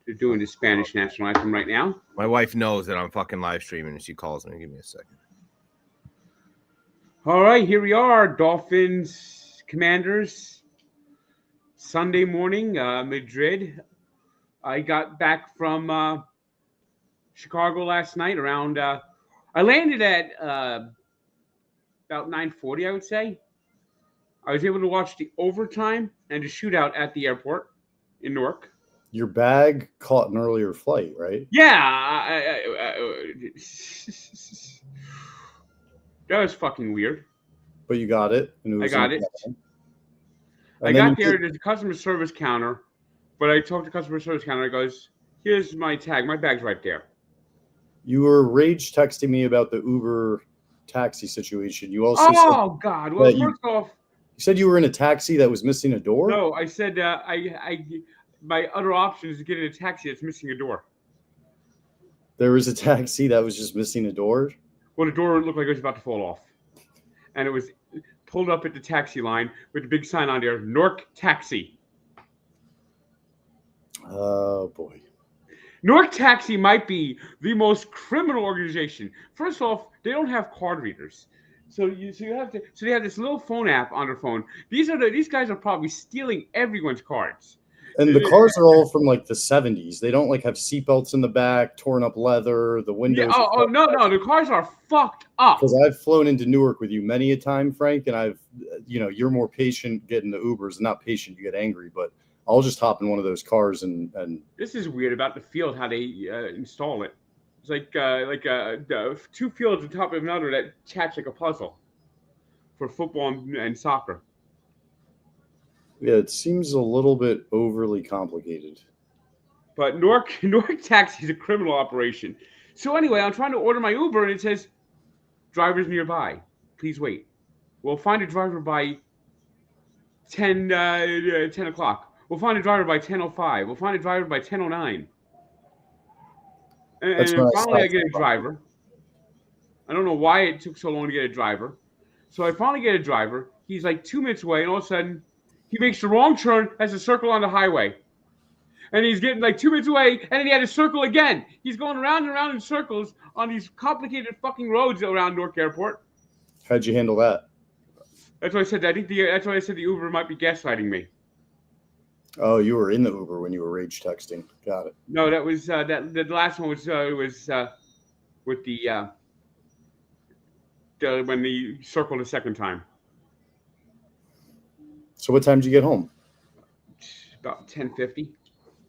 They're doing the Spanish national anthem right now. My wife knows that I'm fucking live streaming, and she calls me. Give me a second. All right, here we are, Dolphins Commanders. Sunday morning, Madrid. I got back from Chicago last night around. I landed at about 9:40, I would say. I was able to watch the overtime and the shootout at the airport in Newark. Your bag caught an earlier flight, right? Yeah, that was fucking weird. But you got it. And it was I got it. I got there. There's a customer service counter, but I talked to the customer service counter. I goes, "Here's my tag. My bag's right there." You were rage texting me about the Uber taxi situation. You also oh God! Well, first off, you said you were in a taxi that was missing a door. No, I said my other option is to get in a taxi that's missing a door. There was a taxi that was just missing a door? Well, the door looked like it was about to fall off. And it was pulled up at the taxi line with the big sign on there, Newark Taxi. Oh, boy. Newark Taxi might be the most criminal organization. First off, they don't have card readers. So they have this little phone app on their phone. These guys are probably stealing everyone's cards. And the cars are all from like the 70s. They don't like have seatbelts in the back, torn up leather, the windows. Yeah, no, the cars are fucked up. Because I've flown into Newark with you many a time, Frank, and you're more patient getting the Ubers. Not patient, you get angry, but I'll just hop in one of those cars and. This is weird about the field, how they install it. It's like two fields on top of another that attach like a puzzle for football and soccer. Yeah, it seems a little bit overly complicated. But Newark Taxi is a criminal operation. So anyway, I'm trying to order my Uber, and it says, drivers nearby. Please wait. We'll find a driver by 10 o'clock. We'll find a driver by 10:05. We'll find a driver by 10:09. And finally, I get a driver. I don't know why it took so long to get a driver. So I finally get a driver. He's like 2 minutes away, and all of a sudden, he makes the wrong turn, has a circle on the highway. And he's getting like 2 minutes away, and then he had a circle again. He's going around and around in circles on these complicated fucking roads around Newark Airport. How'd you handle that? That's why I said that's why I said the Uber might be gaslighting me. Oh, you were in the Uber when you were rage texting. Got it. No, that was the last one was with the when he circled the second time. So what time did you get home? About 10:50.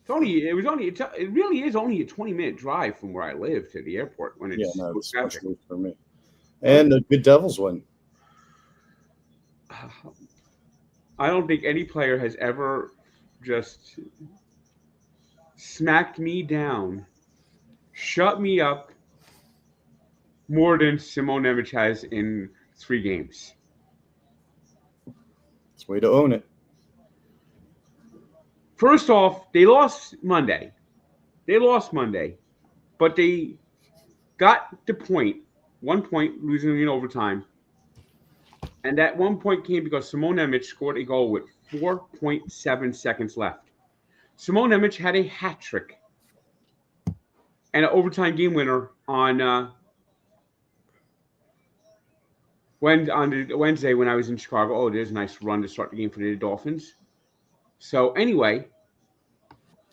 It really is only a 20-minute drive from where I live to the airport when it's it's much for me. And a good Devils win. I don't think any player has ever just smacked me down, shut me up more than Simone Nemec has in 3 games. It's a way to own it. First off, they lost Monday. But they got the point, 1 point, losing in overtime. And that 1 point came because Simone Nemec scored a goal with 4.7 seconds left. Simone Nemec had a hat trick and an overtime game winner on Wednesday when I was in Chicago. Oh, there's a nice run to start the game for the Dolphins. So anyway.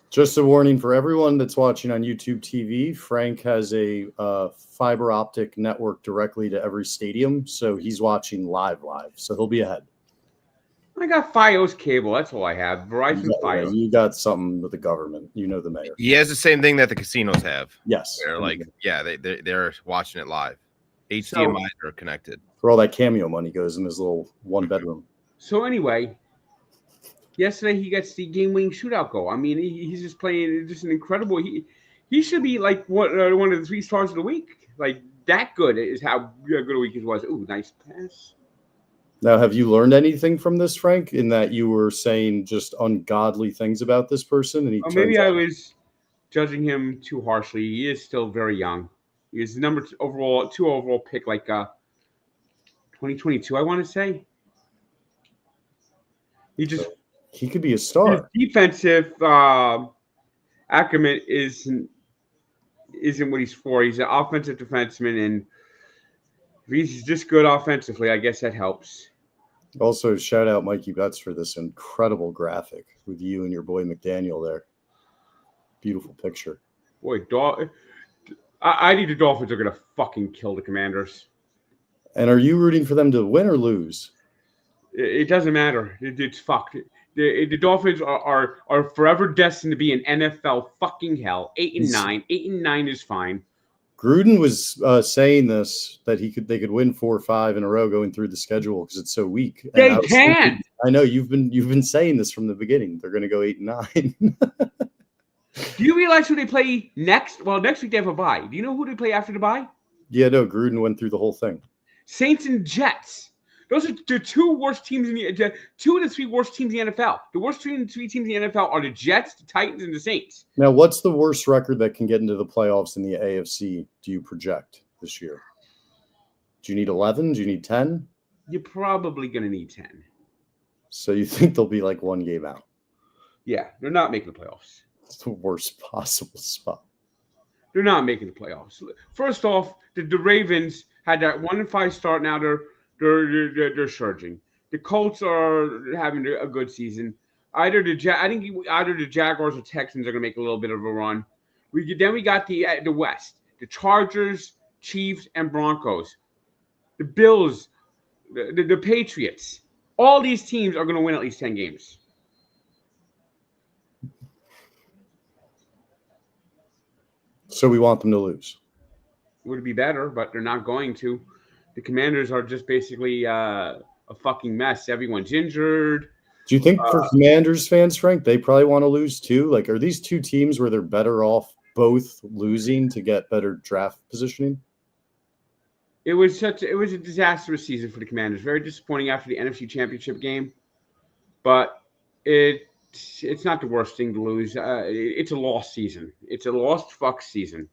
Just a warning for everyone that's watching on YouTube TV, Frank has a fiber optic network directly to every stadium, so he's watching live, so he'll be ahead. I got Fios cable. That's all I have. Verizon Fios. You got something with the government. You know the mayor. He has the same thing that the casinos have. Yes. They're they're watching it live. HDMIs are connected. For all that Cameo money goes in his little 1-bedroom. So anyway, yesterday he gets the game-winning shootout goal. I mean, he's just playing just an incredible. He should be like one of the 3 stars of the week. Like that good is how good a week he was. Ooh, nice pass. Now, have you learned anything from this, Frank, in that you were saying just ungodly things about this person? And maybe I was judging him too harshly. He is still very young. He is the number 2 overall pick, like 2022, I want to say. He could be a star. His defensive Ackerman isn't what he's for. He's an offensive defenseman, and if he's just good offensively, I guess that helps. Also, shout out Mikey Betts for this incredible graphic with you and your boy McDaniel there. Beautiful picture. Boy, I think the Dolphins are going to fucking kill the Commanders. And are you rooting for them to win or lose? It doesn't matter. It's fucked. The Dolphins are forever destined to be an NFL fucking hell. 8-9. 8-9 is fine. Gruden was saying this, that they could win 4 or 5 in a row going through the schedule because it's so weak. They can. I know you've been saying this from the beginning. They're going to go 8-9. Do you realize who they play next? Well, next week they have a bye. Do you know who they play after the bye? Yeah, no. Gruden went through the whole thing. Saints and Jets. Those are the two worst teams in the 2 of the 3 worst teams in the NFL. The worst 3 teams in the NFL are the Jets, the Titans, and the Saints. Now, what's the worst record that can get into the playoffs in the AFC? Do you project this year? Do you need 11? Do you need 10? You're probably going to need 10. So you think they'll be like 1 game out? Yeah, they're not making the playoffs. It's the worst possible spot. They're not making the playoffs. First off, the Ravens had that 1-5 start. Now they're surging. The Colts are having a good season. I think either the Jaguars or Texans are going to make a little bit of a run. Then we got the West: the Chargers, Chiefs, and Broncos. The Bills, the Patriots. All these teams are going to win at least 10 games. So we want them to lose. It would be better, but they're not going to. The Commanders are just basically a fucking mess. Everyone's injured. Do you think for Commanders fans, Frank, they probably want to lose too? Like, are these 2 teams where they're better off both losing to get better draft positioning? It was a disastrous season for the Commanders. Very disappointing after the NFC Championship game, but it's not the worst thing to lose. It's a lost season. It's a lost fuck season.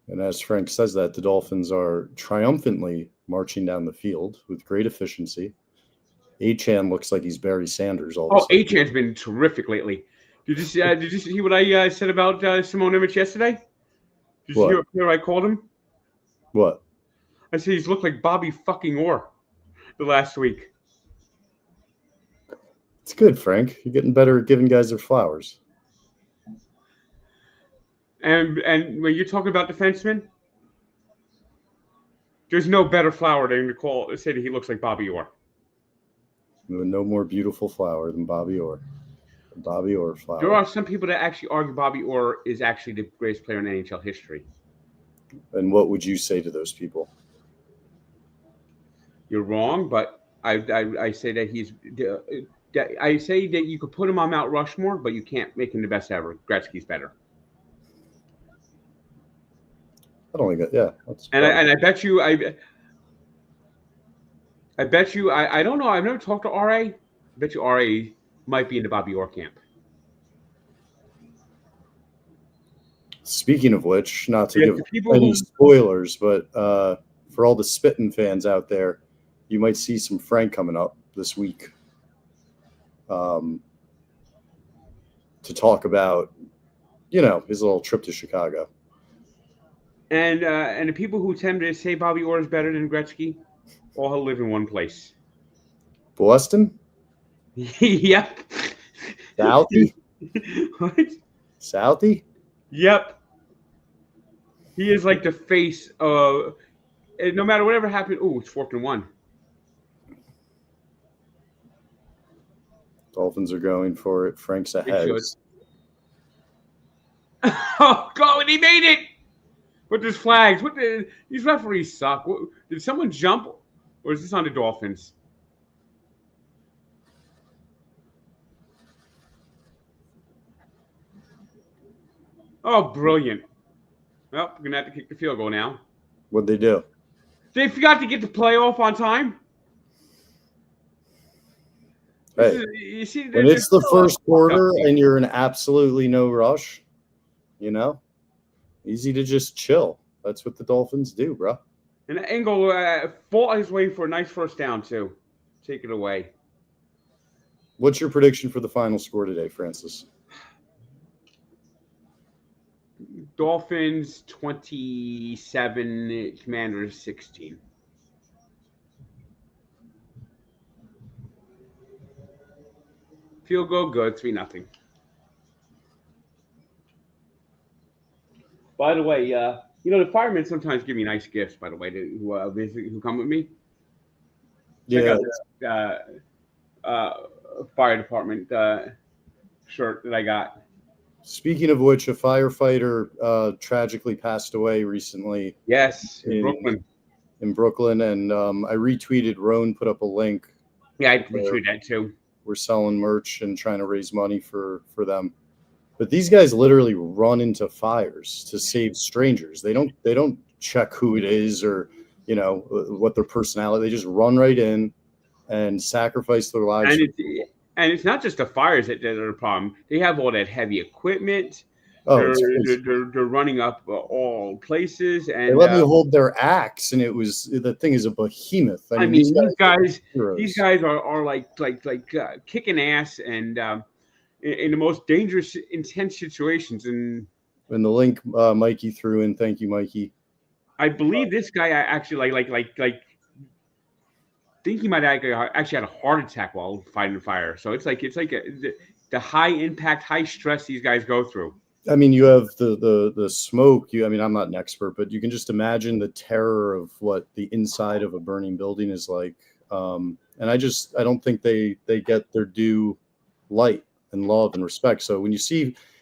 And as Frank says that, the Dolphins are triumphantly marching down the field with great efficiency. Achan looks like he's Barry Sanders all the time. Achan's been terrific lately. Did you see what I said about Simone Image yesterday? Did you hear what I called him? What? I said he's looked like Bobby fucking Orr the last week. It's good, Frank. You're getting better at giving guys their flowers. And when you're talking about defensemen, there's no better flower than to say that he looks like Bobby Orr. No more beautiful flower than Bobby Orr. Bobby Orr flower. There are some people that actually argue Bobby Orr is actually the greatest player in NHL history. And what would you say to those people? You're wrong, but I say that I say that you could put him on Mount Rushmore, but you can't make him the best ever. Gretzky's better. I don't think that. Yeah, I bet you. I bet you. I don't know. I've never talked to RA. I bet you RA might be in the Bobby Orr camp. Speaking of which, not to give any spoilers, but for all the Spittin' fans out there, you might see some Frank coming up this week to talk about, his little trip to Chicago. And the people who tend to say Bobby Orr is better than Gretzky all live in one place. Boston? Yep. Southie? What? Southie? Yep. He is like the face of. No matter whatever happened. Oh, it's 4-1. Dolphins are going for it. Frank's ahead. Oh, go! And he made it. With his flags. These referees suck. Did someone jump, or is this on the Dolphins? Oh, brilliant. Well, we're going to have to kick the field goal now. What'd they do? They forgot to get the playoff on time. Hey, you see, when it's the first quarter and you're in absolutely no rush, easy to just chill. That's what the Dolphins do, bro. And Engel fought his way for a nice first down, too. Take it away. What's your prediction for the final score today, Francis? Dolphins 27, Commanders 16. Field goal good, 3-0. By the way, the firemen sometimes give me nice gifts. By the way, who come with me. Check out the fire department shirt that I got. Speaking of which, a firefighter tragically passed away recently. Yes, in Brooklyn. In Brooklyn, and I retweeted. Roan put up a link. Yeah, I retweeted that too. We're selling merch and trying to raise money for them. But these guys literally run into fires to save strangers. They don't check who it is or what their personality. They just run right in and sacrifice their lives. And it's not just the fires that are the problem. They have all that heavy equipment. Oh, they're running up all places, and they let me hold their axe, and the thing is a behemoth. I mean, these guys are like kicking ass and in the most dangerous, intense situations. And the link Mikey threw in, thank you, Mikey. I believe this guy actually think he might actually had a heart attack while fighting the fire. So it's like the high impact, high stress these guys go through. I mean, you have the smoke. I'm not an expert, but you can just imagine the terror of what the inside of a burning building is like. And I don't think they get their due light and love and respect. So if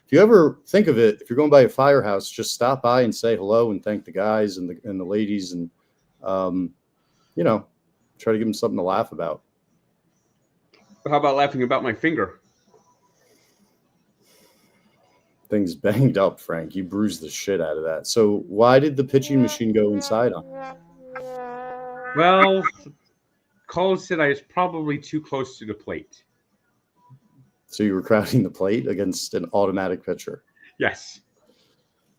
you ever think of it, if you're going by a firehouse, just stop by and say hello and thank the guys and the ladies, and try to give them something to laugh about. How about laughing about my finger? Thing's banged up, Frank. You bruised the shit out of that. So why did the pitching machine go inside on you? Well, Cole said I was probably too close to the plate. So you were crowding the plate against an automatic pitcher? Yes.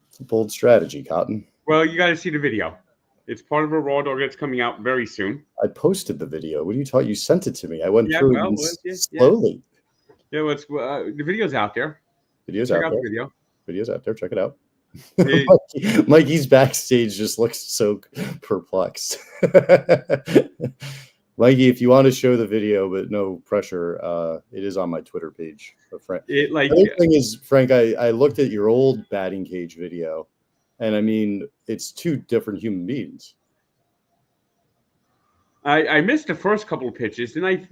It's a bold strategy, Cotton. Well, you got to see the video. It's part of a Raw Dog that's coming out very soon. I posted the video. What are you talking? You sent it to me. I went through it slowly. Yeah, well, the video's out there. Video's Check out out there. The video. Video's out there. Check it out. Mikey's backstage just looks so perplexed. Mikey, if you want to show the video, but no pressure, it is on my Twitter page. Frank. The other thing is, Frank, I looked at your old batting cage video, and I mean, it's two different human beings. I missed the first couple of pitches, then I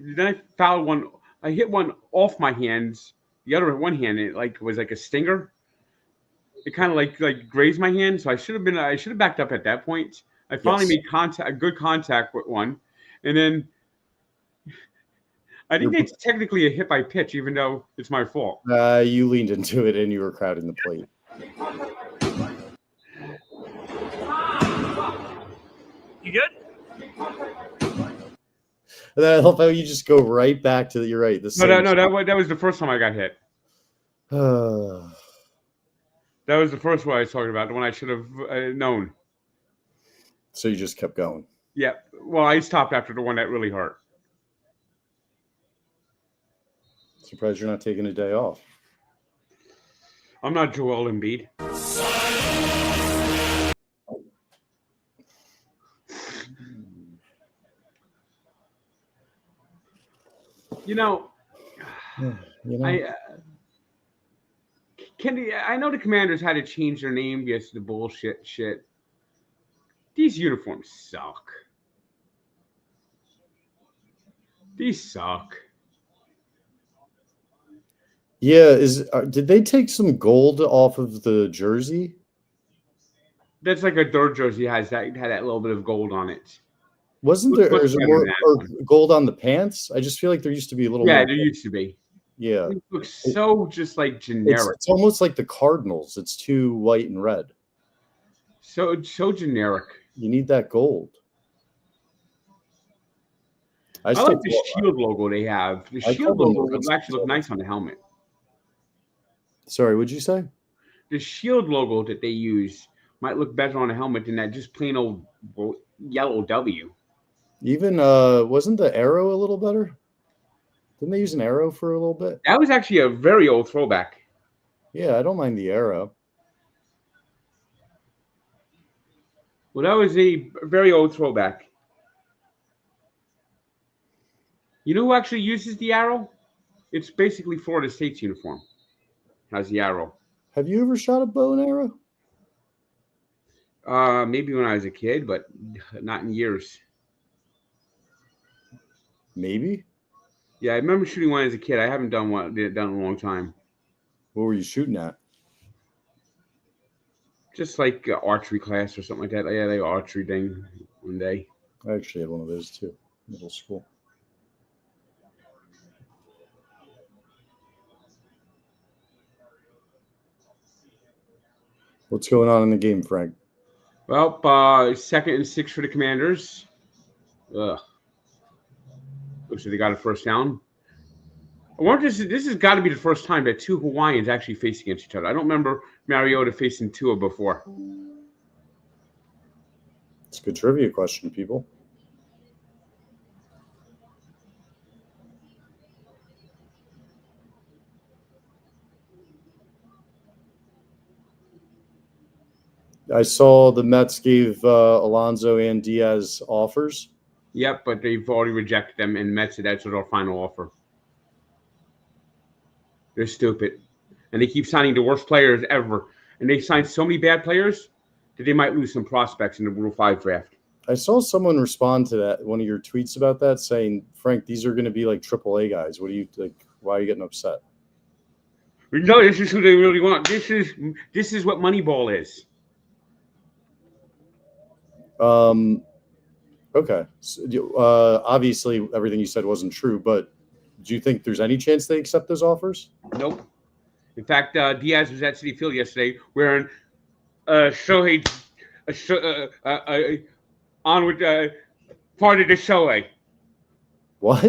fouled one. I hit one off my hands. The other one hand, it was like a stinger. It kind of like grazed my hand, so I should have backed up at that point. I finally made good contact with one, and then I think it's technically a hit by pitch, even though it's my fault. You leaned into it and you were crowding the plate. You good? I love how you just go right back to you're right. No, that was the first time I got hit. That was the first one I was talking about, the one I should have known. So you just kept going. Yeah. Well, I stopped after the one that really hurt. Surprised you're not taking a day off. I'm not Joel Embiid. I know the Commanders had to change their name because of the bullshit shit. These uniforms suck. These suck. Yeah, did they take some gold off of the jersey? That's like a dirt jersey had that little bit of gold on it. Wasn't there? Is there more gold on the pants? I just feel like there used to be a little. Yeah, more there used to be. Yeah, it looks so just like generic. It's almost like the Cardinals. It's too white and red. So generic. You need that gold. I like the Shield logo they have. The Shield logo would actually look nice on the helmet. Sorry, what'd you say? The Shield logo that they use might look better on a helmet than that just plain old yellow W. Even wasn't the arrow a little better? Didn't they use an arrow for a little bit? That was actually a very old throwback. Yeah, I don't mind the arrow. Well, that was a very old throwback. You know who actually uses the arrow? It's basically Florida State's uniform. Has the arrow. Have you ever shot a bow and arrow? Maybe when I was a kid, but not in years. Maybe. Yeah, I remember shooting one as a kid. I haven't done one in a long time. What were you shooting at? Just like archery class or something like that. I had an archery thing one day. I actually had one of those too, middle school. What's going on in the game, Frank? Well, 2nd and 6 for the Commanders. Ugh. Looks like they got a first down. I wonder if this has got to be the first time that two Hawaiians actually face against each other. I don't remember Mariota facing Tua before. It's a good trivia question, people. I saw the Mets gave Alonso and Diaz offers. Yep, but they've already rejected them, and Mets said that's their final offer. They're stupid. And they keep signing the worst players ever. And they signed so many bad players that they might lose some prospects in the Rule 5 draft. I saw someone respond to that, one of your tweets about that, saying, Frank, these are going to be like AAA guys. What do you like? Why are you getting upset? No, this is who they really want. This is what Moneyball is. Okay. So, obviously, everything you said wasn't true, but do you think there's any chance they accept those offers? Nope. In fact, Diaz was at Citi Field yesterday wearing Shohei on with part of the Shohei. What?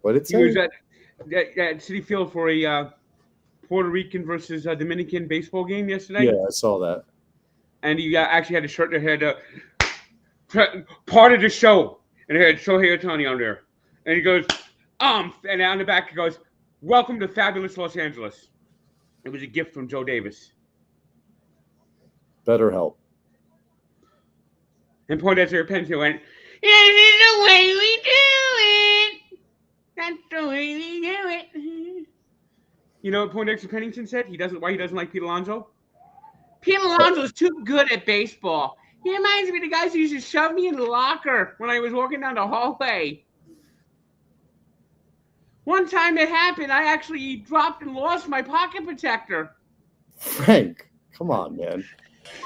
What did it say? He was at Citi Field for a Puerto Rican versus Dominican baseball game yesterday. Yeah, I saw that. And he actually had a shirt that had part of the show, and it had Shohei Ohtani on there. And he goes, and on the back he goes, "Welcome to fabulous Los Angeles." It was a gift from Joe Davis. Better help. And Poindexter Pennington went, "This is the way we do it. That's the way we do it." You know what Poindexter Pennington said? Why he doesn't like Pete Alonso? Pete Alonso's too good at baseball. He reminds me of the guys who used to shove me in the locker when I was walking down the hallway. One time it happened, I actually dropped and lost my pocket protector. Frank, come on, man.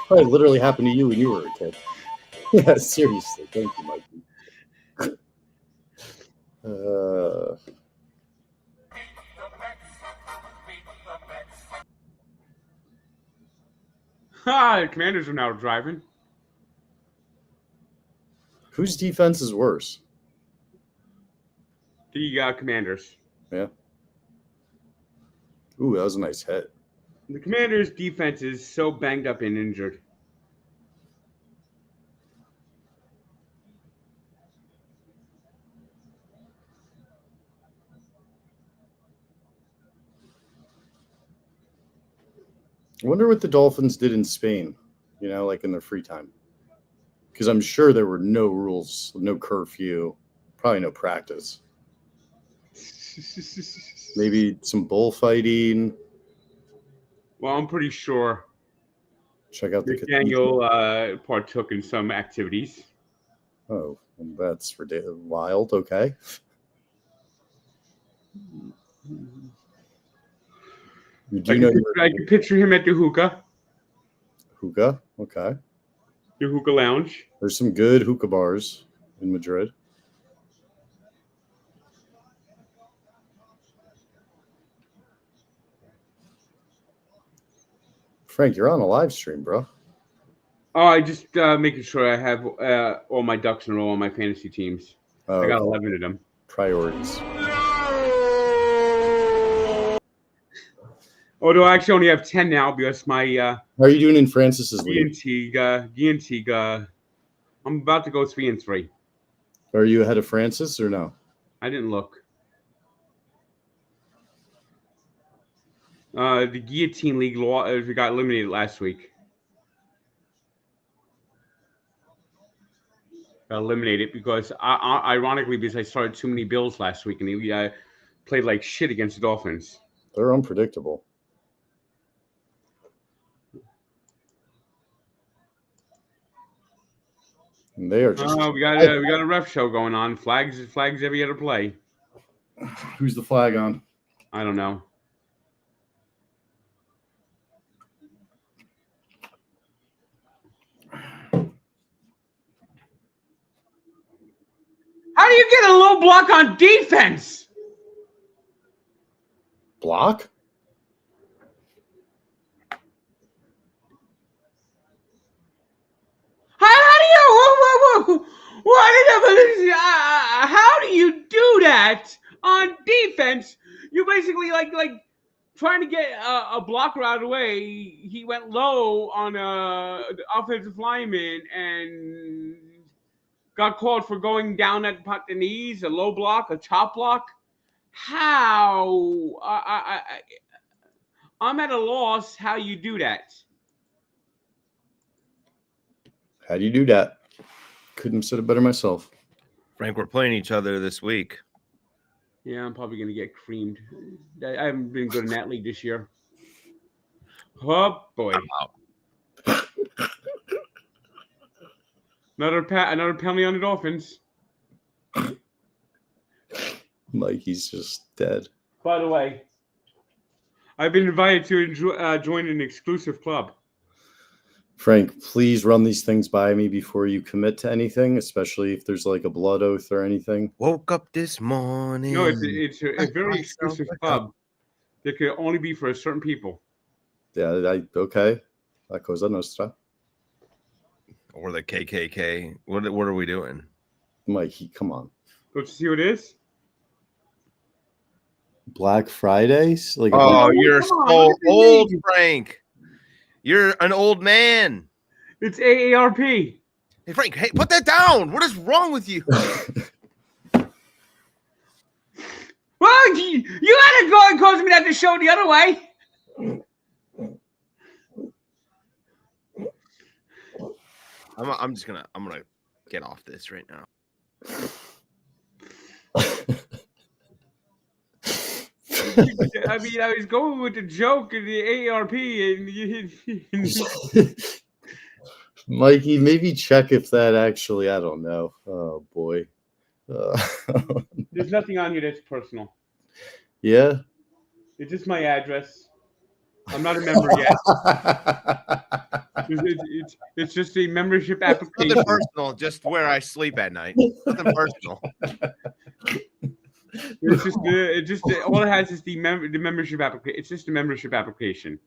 Probably literally happened to you when you were a kid. Yeah, seriously. Thank you, Mikey. The Commanders are now driving. Whose defense is worse? The Commanders. Yeah. Ooh, that was a nice hit. The Commanders' defense is so banged up and injured. I wonder what the Dolphins did in Spain, like in their free time. Because I'm sure there were no rules, no curfew, probably no practice. Maybe some bullfighting. Well, I'm pretty sure Check out the Daniel partook in some activities. Oh, that's wild. Okay. I can picture him at the hookah. Hookah? Okay. The hookah lounge. There's some good hookah bars in Madrid. Frank, you're on a live stream, bro. Oh, I just making sure I have all my ducks in a row on my fantasy teams. I got 11 of them. Priorities. Although I actually only have 10 now because my how are you doing in Francis's league? I'm about to go 3-3. Are you ahead of Francis or no? I didn't look. The Guillotine League we got eliminated last week. Got eliminated because, ironically, because I started too many Bills last week and he played like shit against the Dolphins. They're unpredictable. And they are just. We got a ref show going on. Flags every other play. Who's the flag on? I don't know. How do you get a low block on defense? Block? How do you do that on defense? You basically like trying to get a blocker out of the way. He went low on the offensive lineman and got called for going down at the knees, a low block, a chop block. How? I'm at a loss how you do that. How do you do that? Couldn't have said it better myself. Frank, we're playing each other this week. Yeah, I'm probably going to get creamed. I haven't been good in that league this year. Oh, boy. Another penalty on the Dolphins. Mikey's just dead. By the way, I've been invited to join an exclusive club. Frank, please run these things by me before you commit to anything, especially if there's like a blood oath or anything. Woke up this morning. No, it's a very exclusive club that can only be for certain people. Yeah, okay. La cosa nostra. Or the KKK. What are we doing? Mikey, come on. Don't you see what it is? Black Fridays? Like, oh, you're so old, Frank. You're an old man. It's AARP. Hey, Frank, hey, put that down. What is wrong with you? Well, you had to go and cause me to have to show the other way. I'm gonna get off this right now. I mean, I was going with the joke of the AARP and Mikey, maybe check if that actually, I don't know. Oh boy. There's nothing on here that's personal. Yeah. It's just my address. I'm not a member yet. It's just a membership application. Nothing personal, just where I sleep at night. Nothing personal. It's just all it has is the membership application. It's just a membership application.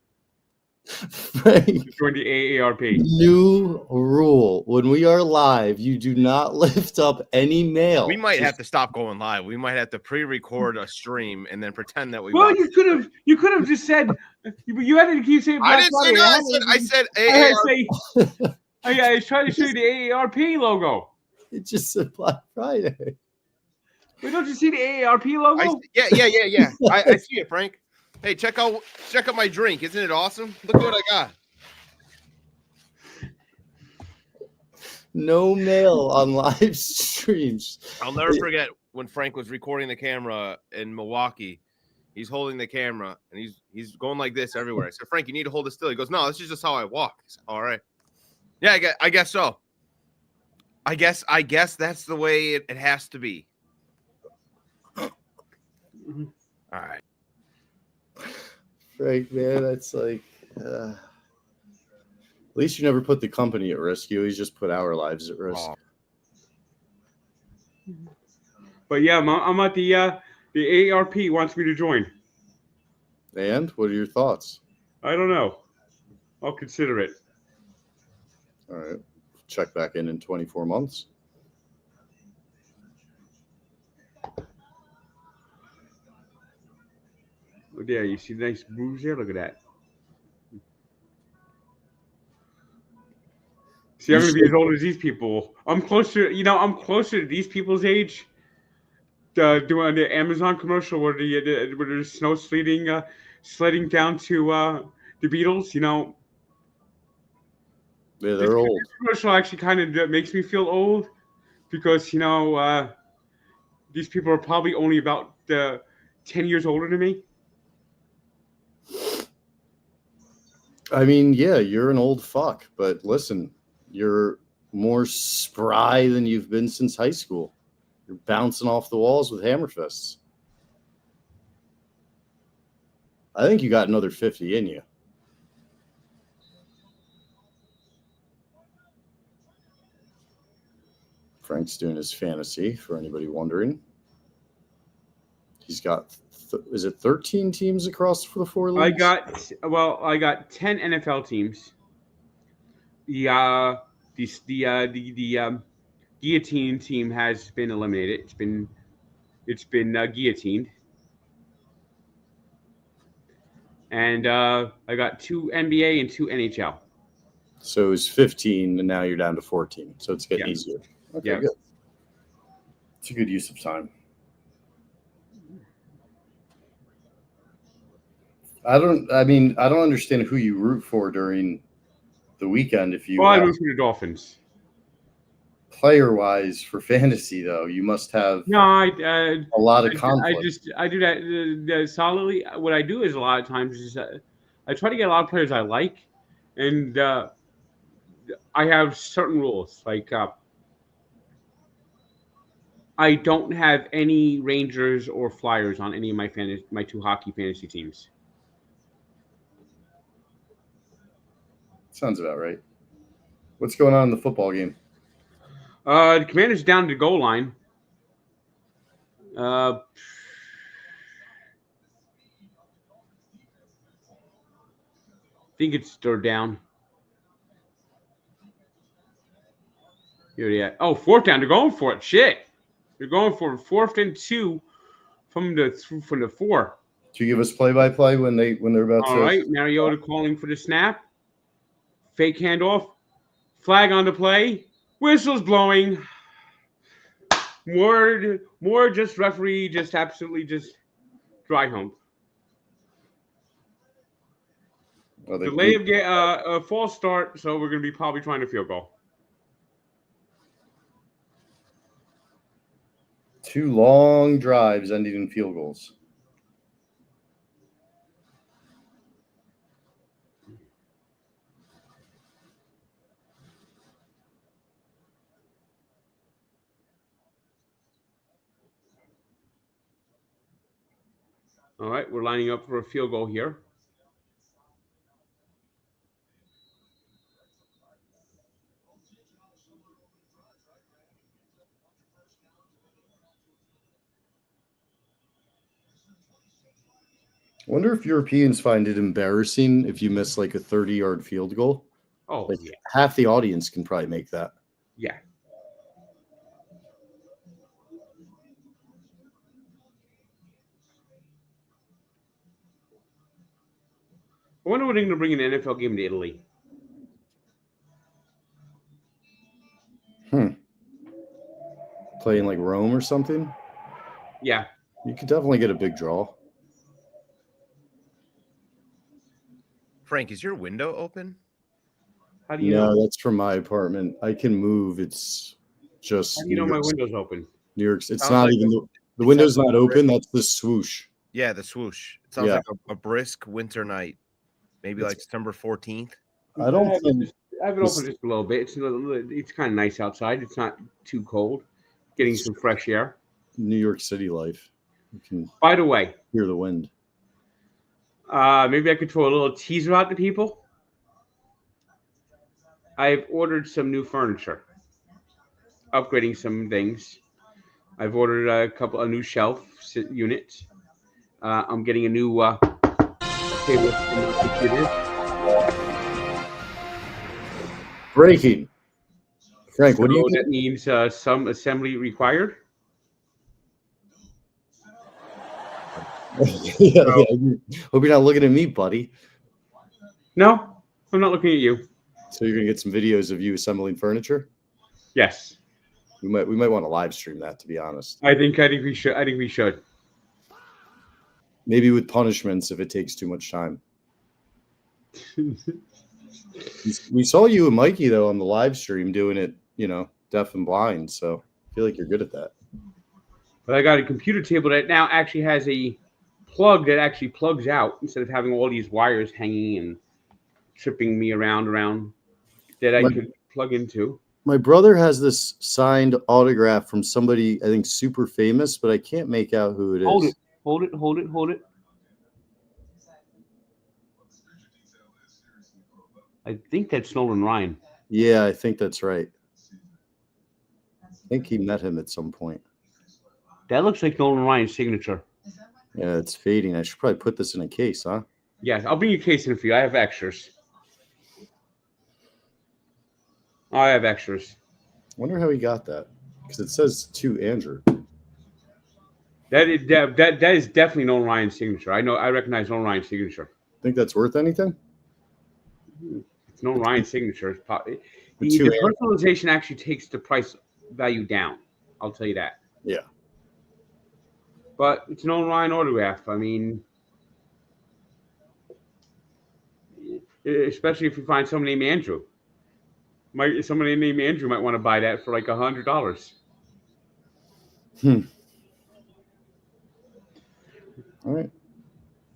Right. Join the AARP. New rule: when we are live, you do not lift up any mail. We might have to stop going live. We might have to pre-record a stream and then pretend that we. Well, you could have just said you had to keep saying. I didn't say that. I said AARP. I was trying to show you the AARP logo. It just said Black Friday. Wait, don't you see the AARP logo? Yeah. I see it, Frank. Hey, check out my drink. Isn't it awesome? Look what I got. No mail on live streams. I'll never forget when Frank was recording the camera in Milwaukee. He's holding the camera and he's going like this everywhere. I said, Frank, you need to hold it still. He goes, no, this is just how I walk. I said, all right. Yeah, I guess so. I guess that's the way it has to be. Mm-hmm. All right. Frank, man, that's like at least you never put the company at risk. You always just put our lives at risk. Oh. But yeah, I'm at the AARP wants me to join. And what are your thoughts? I don't know. I'll consider it. All right. Check back in 24 months. Oh, yeah, you see the nice bruise there? Look at that. See, I'm going to be as old as these people. I'm closer to these people's age. doing the Amazon commercial where the snow sledding down to the Beatles. You know, Yeah, they're old. this commercial actually kind of makes me feel old because these people are probably only about 10 years older than me. I mean, yeah, you're an old fuck, but listen, you're more spry than you've been since high school. You're bouncing off the walls with hammer fists. I think you got another 50 in you. Frank's doing his fantasy, for anybody wondering. He's got, is it 13 teams across for the 4 leagues? I got 10 NFL teams. The guillotine team has been eliminated. It's been guillotined. And I got 2 NBA and 2 NHL. So it was 15, and now you're down to 14. So it's getting easier. Okay, good. It's a good use of time. I don't understand who you root for during the weekend. If you I root for the Dolphins. Player-wise, for fantasy, though, you must have a lot of conflict. I do that solidly. What I do is a lot of times is I try to get a lot of players I like, and I have certain rules. Like I don't have any Rangers or Flyers on any of my 2 hockey fantasy teams. Sounds about right. What's going on in the football game? The Commanders down to the goal line. I think it's third down. Here they at. Oh, 4th down. They're going for it. Shit. They're going for 4th and 2 from the 4. Do you give us play-by-play when they're about to? All right, Mariota calling for the snap. Fake handoff. Flag on the play. Whistles blowing. More just referee, just absolutely just dry hump. Delay of a false start, so we're going to be probably trying to field goal. 2 long drives ending in field goals. All right, we're lining up for a field goal here. I wonder if Europeans find it embarrassing if you miss like a 30-yard field goal. Oh, like half the audience can probably make that. Yeah. I wonder when they're going to bring an NFL game to Italy. Playing like Rome or something? Yeah. You could definitely get a big draw. Frank, is your window open? How do you know? No, that's from my apartment. I can move. It's just. How do you know my window's open? New York. It's not like even the window's not open. That's the swoosh. Yeah, the swoosh. It sounds like a brisk winter night, maybe like September 14th. I don't think. I have it open just a little bit. It's kind of nice outside. It's not too cold. Getting some fresh air. New York City life. You can. By the way, hear the wind. Maybe I could throw a little teaser out to people. I've ordered some new furniture, upgrading some things. I've ordered a new shelf unit. I'm getting a new table computer. Breaking. Frank, what do you? That means some assembly required. yeah. Hope you're not looking at me, buddy. No, I'm not looking at you. So you're gonna get some videos of you assembling furniture? Yes. We might want to live stream that, to be honest. I think we should. I think we should. Maybe with punishments if it takes too much time. We saw you and Mikey though on the live stream doing it, deaf and blind. So I feel like you're good at that. But I got a computer table that now actually has a plug that actually plugs out instead of having all these wires hanging and tripping me around that I could plug into. My brother has this signed autograph from somebody I think super famous, but I can't make out who it is. Hold it. I think that's Nolan Ryan. Yeah, I think that's right. I think he met him at some point. That looks like Nolan Ryan's signature. Yeah, it's fading. I should probably put this in a case, huh? Yeah, I'll bring you a case in for you. I have extras. I wonder how he got that, because it says to Andrew. That is definitely Nolan Ryan's signature. I recognize Nolan Ryan's signature. Think that's worth anything? It's Nolan Ryan's signature. The personalization actually takes the price value down. I'll tell you that. Yeah. But it's an Nolan Ryan autograph. I mean, especially if you find somebody named Andrew. Somebody named Andrew might want to buy that for like $100. All right.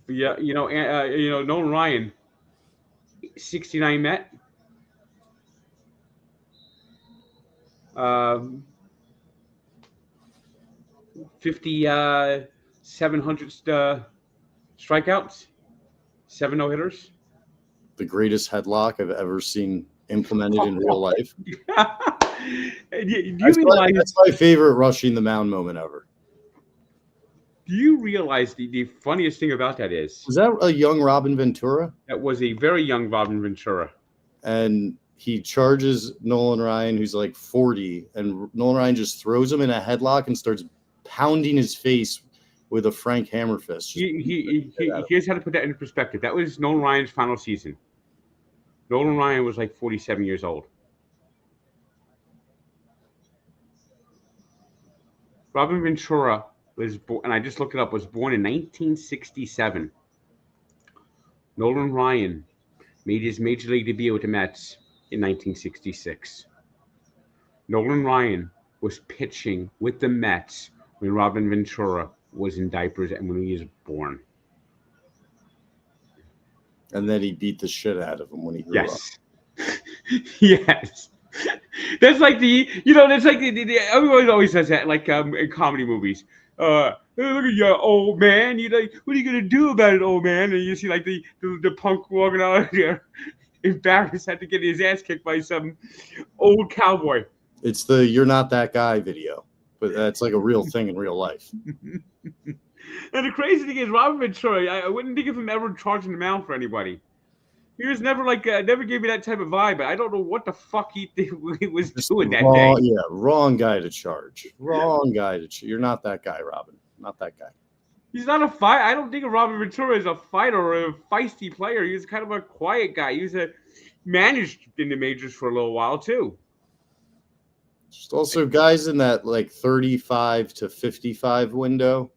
Yeah, Nolan Ryan, 69 Met. 700 strikeouts, 7 no-hitters. The greatest headlock I've ever seen implemented in real life. That's my favorite rushing the mound moment ever. Do you realize the funniest thing about that is? Was that a young Robin Ventura? That was a very young Robin Ventura. And he charges Nolan Ryan, who's like 40, and Nolan Ryan just throws him in a headlock and starts pounding his face with a Frank Hammer fist. Here's how to put that into perspective. That was Nolan Ryan's final season. Nolan Ryan was like 47 years old. Robin Ventura was born, and I just looked it up, was born in 1967. Nolan Ryan made his major league debut with the Mets in 1966. Nolan Ryan was pitching with the Mets when Robin Ventura was in diapers and when he was born. And then he beat the shit out of him when he grew up. Yes. That's like everyone always says that, like in comedy movies. Hey, look at you, old man. You like, what are you gonna do about it, old man? And you see like the punk walking out there, embarrassed, had to get his ass kicked by some old cowboy. It's the "You're Not That Guy" video, but that's like a real thing in real life. And the crazy thing is, Robin Ventura, I wouldn't think of him ever charging the mound for anybody. He was never never gave me that type of vibe. I don't know what the fuck he was doing that day. Yeah, wrong guy to charge. Wrong guy to charge. You're not that guy, Robin. Not that guy. He's not a fight. I don't think of Robin Ventura as a fighter or a feisty player. He was kind of a quiet guy. He was managed in the majors for a little while too. Just also guys in that like 35 to 55 window.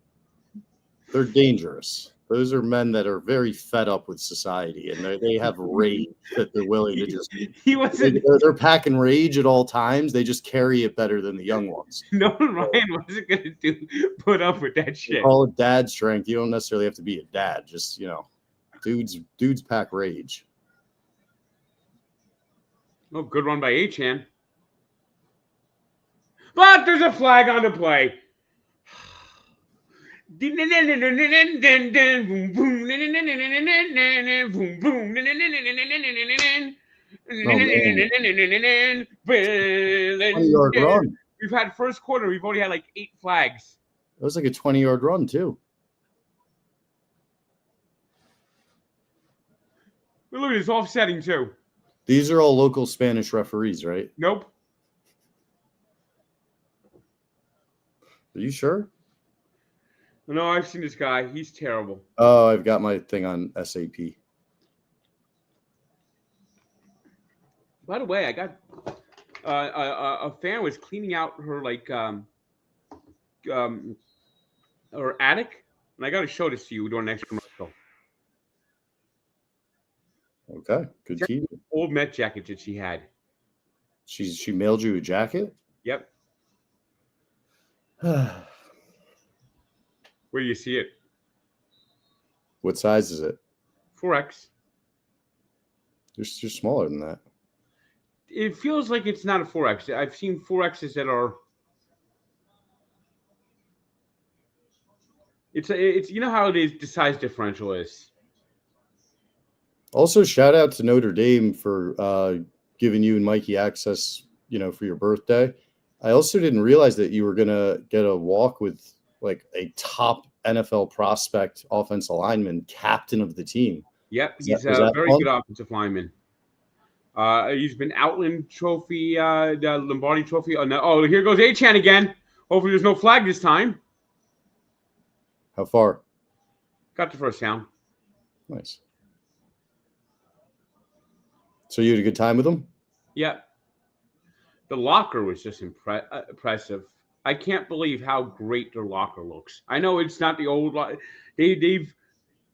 They're dangerous. Those are men that are very fed up with society, and they have rage that they're willing to just. They're packing rage at all times. They just carry it better than the young ones. Nolan Ryan wasn't going to put up with that shit. Call it dad strength. You don't necessarily have to be a dad. Just dudes pack rage. Oh, good run by Achan. But there's a flag on the play. We've had first quarter. We've only had like 8 flags. That was like a 20-yard run too. Look at this offsetting too. These are all local Spanish referees, right? Nope. Are you sure? No, I've seen this guy. He's terrible. Oh, I've got my thing on SAP. By the way, I a fan was cleaning out her her attic, and I got to show this to you during the next commercial. Okay, good TV. Old Met jacket that she had. She mailed you a jacket? Yep. What Where do you see it? size is it? 4X. You're smaller than that. It feels like it's not a 4X. I've seen 4Xs that are. It's you know how it is. The size differential is. Also, shout out to Notre Dame for giving you and Mikey access, for your birthday. I also didn't realize that you were gonna get a walk with like a top NFL prospect, offensive lineman, captain of the team. Yep, he's a very good offensive lineman. He's been Outland Trophy, the Lombardi Trophy. Oh, here goes Achan again. Hopefully, there's no flag this time. How far? Got the first down. Nice. So you had a good time with him? Yep. The locker was just impressive. I can't believe how great their locker looks. I know it's not the old locker. They've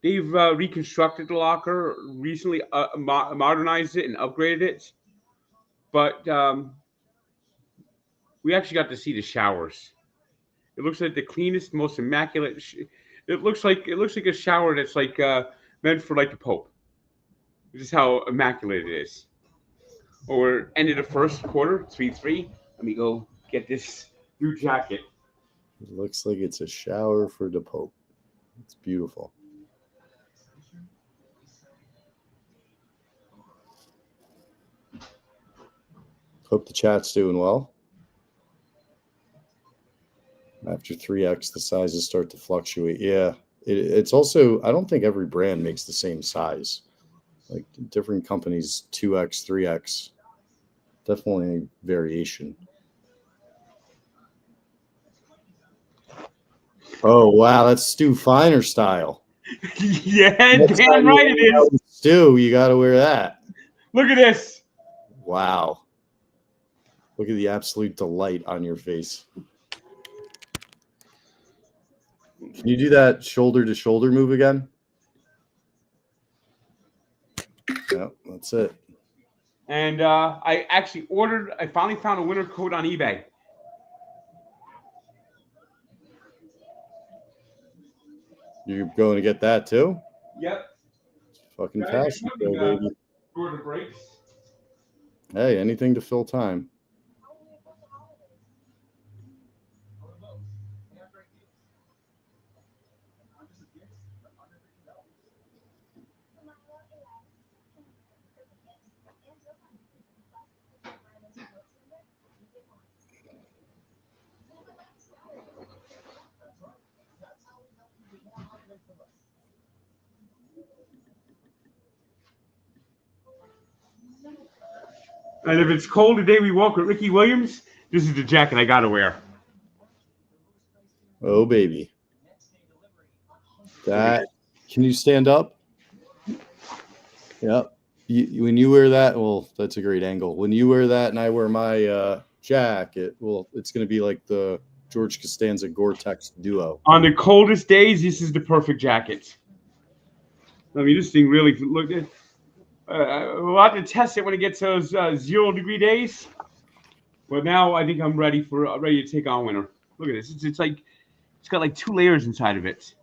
reconstructed the locker recently, modernized it and upgraded it. But we actually got to see the showers. It looks like the cleanest, most immaculate. It looks like a shower that's like meant for like the Pope. This is how immaculate it is. Or ended the first quarter, 3-3. Let me go get this new jacket. It looks like it's a shower for the Pope. It's beautiful. Hope the chat's doing well. After 3X, the sizes start to fluctuate. Yeah, it's also, I don't think every brand makes the same size. Like different companies, 2X, 3X, definitely variation. Oh, wow, that's Stu Finer style. Yeah, damn right it is. Stu, you got to wear that. Look at this. Wow. Look at the absolute delight on your face. Can you do that shoulder-to-shoulder move again? Yeah, that's it. And I finally found a winter coat on eBay. You're going to get that too? Yep. Fucking fashion show, baby. Shorter breaks. Hey, anything to fill time. And if it's cold the day we walk with Ricky Williams, this is the jacket I gotta wear. Oh, baby. That, can you stand up? Yep. When you wear that, well, that's a great angle. When you wear that and I wear my jacket, well, it's going to be like the George Costanza Gore-Tex duo. On the coldest days, this is the perfect jacket. I mean, this thing really look. We'll have to test it when it gets those 0-degree days. But now I think I'm ready to take on winter. Look at this. It's got like 2 layers inside of it.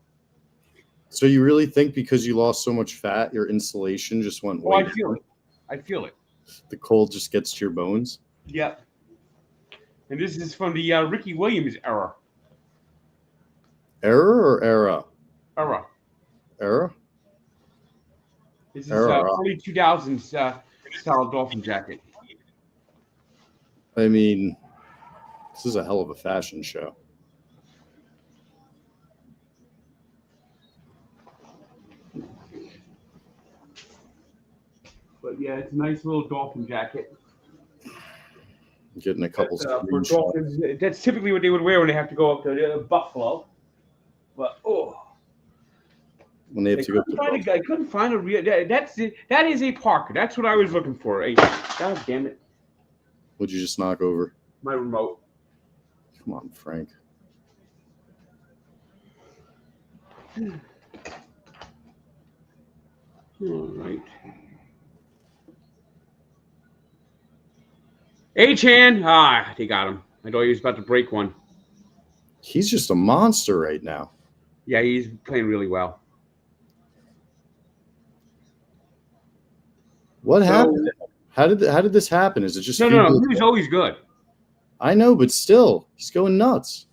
So you really think because you lost so much fat, your insulation just went way down? I feel it. The cold just gets to your bones? Yep. And this is from the Ricky Williams era. Era or era? Era. Era? This is early 2000s style Dolphin jacket. I mean, this is a hell of a fashion show. But yeah, it's a nice little Dolphin jacket. Getting a couple for Dolphins, that's typically what they would wear when they have to go up to Buffalo. But when they have to go to I couldn't find a real. That is a Parker. That's what I was looking for. God damn it! What'd you just knock over? My remote. Come on, Frank. All right. H-Han. They got him. I thought he was about to break one. He's just a monster right now. Yeah, he's playing really well. What happened? How did this happen? Is it just No. He was always good. I know, but still, he's going nuts.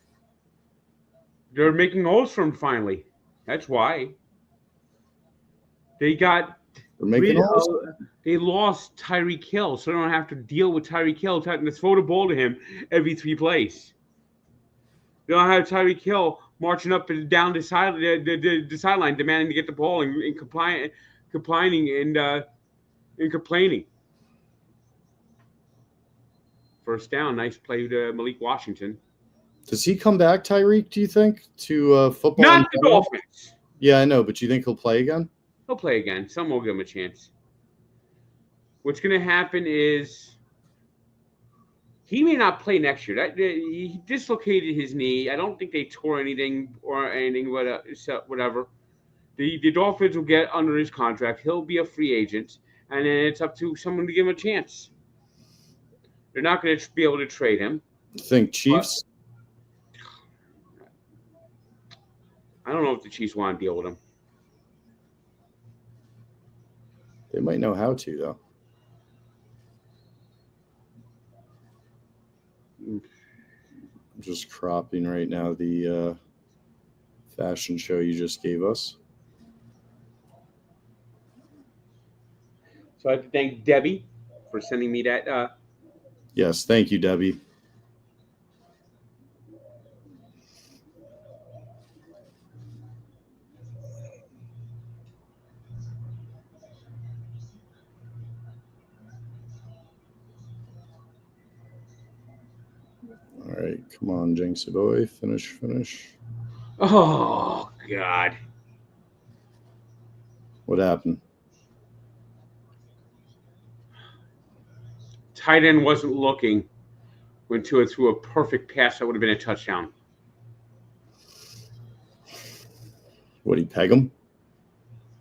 They're making holes for him finally. That's why. They got they lost Tyreek Hill, so they don't have to deal with Tyreek Hill having to throw the ball to him every 3 plays. They don't have Tyreek Hill marching up and down the sideline demanding to get the ball and complaining and complaining. First down, nice play to Malik Washington. Does he come back, Tyreek, do you think, to football? Not the Dolphins. Yeah, I know, but do you think he'll play again? He'll play again. Some will give him a chance. What's going to happen is he may not play next year. He dislocated his knee. I don't think they tore anything or anything, but whatever. The Dolphins will get under his contract. He'll be a free agent, and then it's up to someone to give him a chance. They're not going to be able to trade him. You think Chiefs? I don't know if the Chiefs want to deal with him. They might know how to, though. I'm just cropping right now the fashion show you just gave us. So I have to thank Debbie for sending me that. Yes, thank you, Debbie. All right, come on, Jinxie boy. Finish. Oh, God. What happened? Tight end wasn't looking when Tua threw a perfect pass that would have been a touchdown. What, he peg him?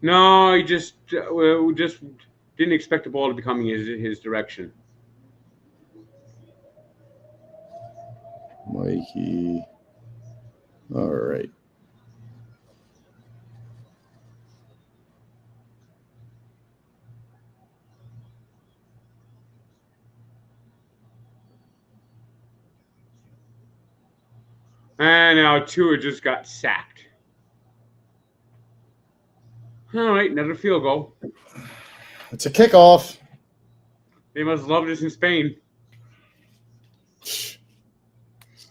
No, he just didn't expect the ball to be coming his direction. Mikey. All right. And now Tua just got sacked. All right, another field goal. It's a kickoff. They must love this in Spain.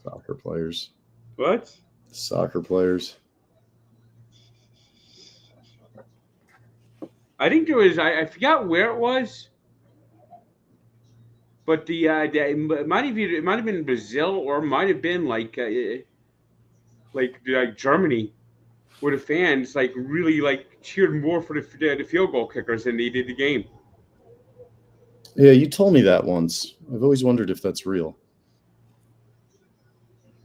Soccer players. What? Soccer players. I think there was. I forgot where it was, but it might have been Brazil or it might have been like Germany, where the fans really cheered more for the field goal kickers than they did the game. Yeah, you told me that once. I've always wondered if that's real.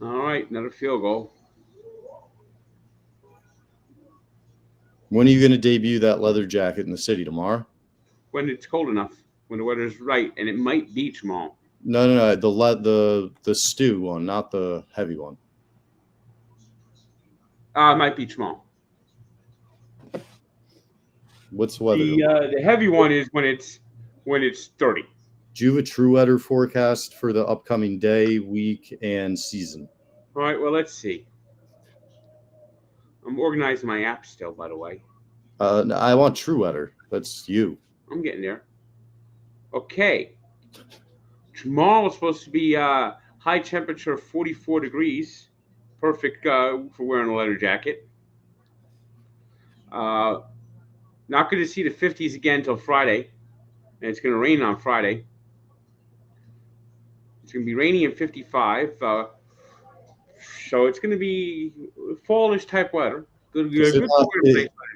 All right, another field goal. When are you going to debut that leather jacket in the city? Tomorrow? When it's cold enough, when the weather's right, and it might be tomorrow. No. The stew one, not the heavy one. It might be tomorrow. What's the weather? The heavy one is when it's 30. Do you have a true weather forecast for the upcoming day, week, and season? All right, well, let's see. I'm organizing my app still, by the way. I want true weather. That's you. I'm getting there. Okay. Tomorrow is supposed to be high temperature of 44 degrees. Perfect for wearing a leather jacket. Not going to see the 50s again until Friday. And it's going to rain on Friday. It's going to be rainy and 55. So it's going to be fallish type weather. Good leather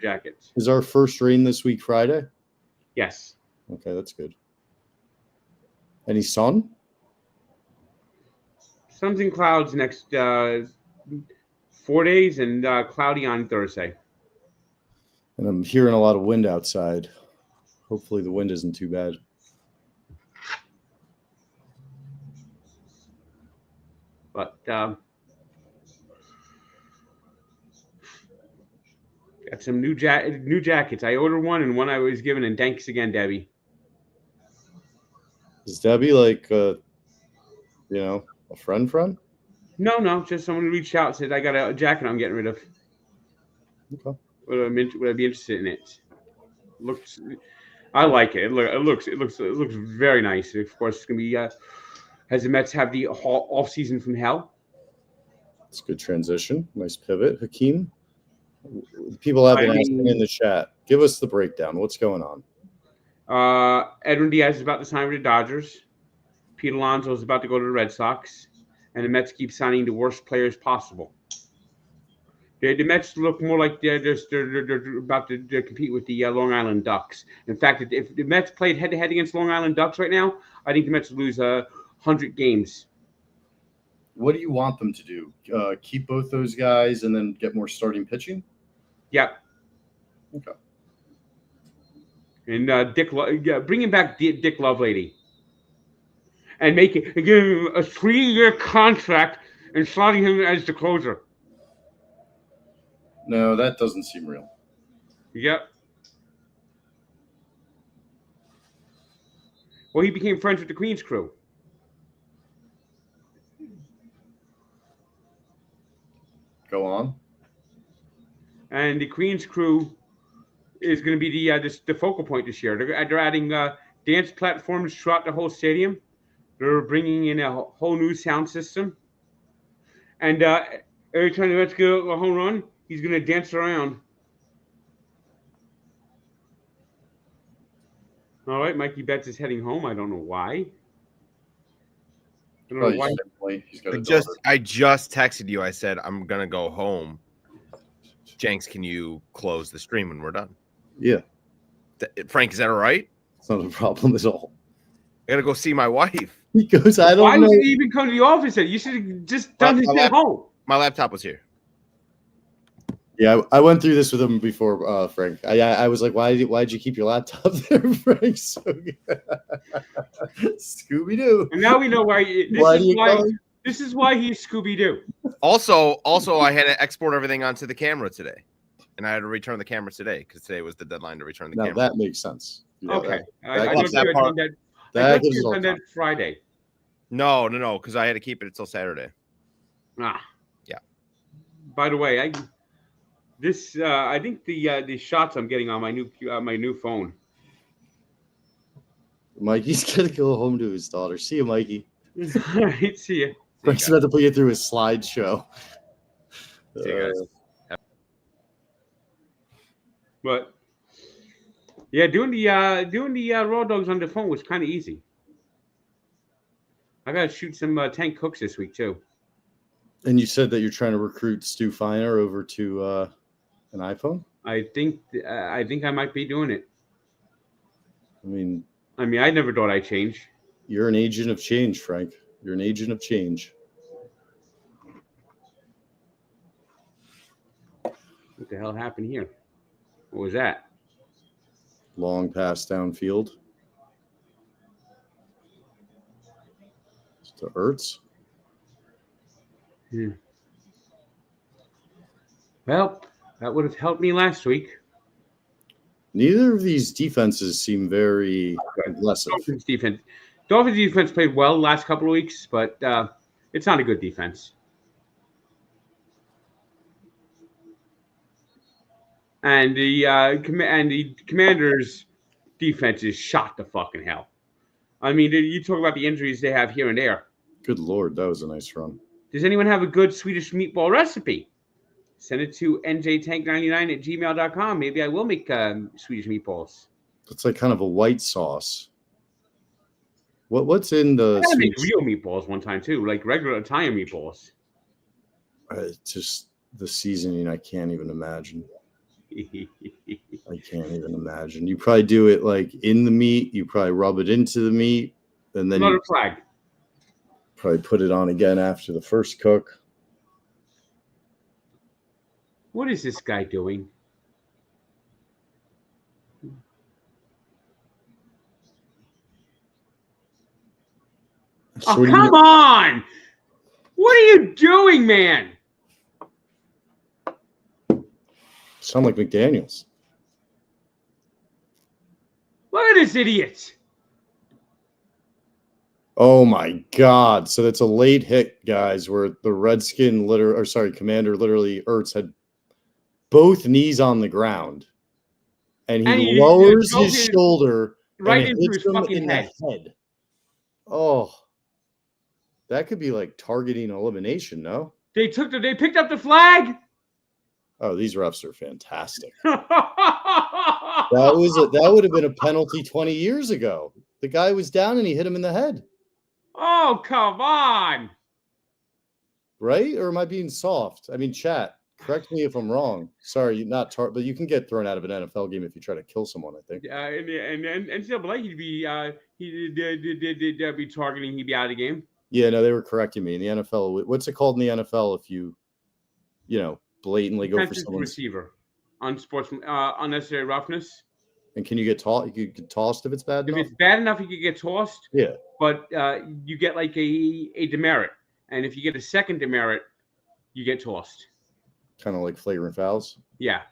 jackets. Is our first rain this week Friday? Yes. Okay, that's good. Any sun? Suns and clouds next 4 days, and cloudy on Thursday. And I'm hearing a lot of wind outside. Hopefully the wind isn't too bad. But got some new jackets. I ordered one, and one I was given, and thanks again, Debbie. Is Debbie like, a friend? No, just someone reached out and said, I got a jacket I'm getting rid of. Okay. Would I be interested in it? I like it. It looks very nice. Of course, it's gonna be as the Mets have the off season from hell. It's a good transition. Nice pivot, Hakeem. People have been asking in the chat. Give us the breakdown. What's going on? Edwin Diaz is about to sign with the Dodgers. Pete Alonso is about to go to the Red Sox, and the Mets keep signing the worst players possible. The Mets look more like they're about to compete with the Long Island Ducks. In fact, if the Mets played head-to-head against Long Island Ducks right now, I think the Mets would lose 100 games. What do you want them to do? Keep both those guys and then get more starting pitching? Yep. Okay. And bringing back Dick Lovelady. And give him a 3-year contract and slotting him as the closer. No, that doesn't seem real. Yep. Well, he became friends with the Queen's crew. Go on. And the Queen's crew is going to be the focal point this year. They're adding dance platforms throughout the whole stadium. They're bringing in a whole new sound system. And every time the Mets get a home run, he's going to dance around. All right, Mikey Betts is heading home. I don't know why. I just texted you. I said, I'm going to go home. Jenks, can you close the stream when we're done? Yeah. Frank, is that all right? It's not a problem at all. I got to go see my wife. He goes, I don't know. Why would he even come to the office then? You should have just done this at home. My laptop was here. Yeah, I went through this with him before, Frank. I was like, why'd you keep your laptop there, Frank? So Scooby-Doo. And now we know why. This is why he's Scooby-Doo. Also, I had to export everything onto the camera today. And I had to return the camera today because today was the deadline to return the camera. That makes sense. Yeah, okay. I thought you had done that Friday. No, because I had to keep it until Saturday. Ah. Yeah. By the way, I think the shots I'm getting on my new phone. Mikey's gonna go home to his daughter. See you, Mikey. All right, see you. Frank's about to put you through his slideshow. See you guys. But yeah, doing the Raw Dogs on the phone was kind of easy. I gotta shoot some Tank Cooks this week too. And you said that you're trying to recruit Stu Feiner over to an iPhone? I think I might be doing it. I mean, I never thought I'd change. You're an agent of change, Frank. You're an agent of change. What the hell happened here? What was that? Long pass downfield. To Ertz. Yeah. Well, that would have helped me last week. Neither of these defenses seem very aggressive. Dolphins defense played well the last couple of weeks, but it's not a good defense. And the Commanders' defense is shot to fucking hell. I mean, you talk about the injuries they have here and there. Good Lord, that was a nice run. Does anyone have a good Swedish meatball recipe? Send it to njtank99@gmail.com. Maybe I will make Swedish meatballs. It's like kind of a white sauce. What's in the? I make real meatballs one time too, like regular Italian meatballs. Just the seasoning, I can't even imagine. I can't even imagine. You probably do it like in the meat. You probably rub it into the meat, and then Another flag. Probably put it on again after the first cook. What is this guy doing? So Oh, come on! What are you doing, man? Sound like McDaniels. Look at this idiot. Oh my God! So that's a late hit, guys. Where the Commander literally Ertz had both knees on the ground, and he lowers his shoulder right and into hits his him fucking in head. the head. Oh, that could be like targeting elimination. No, They picked up the flag. oh, these refs are fantastic. That That would have been a penalty 20 years ago. The guy was down and he hit him in the head. Oh, come on. Right? Or am I being soft? I mean, chat, correct me if I'm wrong. Sorry, but you can get thrown out of an NFL game if you try to kill someone, I think. And NCAA, he'd be targeting, he'd be out of the game. Yeah, no, they were correcting me. In the NFL, what's it called in the NFL if you blatantly go for someone's receiver? Unnecessary roughness. And can you get tossed? You could get tossed if it's bad enough? If it's bad enough, you could get tossed. Yeah. But you get like a demerit. And if you get a second demerit, you get tossed. Kind of like flagrant fouls? Yeah.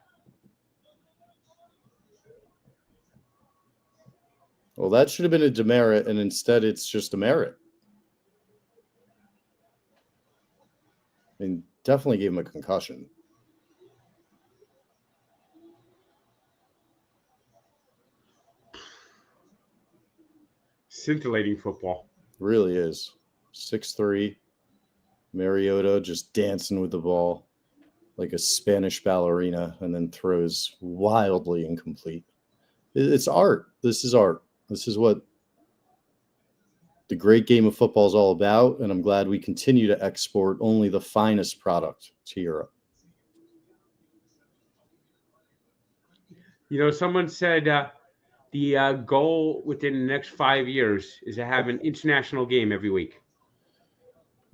Well, that should have been a demerit, and instead it's just a merit. I mean, definitely gave him a concussion. Scintillating football. Really is. 6'3". Mariota just dancing with the ball like a Spanish ballerina and then throws wildly incomplete. It's art. This is art. This is what the great game of football is all about, and I'm glad we continue to export only the finest product to Europe. Someone said the goal within the next 5 years is to have an international game every week.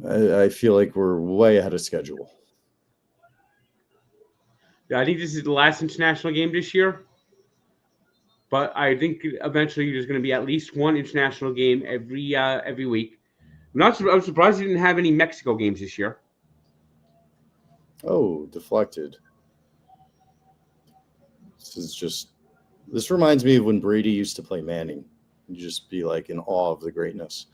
I feel like we're way ahead of schedule. I think this is the last international game this year. But I think eventually there's going to be at least one international game every week. I'm surprised they didn't have any Mexico games this year. Oh, deflected. This reminds me of when Brady used to play Manning. You just be like in awe of the greatness.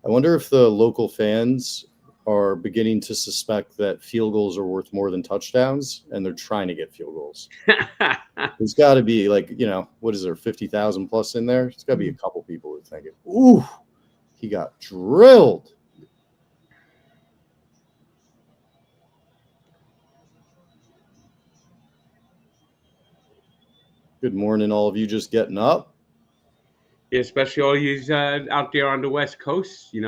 I wonder if the local fans are beginning to suspect that field goals are worth more than touchdowns, and they're trying to get field goals. There's got to be what is there, 50,000 plus in there? There's got to be a couple people who think it. Ooh, he got drilled. Good morning, all of you just getting up. Yeah, especially all you out there on the West Coast. We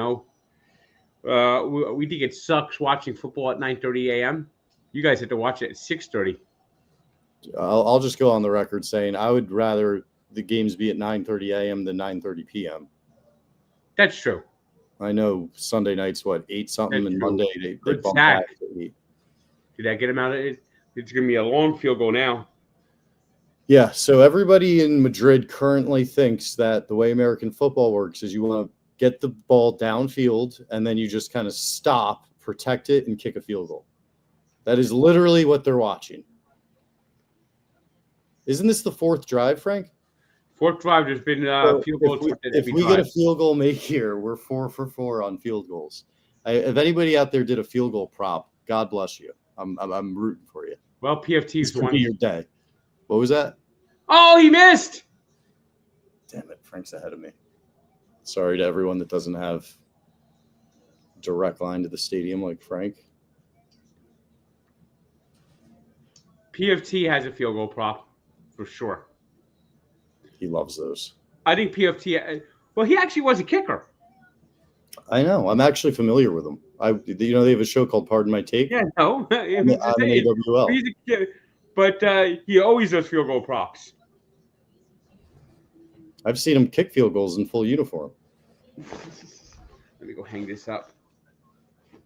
think it sucks watching football at 9:30 a.m. You guys have to watch it at 6:30. I'll just go on the record saying I would rather the games be at 9:30 a.m. than 9:30 p.m. That's true. I know Sunday night's 8 something, and Monday they bump back to 8. Did that get him out of it? It's going to be a long field goal now. Yeah, so everybody in Madrid currently thinks that the way American football works is you want to get the ball downfield, and then you just kind of stop, protect it, and kick a field goal. That is literally what they're watching. Isn't this the fourth drive, Frank? Fourth drive, there's been field goals. If we get a field goal made here, we're 4 for 4 on field goals. If anybody out there did a field goal prop, God bless you. I'm rooting for you. Well, PFT's won. Your day. What was that? Oh, he missed. Damn it, Frank's ahead of me. Sorry to everyone that doesn't have direct line to the stadium like Frank. PFT has a field goal prop for sure. He loves those. I think PFT. Well, he actually was a kicker. I know. I'm actually familiar with him. They have a show called Pardon My Take. Yeah, no. I'm an AWL. He's a kid, but he always does field goal props. I've seen him kick field goals in full uniform. Let me go hang this up.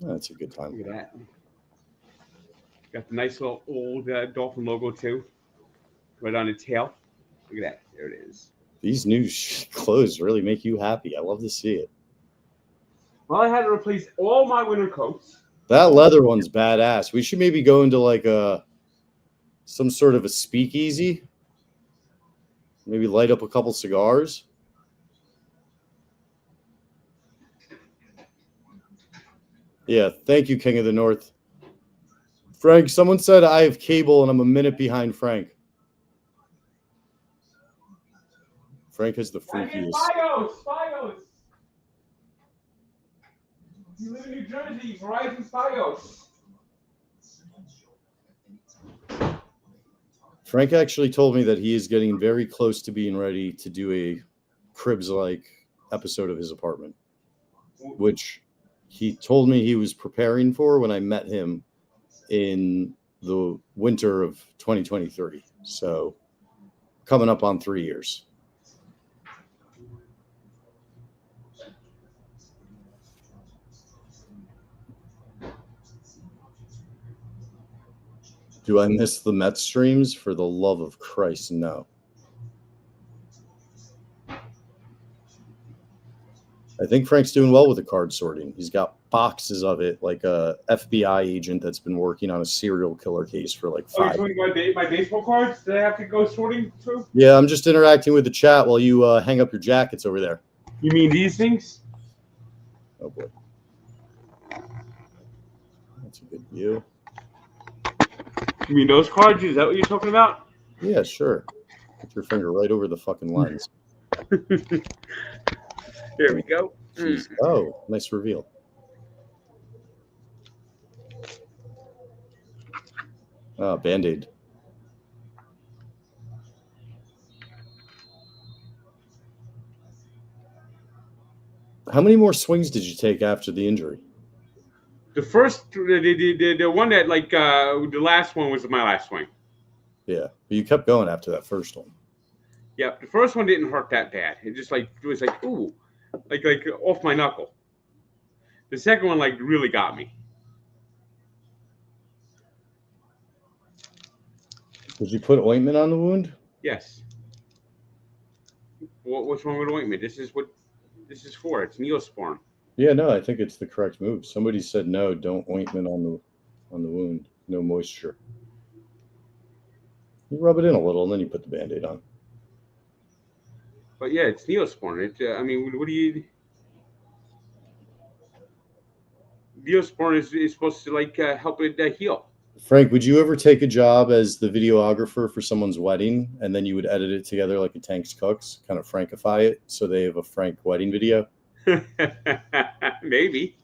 That's a good time. Look at that. Got the nice little old Dolphin logo too, right on the tail. Look at that. There it is. These new clothes really make you happy. I love to see it. Well, I had to replace all my winter coats. That leather one's badass. We should maybe go into like some sort of a speakeasy. Maybe light up a couple cigars. Yeah, thank you, King of the North. Frank, someone said I have cable and I'm a minute behind Frank. Frank has the freakiest. Fios. You live in New Jersey, Verizon Fios. Frank actually told me that he is getting very close to being ready to do a Cribs-like episode of his apartment, which he told me he was preparing for when I met him in the winter of 2023. So coming up on 3 years. Do I miss the Mets streams? For the love of Christ, no. I think Frank's doing well with the card sorting. He's got boxes of it, like a FBI agent that's been working on a serial killer case for like 5 years. Oh, you're my baseball cards? Did I have to go sorting too? Yeah, I'm just interacting with the chat while you hang up your jackets over there. You mean these things? Oh, boy. That's a good view. You mean those cards? Is that what you're talking about? Yeah, sure. Put your finger right over the fucking lines. There we go. Jeez. Oh, nice reveal. Band-Aid. How many more swings did you take after the injury? The first, the one that the last one was my last swing. Yeah, but you kept going after that first one. Yeah, the first one didn't hurt that bad. It just it was like ooh, like off my knuckle. The second one really got me. Did you put ointment on the wound? Yes. What's wrong with ointment? This is what this is for. It's Neosporin. Yeah, no, I think it's the correct move. Somebody said no, don't ointment on the wound. No moisture. You rub it in a little, and then you put the Band-Aid on. But yeah, it's Neosporin. I mean, what do you? Neosporin is supposed to help it heal. Frank, would you ever take a job as the videographer for someone's wedding, and then you would edit it together like a Tank's Cooks, kind of Frankify it, so they have a Frank wedding video? Maybe.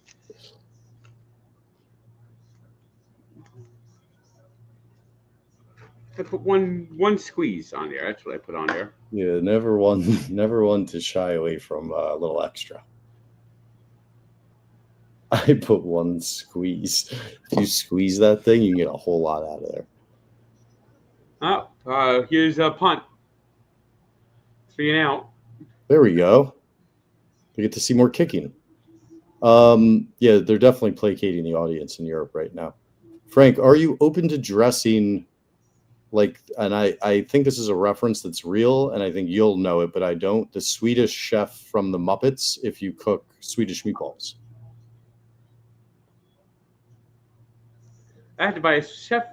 I put one squeeze on there. That's what I put on there. Yeah, never one to shy away from a little extra. I put one squeeze. If you squeeze that thing, you can get a whole lot out of there. Oh, here's a punt. 3 and out. There we go. We get to see more kicking. Yeah, they're definitely placating the audience in Europe right now. Frank, are you open to dressing and I think this is a reference that's real, and I think you'll know it, but I don't. The Swedish chef from the Muppets, if you cook Swedish meatballs. I had to buy a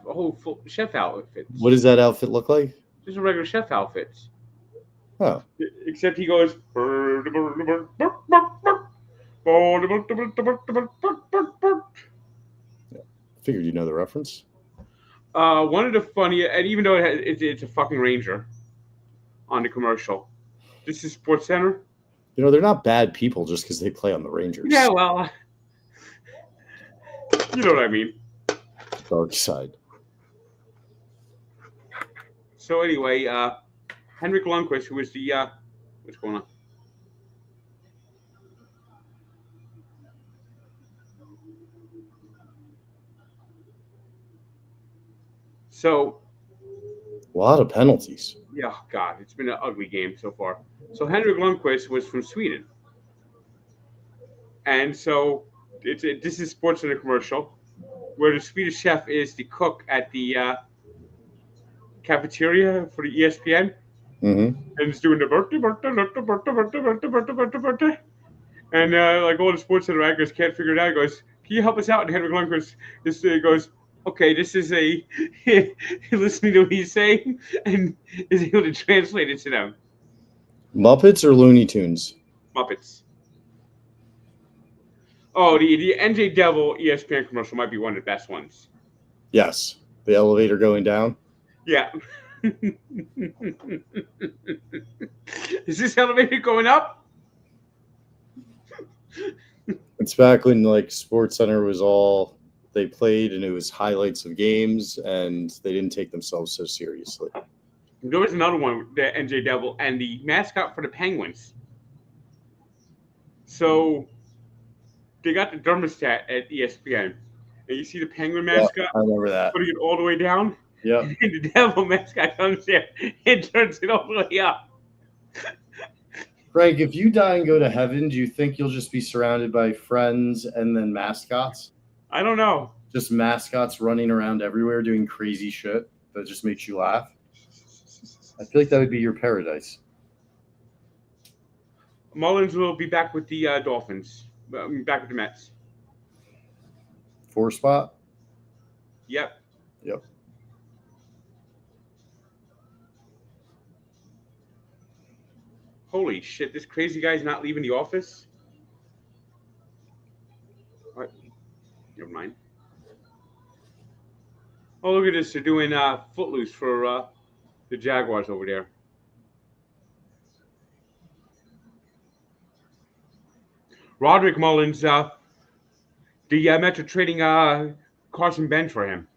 whole full chef outfit. What does that outfit look like? Just a regular chef outfit. Oh. Except he goes. Yeah. Figured you know the reference. One of the funny, and even though it's a fucking Ranger on the commercial, this is Sports Center. You know, they're not bad people just because they play on the Rangers. Yeah, well, you know what I mean. Dark side. So anyway, Henrik Lundqvist, who was the what's going on? So a lot of penalties. Yeah, God, it's been an ugly game so far. So Henrik Lundqvist was from Sweden, and so This is sports in a commercial where the Swedish chef is the cook at the cafeteria for the ESPN, Mm-hmm. and he's doing the birthday. And like all the sports center anchors can't figure it out. He goes, "Can you help us out?" And Henrik Lundqvist goes, "Okay, this is a listening to what he's saying and is able to translate it to them." Muppets or Looney Tunes? Muppets. Oh, the NJ Devil ESPN commercial might be one of the best ones. Yes. The elevator going down? Yeah. Is this elevator going up? It's back when like Sports Center was all they played and it was highlights of games and they didn't take themselves so seriously. There was another one, the NJ Devil, and the mascot for the Penguins. So they got the thermostat at ESPN, and you see the Penguin mascot I remember that. putting it all the way down. Yeah. And the Devil mascot comes there and turns it all the way up. Frank, if you die and go to heaven, do you think you'll just be surrounded by friends and then mascots? I don't know. Just mascots running around everywhere doing crazy shit that just makes you laugh? I feel like that would be your paradise. Mullins will be back with the Dolphins. Back with the Mets. 4 spot? Yep. Yep. Holy shit, this crazy guy's not leaving the office? What? Never mind. Oh, look at this. They're doing Footloose for the Jaguars over there. Roderick Mullins, the Mets are trading Carson Bench for him.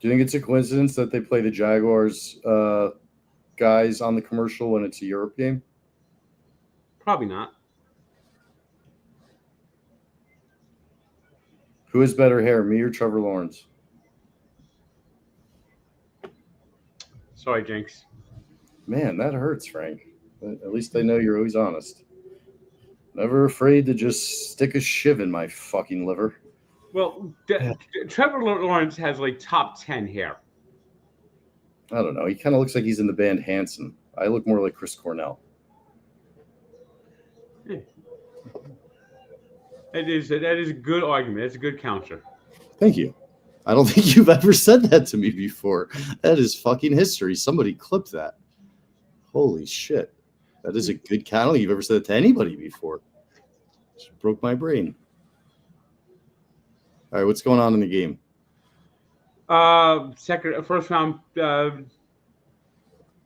Do you think it's a coincidence that they play the Jaguars guys on the commercial when it's a Europe game? Probably not. Who has better hair, me or Trevor Lawrence? Sorry, Jinx. Man, that hurts, Frank. At least I know you're always honest. Never afraid to just stick a shiv in my fucking liver. Well, Trevor Lawrence has like top 10 hair. I don't know. He kind of looks like he's in the band Hanson. I look more like Chris Cornell. Yeah. That is a good argument. That's a good counter. Thank you. I don't think you've ever said that to me before. That is fucking history. Somebody clipped that. Holy shit. That is a good count. I don't think you've ever said it to anybody before. Just broke my brain. All right, what's going on in the game? First round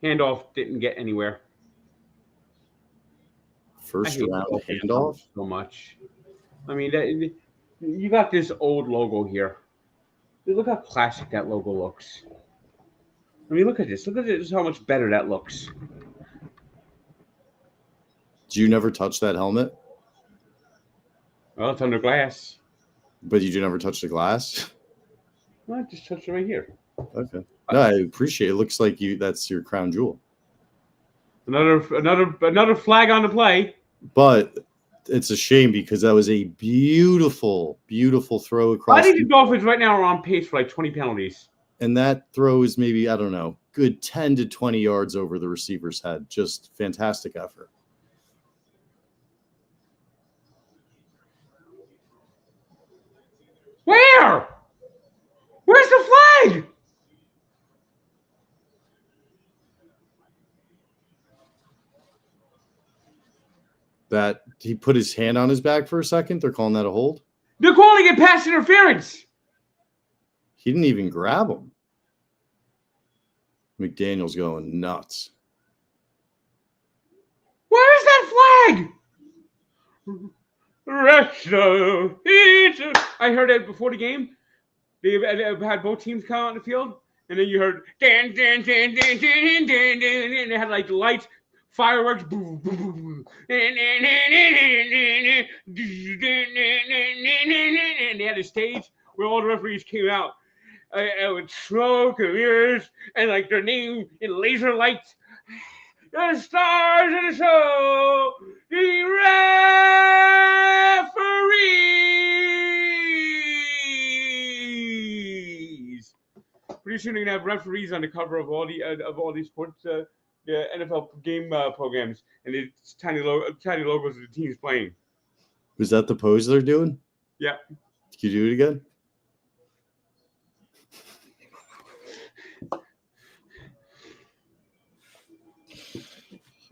handoff didn't get anywhere. First round handoff? So much. I mean, you got this old logo here. Look how classic that logo looks. I mean, look at this. Look at this, how much better that looks. Do you never touch that helmet? Well, it's under glass. But you do never touch the glass? Well, I just touched it right here. Okay. No, I appreciate it. It looks like that's your crown jewel. Another flag on the play. But it's a shame because that was a beautiful, beautiful throw across. I think the Dolphins right now are on pace for like 20 penalties. And that throw is maybe, I don't know, good 10 to 20 yards over the receiver's head. Just fantastic effort. Where? Where's the flag? That he put his hand on his back for a second. They're calling that a hold. They're calling it pass interference. He didn't even grab him. McDaniel's going nuts. Where is that flag? I heard it before the game. They had both teams come out in the field, and then you heard dan dan dan dan dan dan dan, and they had like lights, fireworks, boom boom boom, and they had a stage where all the referees came out with smoke and mirrors and like their name in laser lights. The stars of the show, the referee. soon they're gonna have referees on the cover of all these sports, the NFL game programs, and it's tiny logos of the teams playing. Was that the pose they're doing? Yeah. Can you do it again?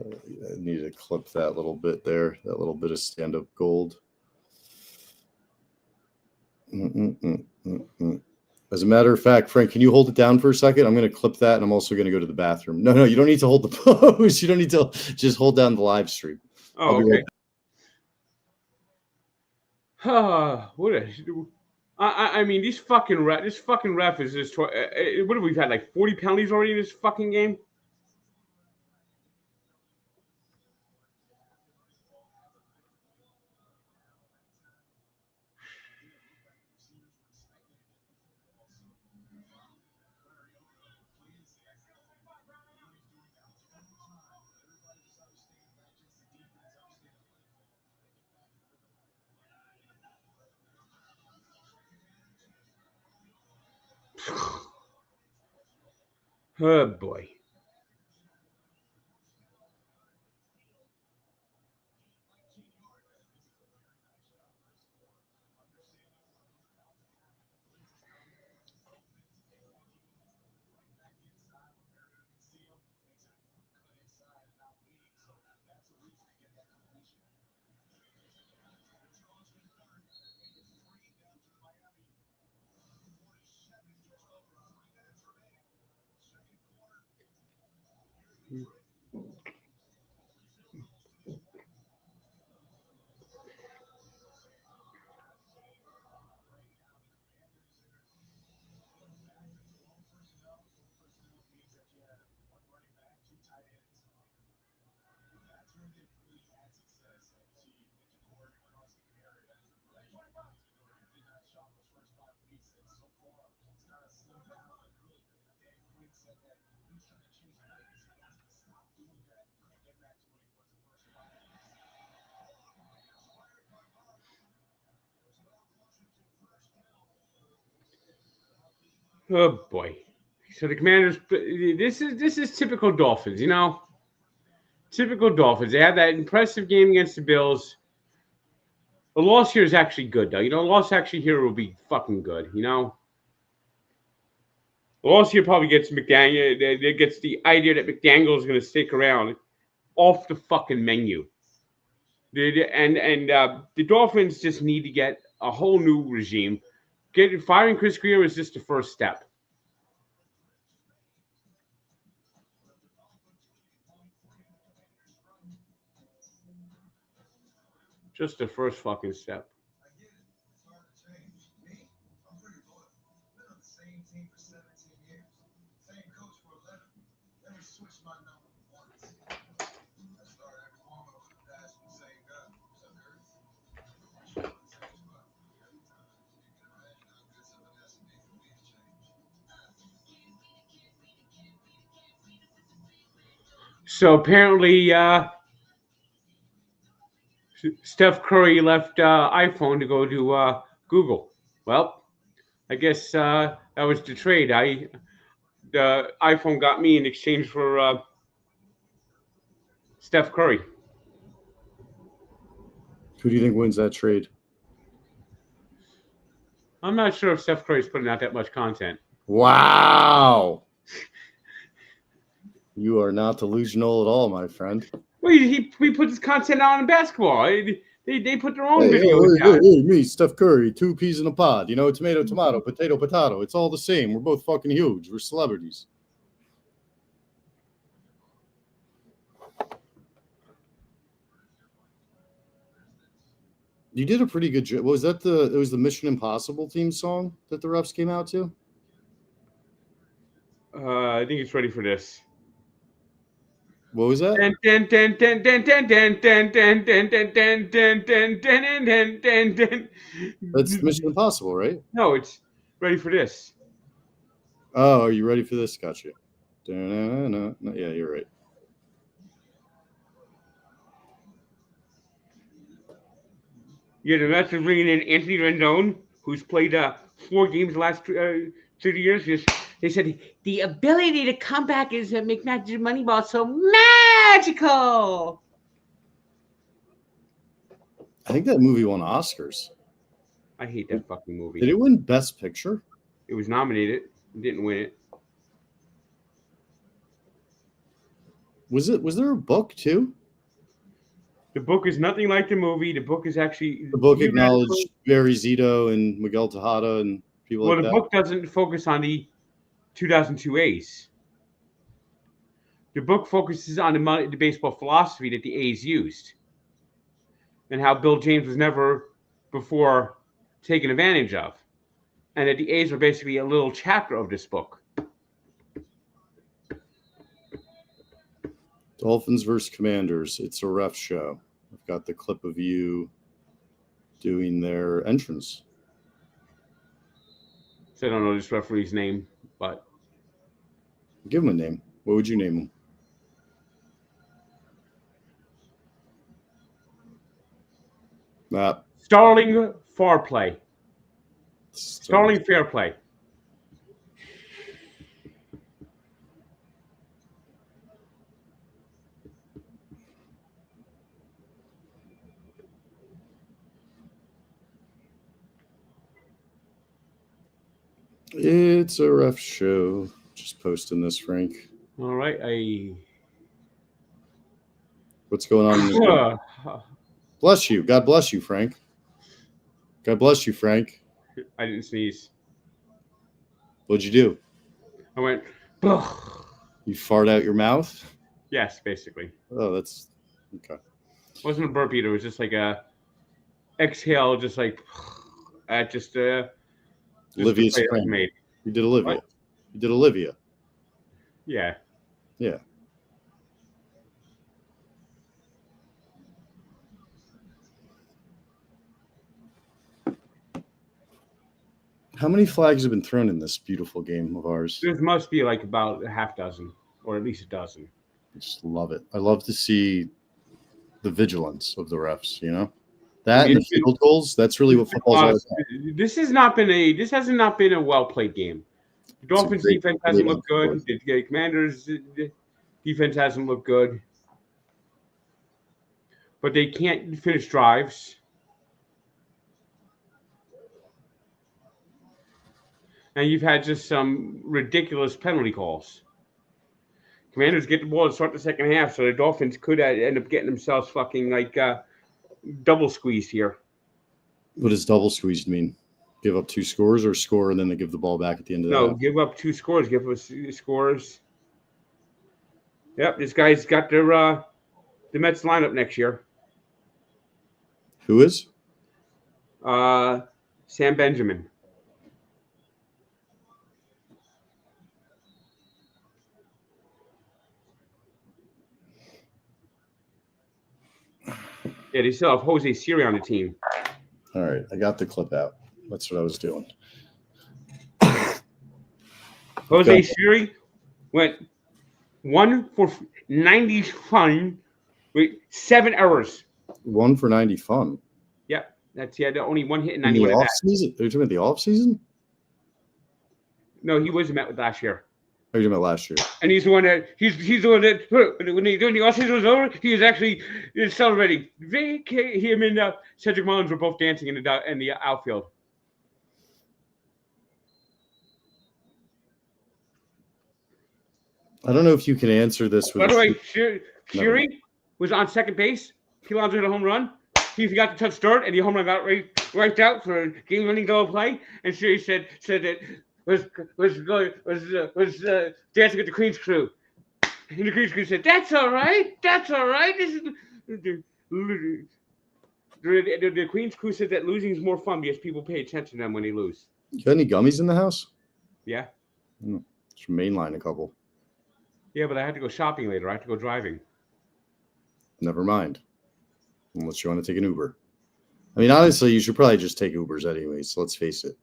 I need to clip that little bit there, that little bit of stand-up gold. As a matter of fact, Frank, can you hold it down for a second? I'm going to clip that, and I'm also going to go to the bathroom. No, you don't need to hold the pose. You don't need to just hold down the live stream. Oh, okay. I mean, this fucking ref is just. What have we had? Like 40 penalties already in this fucking game. Oh boy. Oh boy. So the Commanders. This is typical Dolphins. You know. Typical Dolphins. They had that impressive game against the Bills. The loss here is actually good, though. You know, the loss actually here will be fucking good. You know. The loss here probably gets McDaniel. It gets the idea that McDaniel is going to stick around off the fucking menu. The Dolphins just need to get a whole new regime. Firing Chris Greer is just the first step. Just the first fucking step. So apparently, Steph Curry left iPhone to go to Google. Well, I guess that was the trade. The iPhone got me in exchange for Steph Curry. Who do you think wins that trade? I'm not sure if Steph Curry's putting out that much content. Wow. You are not delusional at all, my friend. Well, he puts his content out in basketball. They put their own videos out. Hey, me, Steph Curry, 2 peas in a pod. You know, tomato, potato. It's all the same. We're both fucking huge. We're celebrities. You did a pretty good job. Was that it was the Mission Impossible theme song that the refs came out to? I think it's ready for this. What was that? That's Mission Impossible, right? No, it's ready for this. Oh, are you ready for this? Gotcha. Yeah, you're right. Yeah, the Mets are bringing in Anthony Rendon, who's played 4 games the last 2 years. They said the ability to come back is to make Moneyball so magical. I think that movie won Oscars. I hate that fucking movie. Did it win Best Picture? It was nominated. It didn't win it. Was there a book too? The book is nothing like the movie. The book is actually... The book acknowledged Barry Zito and Miguel Tejada and people like that. Well, the book doesn't focus on the 2002 A's. The book focuses on the baseball philosophy that the A's used and how Bill James was never before taken advantage of. And that the A's are basically a little chapter of this book. Dolphins versus Commanders. It's a ref show. I've got the clip of you doing their entrance. So I don't know this referee's name, but... Give him a name. What would you name him? Matt. Starling Fair Play. Starling Fair Play. It's a ref show. Just posting this, Frank. All right. What's going on? Bless you. God bless you, Frank. God bless you, Frank. I didn't sneeze. What'd you do? I went, ugh. You fart out your mouth? Yes, basically. Oh, that's okay. It wasn't a burp either. It was just like a exhale, just like just Olivia Spring. made. You did Olivia. What? You did Olivia. Yeah. Yeah. How many flags have been thrown in this beautiful game of ours? There must be like about a half dozen, or at least a dozen. I just love it. I love to see the vigilance of the refs, you know? That and the field goals, that's really what football's all about. This hasn't not been a well played game. The Dolphins defense hasn't looked good. The Commanders defense hasn't looked good. But they can't finish drives. And you've had just some ridiculous penalty calls. Commanders get the ball to start the second half, so the Dolphins could end up getting themselves fucking like double squeezed here. What does double squeezed mean? Give up 2 scores or score and then they give the ball back at the end of the No, give up 2 scores. Give us scores. Yep, this guy's got the Mets lineup next year. Who is? Sam Benjamin. Yeah, they still have Jose Siri on the team. All right, I got the clip out. That's what I was doing. Jose Siri went 1 for 90 fun with 7 errors. 1 for 90 fun. Yep, that's only 1 hit in In 91 the at off bat. season? Are you talking about the off season? No, he was met with last year. Or are you talking about last year? And he's the one that when the offseason was over, he was actually celebrating. Him and Cedric Mullins were both dancing in the outfield. I don't know if you can answer this with. By the way, Siri was on second base. He launched a home run. He forgot to touch dirt, and the home run got right out for a game-winning double play. And Siri said that was dancing with the Queen's crew. And the Queen's crew said, "That's all right. That's all right." This is the Queen's crew said that losing is more fun because people pay attention to them when they lose. You got any gummies in the house? Yeah. Just mainline a couple. Yeah, but I had to go shopping later. I had to go driving. Never mind. Unless you want to take an Uber. I mean, honestly, you should probably just take Ubers anyways. Let's face it.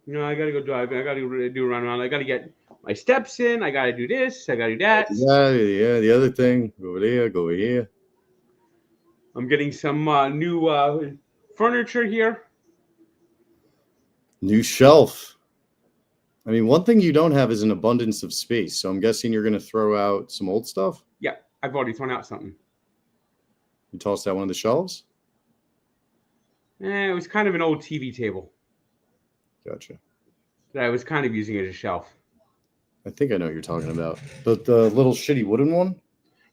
You know, I got to go driving. I got to do a run around. I got to get my steps in. I got to do this. I got to do that. Yeah. The other thing, go over there, go over here. I'm getting some new furniture here. New shelf. I mean, one thing you don't have is an abundance of space. So I'm guessing you're going to throw out some old stuff. Yeah, I've already thrown out something. You tossed out one of the shelves? It was kind of an old TV table Gotcha. that I was kind of using as a shelf. I think I know what you're talking about. The little shitty wooden one?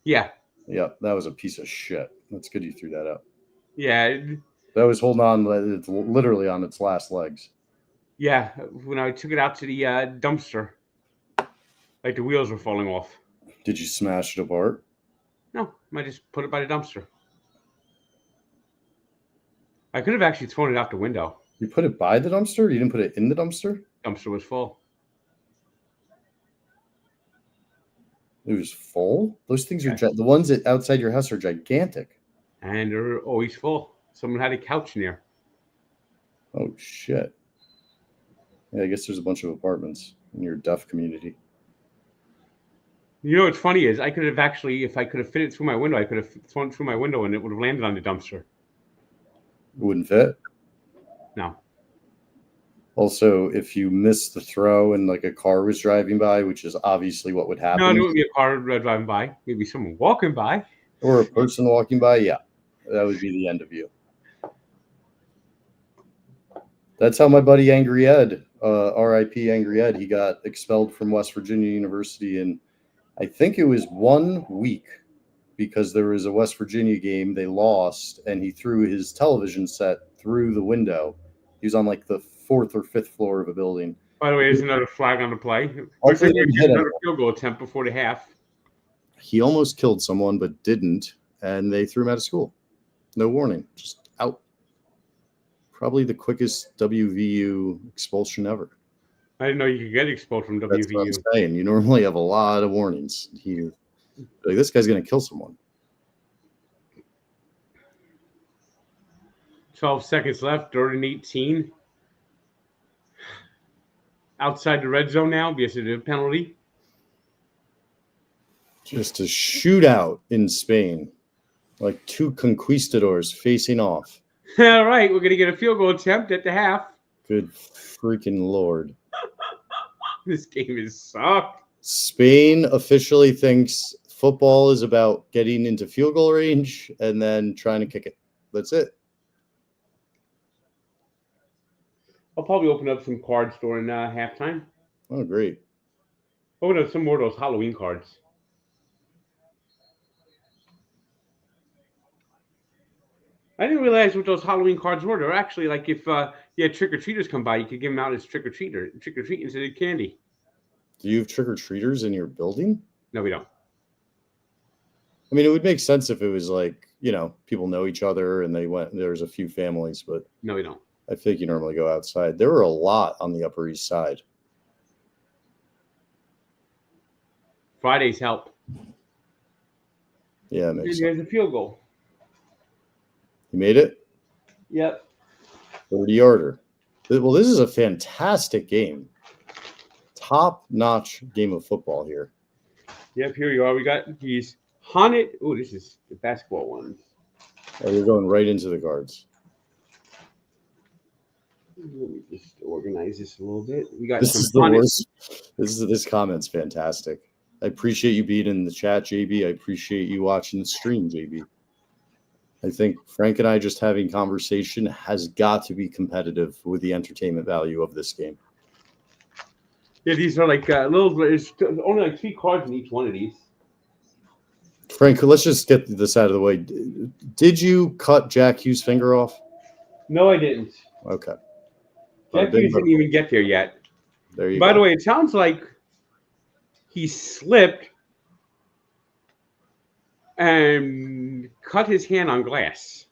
Yeah. Yeah, that was a piece of shit. That's good you threw that out. Yeah. That was holding on, it's literally on its last legs. Yeah. When I took it out to the dumpster, like the wheels were falling off. Did you smash it apart? No, I just put it by the dumpster. I could have actually thrown it out the window. You put it by the dumpster? You didn't put it in the dumpster? Dumpster was full. It was full? Those things are the ones that outside your house are gigantic. And they're always full. Someone had a couch in there. Oh, shit. Yeah, I guess there's a bunch of apartments in your deaf community. You know what's funny is I could have actually, if I could have fit it through my window, I could have thrown it through my window and it would have landed on the dumpster. It wouldn't fit? No. Also, if you missed the throw and like a car was driving by, which is obviously what would happen. No, it wouldn't be a car driving by. Maybe someone walking by. Or a person walking by. Yeah, that would be the end of you. That's how my buddy Angry Ed, R.I.P. Angry Ed, he got expelled from West Virginia University in, I think it was 1 week, because there was a West Virginia game. They lost, and he threw his television set through the window. He was on like the 4th or 5th floor of a building. By the way, there's another flag on the play. Looks like they get another field goal attempt before the half. He almost killed someone, but didn't, and they threw him out of school. No warning, just out. Probably the quickest WVU expulsion ever. I didn't know you could get expelled from WVU. That's what I'm saying. You normally have a lot of warnings. Like, this guy's going to kill someone. 12 seconds left, 3rd and 18. Outside the red zone now because of the penalty. Just a shootout in Spain. Like two conquistadors facing off. All right, we're going to get a field goal attempt at the half. Good freaking Lord. This game is sucked. Spain officially thinks football is about getting into field goal range and then trying to kick it. That's it. I'll probably open up some cards during halftime. Oh, great. Open up some more of those Halloween cards. I didn't realize what those Halloween cards were. They're actually like if you had trick-or-treaters come by, you could give them out as trick-or-treat instead of candy. Do you have trick-or-treaters in your building? No, we don't. I mean, it would make sense if it was like, you know, people know each other and there's a few families, but no, we don't. I think you normally go outside. There were a lot on the Upper East Side. Fridays help. Yeah, it makes sense. There's a field goal. You made it? Yep. 30-yarder. Well, this is a fantastic game. Top-notch game of football here. Yep, here you are. We got these haunted. Oh, this is the basketball ones. Oh, you're going right into the guards. Let me just organize this a little bit. We got this is the worst. This comment's fantastic. I appreciate you being in the chat, JB. I appreciate you watching the stream, JB. I think Frank and I just having conversation has got to be competitive with the entertainment value of this game. Yeah, these are like there's only like 3 cards in each one of these. Frank, let's just get this out of the way. Did you cut Jack Hughes' finger off? No, I didn't. Okay. Jack Hughes didn't even get there yet. There you go. By the way, it sounds like he slipped and cut his hand on glass.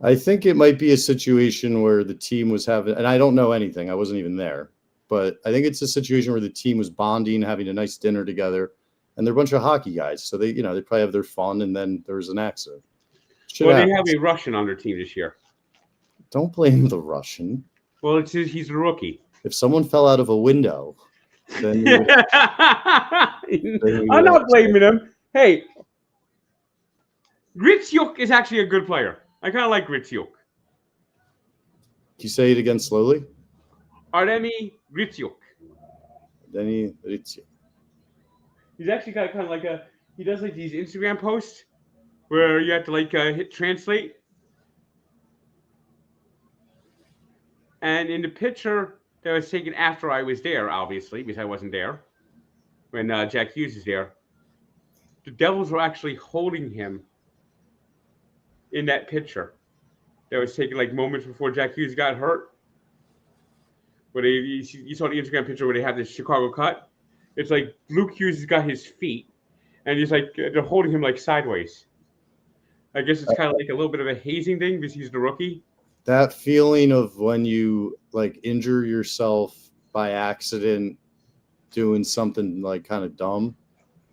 I think it might be a situation where the team was having, and I don't know anything, I wasn't even there, but I think it's a situation where the team was bonding, having a nice dinner together, and they're a bunch of hockey guys, so they probably have their fun, and then there was an accident. They have a Russian on their team this year. Don't blame the Russian. Well, he's a rookie. If someone fell out of a window, then I'm not blaming him. Hey, Gritzuk is actually a good player. I kind of like Gritzuk. Can you say it again slowly? Artemi Gritzuk. Then it's He's actually got kind of like he does like these Instagram posts where you have to like hit translate. And in the picture that was taken after I was there, obviously, because I wasn't there when Jack Hughes is there, the Devils were actually holding him in that picture that was taken like moments before Jack Hughes got hurt. Where you saw the Instagram picture where they have this Chicago cut. It's like Luke Hughes has got his feet, and he's like they're holding him like sideways. I guess it's kind of like a little bit of a hazing thing because he's the rookie. that feeling of when you like injure yourself by accident doing something like kind of dumb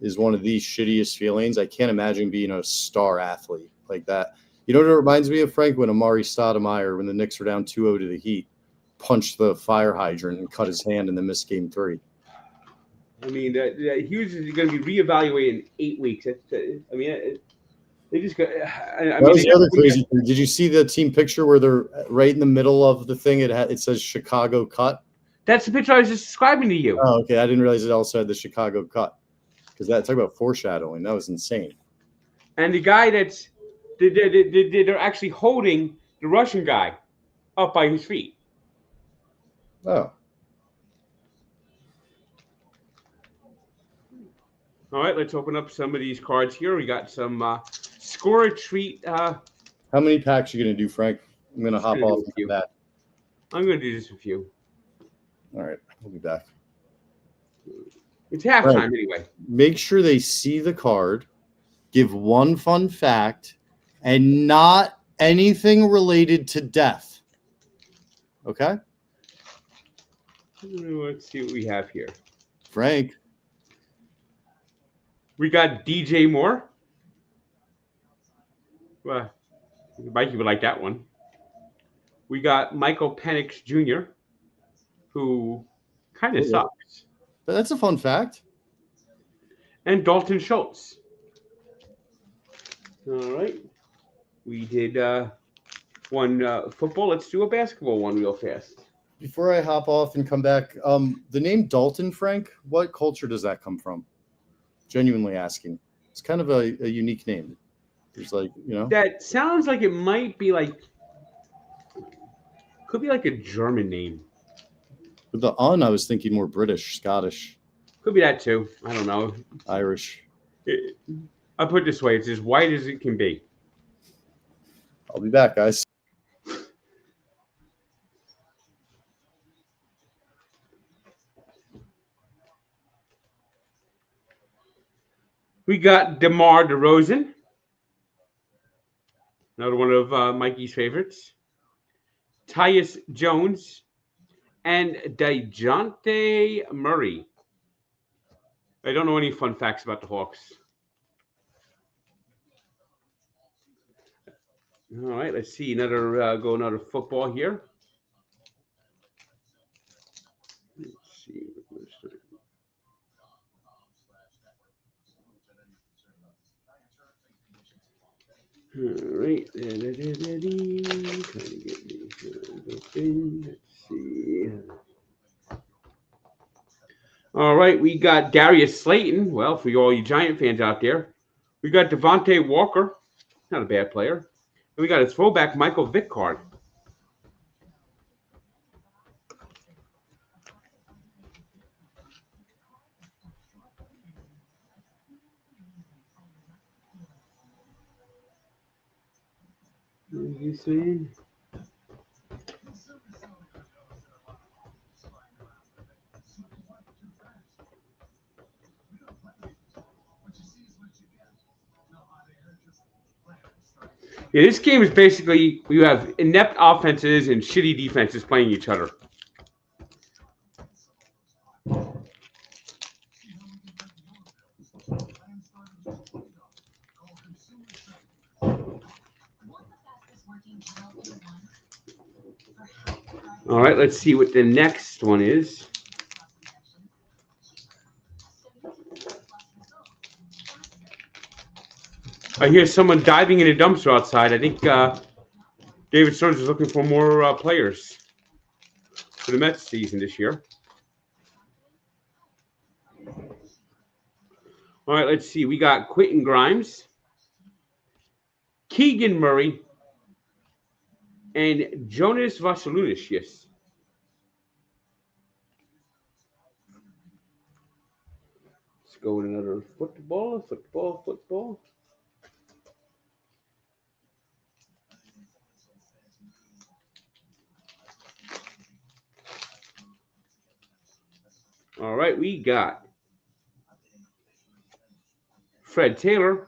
is one of the shittiest feelings. I can't imagine being a star athlete like that. You know what it reminds me of, Frank? When Amari Stoudemire, when the Knicks were down 2-0 to the Heat, punched the fire hydrant and cut his hand and then missed game 3. I mean, Hughes is going to be reevaluated in 8 weeks. I mean, they just got. That was the other crazy thing. Did you see the team picture where they're right in the middle of the thing? It says Chicago cut. That's the picture I was just describing to you. Oh, okay. I didn't realize it also had the Chicago cut. Because talk about foreshadowing. That was insane. And the guy they're actually holding the Russian guy up by his feet. Oh. All right, let's open up some of these cards here. We got some score a treat. How many packs are you going to do, Frank? I'm going to hop off of that. I'm going to do just a few. All right. We'll be back. It's halftime Right. anyway. Make sure they see the card, give one fun fact, and not anything related to death. Okay? Let's see what we have here. Frank. We got DJ Moore. Well, Mikey would like that one. We got Michael Penix Jr., who kind of sucks. But that's a fun fact. And Dalton Schultz. All right. We did one football. Let's do a basketball one real fast. Before I hop off and come back, the name Dalton, Frank, what culture does that come from? Genuinely asking. It's kind of a unique name. There's like, you know. That sounds like it might be like, could be like a German name. With the I was thinking more British, Scottish. Could be that too. I don't know. Irish. I'll put it this way. It's as white as it can be. I'll be back, guys. We got DeMar DeRozan. Another one of Mikey's favorites. Tyus Jones. And DeJounte Murray. I don't know any fun facts about the Hawks. All right, let's see. Another football here. Let's see. All right. Trying to get these open. Let's see. All right, we got Darius Slayton. Well, for all you Giant fans out there, we got Devontae Walker. Not a bad player. And we got a throwback Michael Vick card. What are you saying? Yeah, this game is basically you have inept offenses and shitty defenses playing each other. All right, let's see what the next one is. I hear someone diving in a dumpster outside. I think David Stearns is looking for more players for the Mets season this year. All right, let's see. We got Quentin Grimes, Keegan Murray, and Jonas Vasalunas. Yes. Let's go with another football. All right, we got Fred Taylor,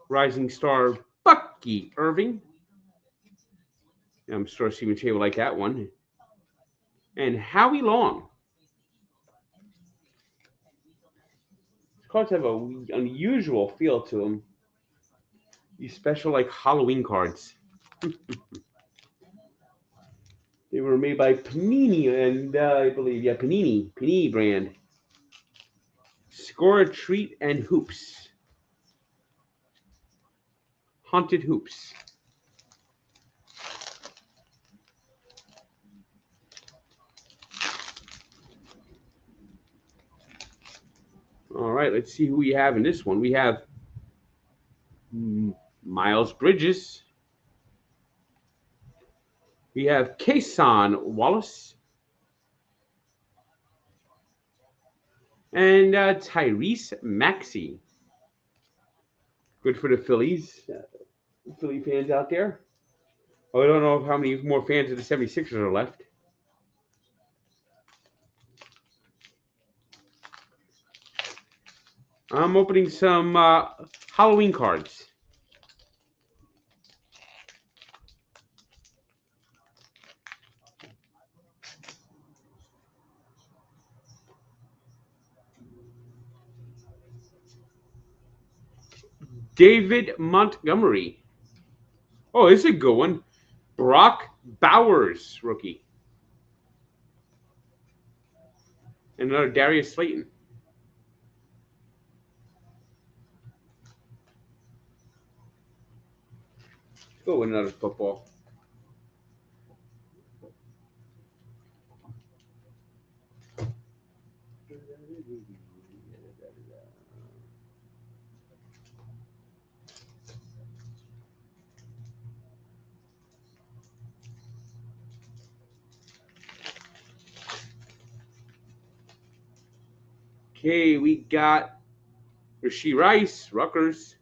rising star Bucky Irving. I'm sure Stephen Shea will like that one. And Howie Long. These cards have an unusual feel to them. These special, like, Halloween cards. They were made by Panini, and I believe, Panini brand. Score a Treat and Hoops. Haunted Hoops. All right, let's see who we have in this one. We have Miles Bridges. We have Kason Wallace. And Tyrese Maxey. Good for the Phillies. Philly fans out there. Oh, I don't know how many more fans of the 76ers are left. I'm opening some Halloween cards. David Montgomery. Oh, this is a good one. Brock Bowers, rookie. And another Darius Slayton. Let's go with another football. Okay, we got Rashee Rice, Rutgers.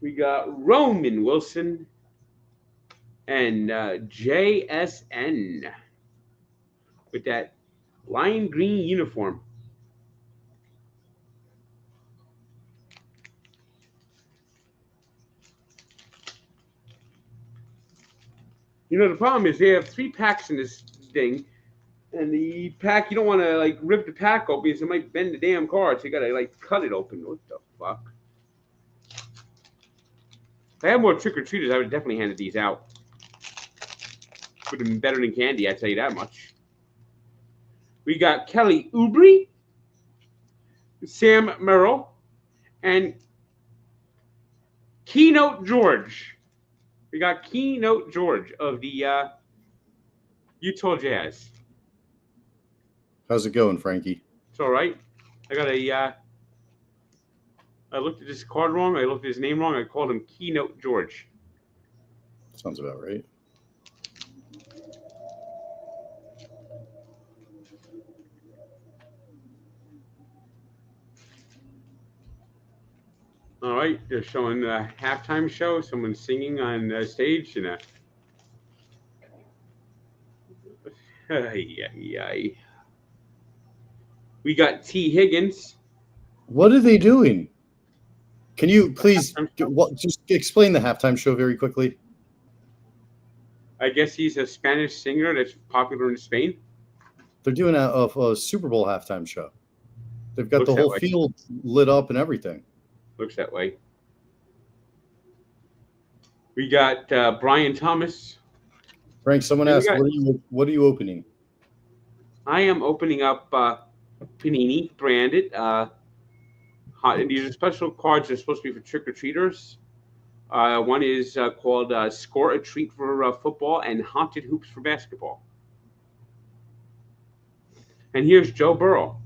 We got Roman Wilson and JSN with that lime green uniform. You know, the problem is they have 3 packs in this thing, and the pack, you don't want to, like, rip the pack open because it might bend the damn card, so you got to, like, cut it open. What the fuck? If I had more trick-or-treaters, I would definitely handed these out. Would have been better than candy, I tell you that much. We got Kelly Oubre, Sam Merrill, and Keynote George. We got Keynote George of the Utah Jazz. How's it going, Frankie? It's all right. I got a. I looked at this card wrong. I looked at his name wrong. I called him Keynote George. Sounds about right. All right, they're showing the halftime show. Someone singing on stage, and we got T. Higgins. What are they doing? Can you please just explain the halftime show very quickly? I guess he's a Spanish singer that's popular in Spain. They're doing a Super Bowl halftime show. They've got Looks the whole that way. field lit up and everything. Looks that way. We got Brian Thomas. Frank, someone And we asked, got- what are you opening? I am opening up Panini branded. These are special cards that are supposed to be for trick-or-treaters. One is called Score a Treat for football and Haunted Hoops for basketball. And here's Joe Burrow.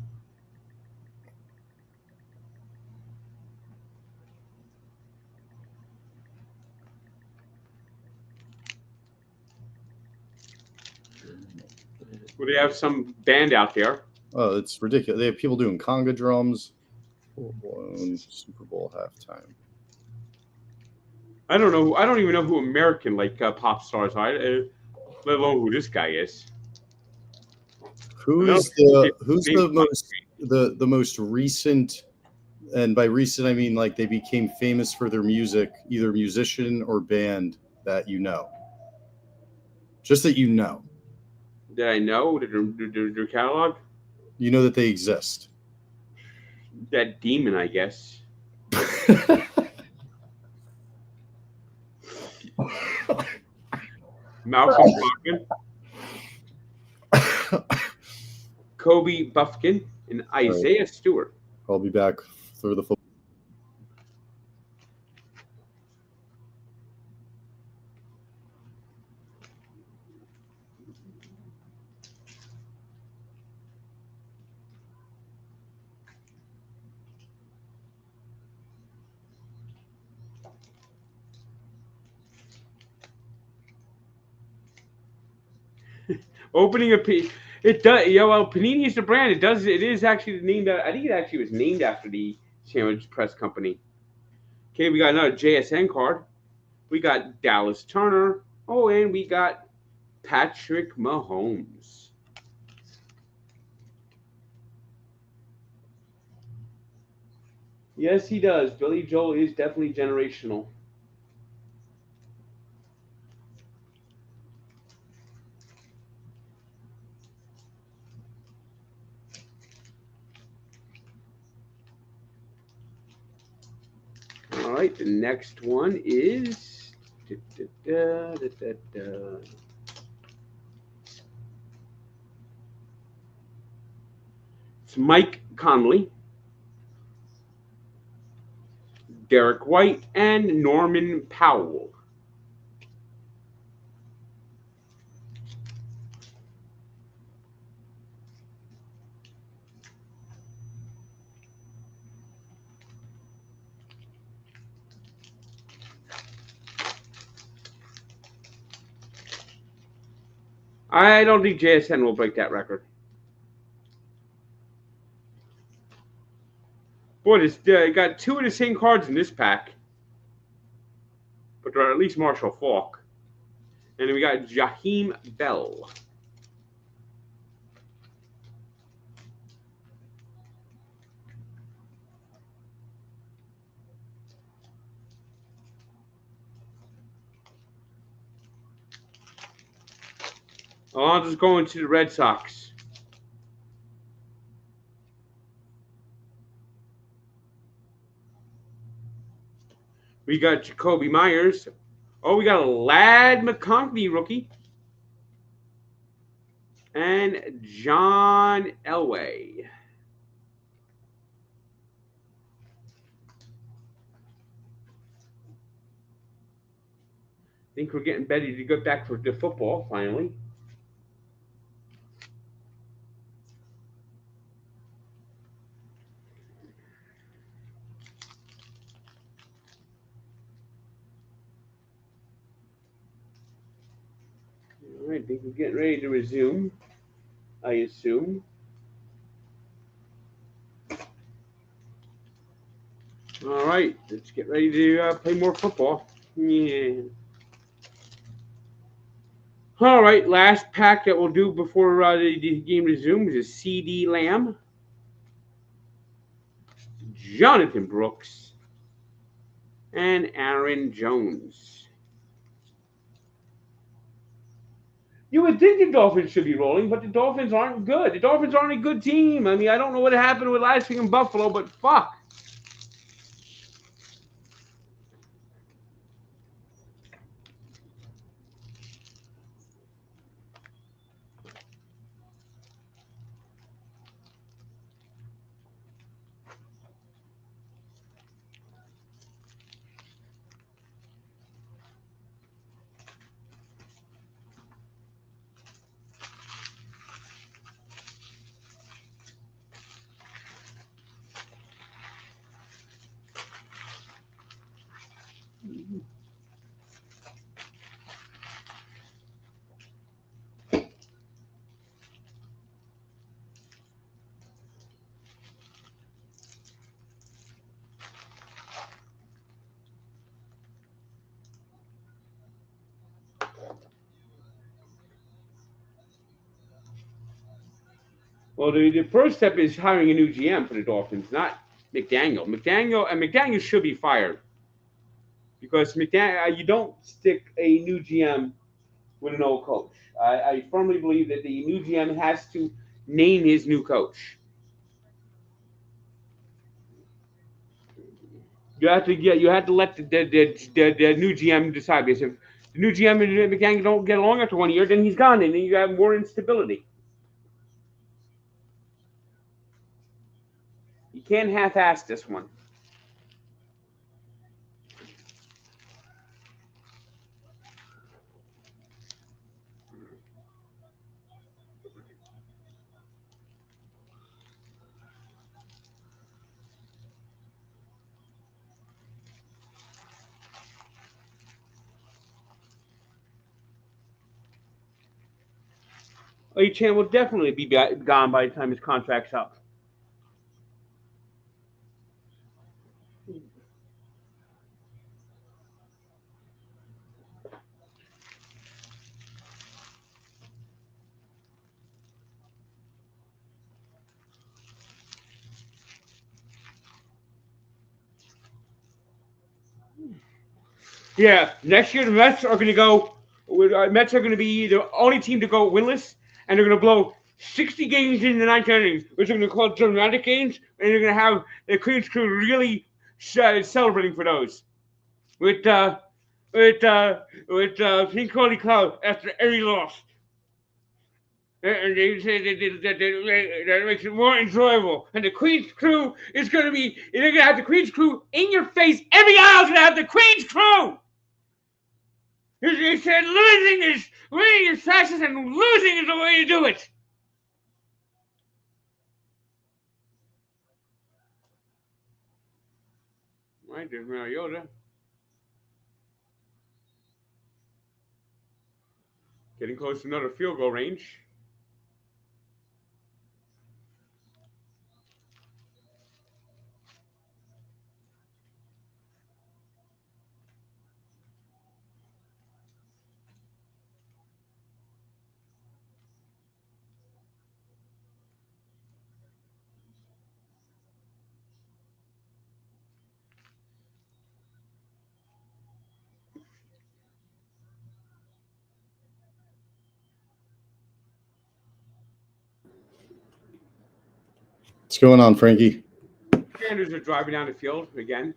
Well, they have some band out there. Oh, it's ridiculous. They have people doing conga drums. Full-blown Super Bowl halftime. I don't know. I don't even know who American pop stars are, let alone who this guy is. Who's the most recent? And by recent, I mean like they became famous for their music, either musician or band that you know. Just that you know. Did I know their catalog? You know that they exist. That Demon, I guess. Malcolm Brogdon, Kobe Buffkin, and Isaiah Stewart. I'll be back through the football. Opening it does. Well, Panini is the brand. It does. It is actually named. I think it actually was named after the Sandwich Press Company. Okay, we got another JSN card. We got Dallas Turner. Oh, and we got Patrick Mahomes. Yes, he does. Billy Joel is definitely generational. All right, the next one is it's Mike Conley, Derek White, and Norman Powell. I don't think JSN will break that record. Boy, this got two of the same cards in this pack, but they're at least Marshall Faulk. And then we got Jaheim Bell. I'll just go into the Red Sox. We got Jacoby Myers. Oh, we got a Ladd McConkey rookie. And John Elway. I think we're getting ready to go back for the football finally. All right, I think we're getting ready to resume, I assume. All right, let's get ready to play more football. Yeah. All right, last pack that we'll do before the game resumes is CD Lamb, Jonathan Brooks, and Aaron Jones. You would think the Dolphins should be rolling, but the Dolphins aren't good. The Dolphins aren't a good team. I mean, I don't know what happened with last week in Buffalo, but fuck. Well, the first step is hiring a new GM for the Dolphins, not McDaniel. McDaniel should be fired because McDaniel, you don't stick a new GM with an old coach. I firmly believe that the new GM has to name his new coach. You have to let the new GM decide, because if the new GM and McDaniel don't get along after 1 year, then he's gone, and then you have more instability. You can't half-ass this one. Chan will definitely be gone by the time his contract's up. Yeah, next year the Mets are going to go. Mets are going to be the only team to go winless, and they're going to blow 60 games in the ninth inning, which are going to call dramatic games, and they're going to have the Queens crew really celebrating for those with Pink Curly Cloud after every loss. And they say that makes it more enjoyable. And the Queens crew is going to be, they're going to have the Queens crew in your face. Every aisle's going to have the Queens crew. He said winning is fastest, and losing is the way to do it. Right, there's Mariota. Getting close to another field goal range. What's going on, Frankie? Commanders are driving down the field again.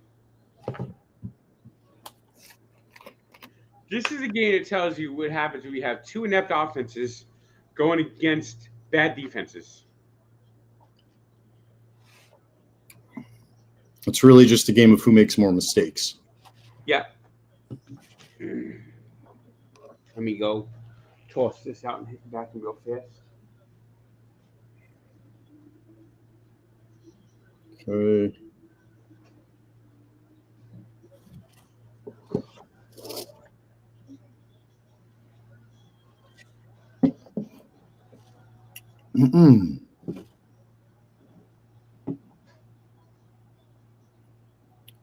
This is a game that tells you what happens when we have two inept offenses going against bad defenses. It's really just a game of who makes more mistakes. Yeah. Let me go toss this out and hit the bathroom real fast. Okay.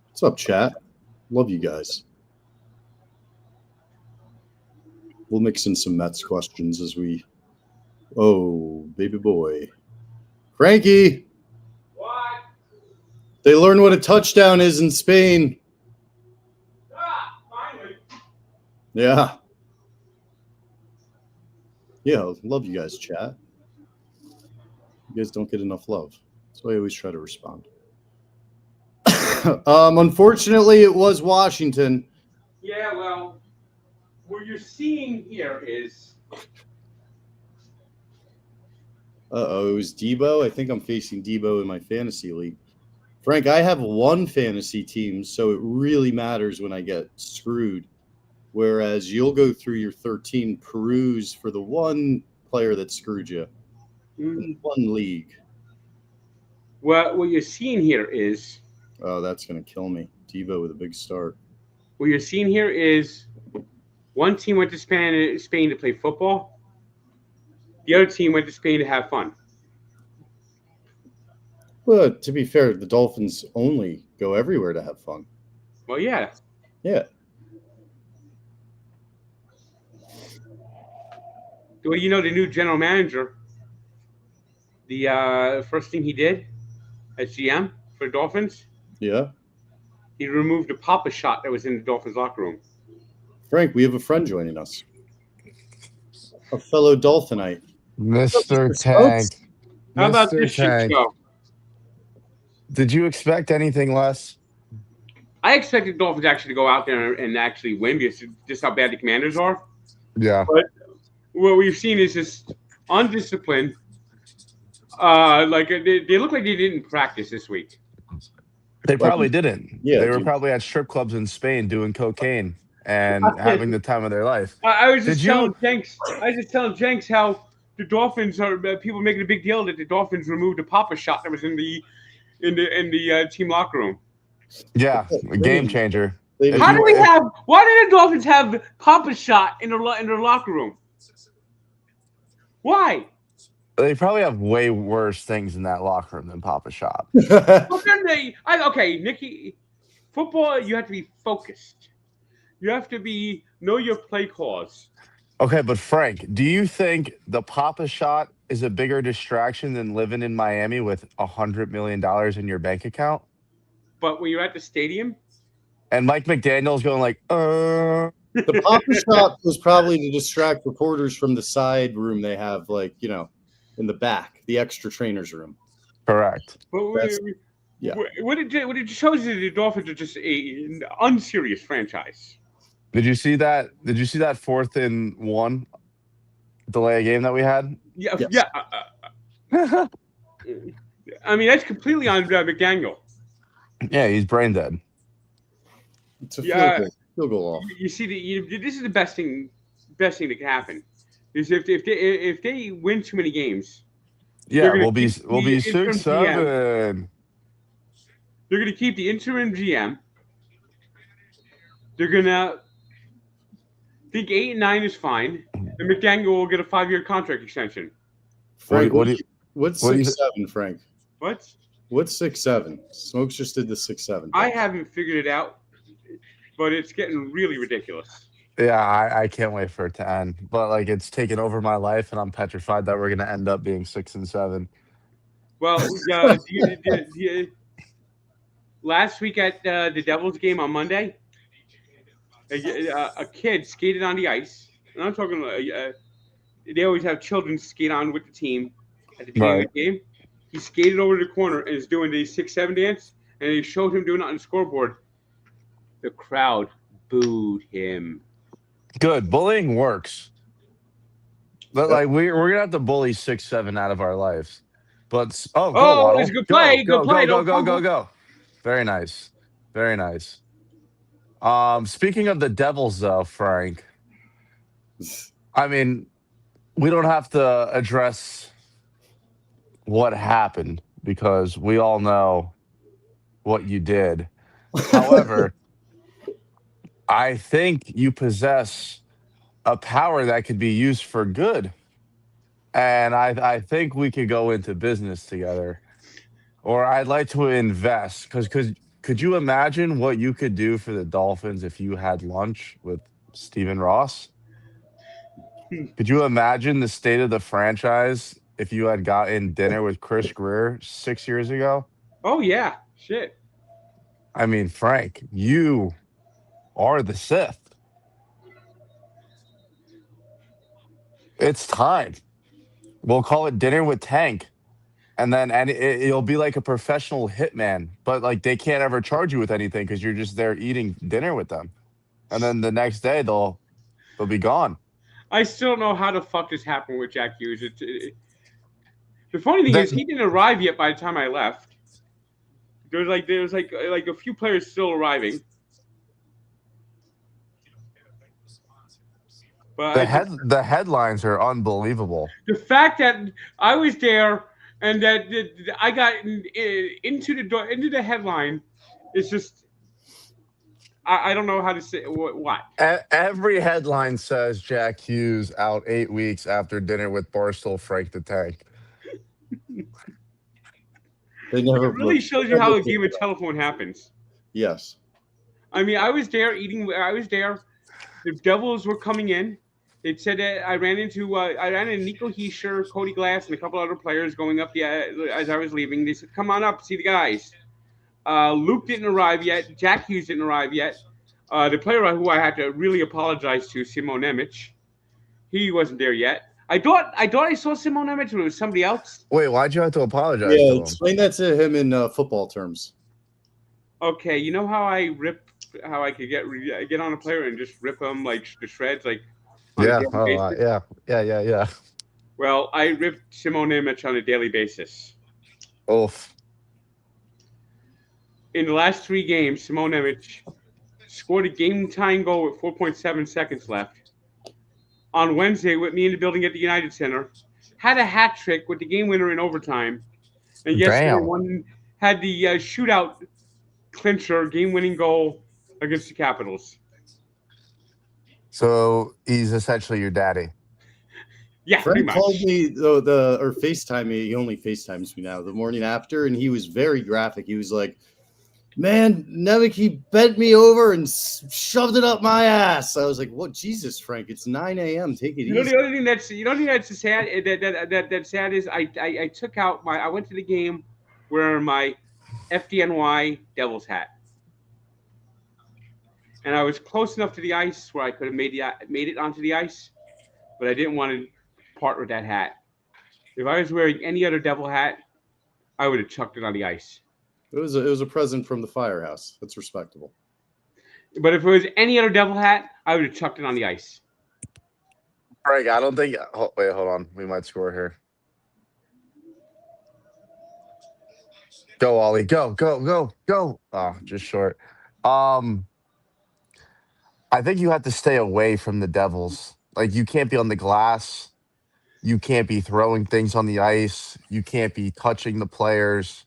What's up, chat? Love you guys. We'll mix in some Mets questions as we... Oh, baby boy. Frankie! What? They learned what a touchdown is in Spain. Finally. Yeah. Yeah, love you guys, chat. You guys don't get enough love. So I always try to respond. Unfortunately, it was Washington. Yeah, well, what you're seeing here is... Uh-oh, it was Debo. I think I'm facing Debo in my fantasy league. Frank, I have one fantasy team, so it really matters when I get screwed. Whereas you'll go through your 13, peruse for the one player that screwed you in one league. Well, what you're seeing here is... Oh, that's going to kill me. Debo with a big start. what you're seeing here is one team went to Spain to play football. The other team went to Spain to have fun. Well, to be fair, the Dolphins only go everywhere to have fun. Well, yeah. Yeah. Well, you know, the new general manager, the first thing he did as GM for the Dolphins, Yeah. he removed the Papa shot that was in the Dolphins locker room. Frank, we have a friend joining us. A fellow Dolphinite. Mr. Mr. Tank. How about Mr. this shit Tank. show? Did you expect anything less? I expected the Dolphins actually to go out there and actually win because just how bad the Commanders are. Yeah. But what we've seen is just undisciplined. Like they look like they didn't practice this week. They probably didn't. Yeah, they were dude. probably at strip clubs in Spain doing cocaine and having the time of their life. I was just Did telling you- Jenks. I was just telling Jenks how the Dolphins are people making a big deal that the Dolphins removed the Papa shot that was in the team locker room. Yeah, a game changer. They- If How you- do we have? Why did the Dolphins have Papa shot in their locker room? Why? They probably have way worse things in that locker room than Papa Shop. Well, then okay, Nikki. Football, you have to be focused. You have to know your play calls. Okay, but Frank, do you think the Papa Shot is a bigger distraction than living in Miami with $100 million in your bank account? But when you're at the stadium, And Mike McDaniel's going like, The Papa Shop was probably to distract reporters from the side room they have, like, you know, in the back, the extra trainer's room. Correct. Yeah. What it shows is the Dolphins are just an unserious franchise. Did you see that? Did you see that 4th and 1 delay game that we had? Yeah, Yes. yeah. I mean, that's completely on McDaniel. Yeah, he's brain dead. It's a Yeah. field goal off. You see, this is the best thing that can happen. Is if they win too many games, Yeah, They're gonna we'll be keep the interim 6-7. they're going to keep the interim GM. They're going to think 8 and 9 is fine, and McDaniel will get a 5-year contract extension. Frank, What do you- what's what do you- 6-7, Frank? What? What's 6-7? Smokes just did the 6-7. I haven't figured it out, but it's getting really ridiculous. Yeah, I can't wait for it to end. But like, it's taken over my life, and I'm petrified that we're gonna end up being 6 and 7. Well, last week at the Devils game on Monday, a kid skated on the ice, and I'm talking. They always have children skate on with the team at the beginning of the game. He skated over to the corner and is doing the 6-7 dance, and they showed him doing it on the scoreboard. The crowd booed him. Good bullying works. But like, we're gonna have to bully 6-7 out of our lives. But go, Waddle. It's a good play. Go, Good play. Go. Very nice. Very nice. Speaking of the Devils, though, Frank, I mean, we don't have to address what happened because we all know what you did. However, I think you possess a power that could be used for good. And I think we could go into business together. Or I'd like to invest. Because could you imagine what you could do for the Dolphins if you had lunch with Stephen Ross? Could you imagine the state of the franchise if you had gotten dinner with Chris Greer 6 years ago? Oh, yeah. Shit. I mean, Frank, you are the Sith. It's time. We'll call it Dinner with Tank. And then it'll be like a professional hitman. But like, they can't ever charge you with anything because you're just there eating dinner with them. And then the next day they'll be gone. I still don't know how the fuck this happened with Jack Hughes. The funny thing is, he didn't arrive yet by the time I left. There was like a few players still arriving. But The headlines are unbelievable. the fact that I was there and that I got into the headline is just I don't know how to say what. Every headline says Jack Hughes out 8 weeks after dinner with Barstool Frank the Tank. They never It really shows you how a game of telephone happens. Yes. I mean, I was there eating. I was there. The Devils were coming in. It said that I ran into Nico Heischer, Cody Glass, and a couple other players going up as I was leaving. They said, "Come on up, see the guys." Luke didn't arrive yet. Jack Hughes didn't arrive yet. The player who I had to really apologize to, Simon Nemec, he wasn't there yet. I thought I saw Simon Nemec, but it was somebody else. Wait, why'd you have to apologize to him? Explain that to him in football terms. Okay, you know how I could get on a player and just rip them like to shreds, like Yeah, yeah. Well, I ripped Simon Nemec on a daily basis. Oof. In the last 3 games, Simon Nemec scored a game-tying goal with 4.7 seconds left. On Wednesday, with me in the building at the United Center, had a hat trick with the game winner in overtime, and yesterday had the shootout clincher game-winning goal against the Capitals. So he's essentially your daddy. Yeah, pretty Frank much. called me or FaceTime me. He only FaceTimes me now the morning after, and he was very graphic. He was like, "Man, Nemec, he bent me over and shoved it up my ass." I was like, "What? Jesus, Frank! It's 9 a.m. Take it easy." The only thing that's sad that's sad is I took out I went to the game wearing my FDNY Devils hat, and I was close enough to the ice where I could have made it onto the ice, but I didn't want to part with that hat. If I was wearing any other Devil hat, I would have chucked it on the ice. It was a present from the firehouse. That's respectable. But if it was any other Devil hat, I would have chucked it on the ice. Frank, I don't think. Wait, hold on. We might score here. Go, Ollie. Go. Oh, just short. I think you have to stay away from the Devils. Like, you can't be on the glass. You can't be throwing things on the ice. You can't be touching the players.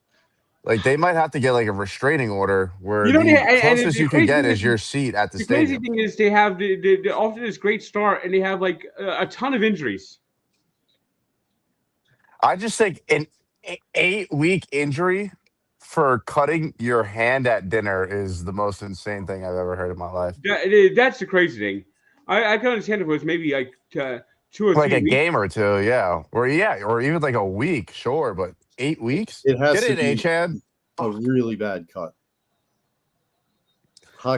Like, they might have to get like a restraining order where the closest you can get is your seat at the stadium. The crazy thing is they have the often this great start and they have like a ton of injuries. I just think an 8-week injury for cutting your hand at dinner is the most insane thing I've ever heard in my life. That's the crazy thing. I can understand if it was maybe like 2 or 3 like a weeks. game or two, or even like a week, sure, but 8 weeks. It has Get to it, be H-Hand. a really bad cut.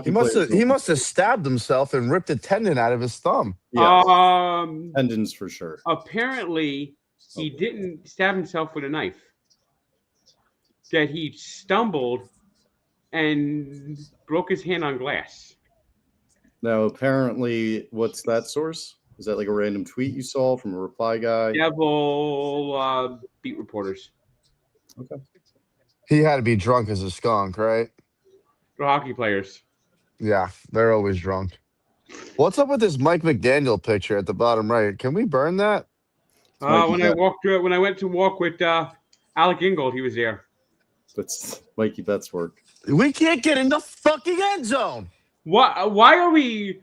He must have stabbed himself and ripped a tendon out of his thumb. Yeah, tendons for sure. Apparently, he didn't stab himself with a knife. That he stumbled and broke his hand on glass. Now, apparently, what's that source? Is that like a random tweet you saw from a reply guy? Devil beat reporters. Okay. He had to be drunk as a skunk, right? They're hockey players. Yeah, they're always drunk. What's up with this Mike McDaniel picture at the bottom right? Can we burn that? When I went to walk with Alec Ingold, he was there. That's Mikey Betts' work. We can't get in the fucking end zone. Why are we?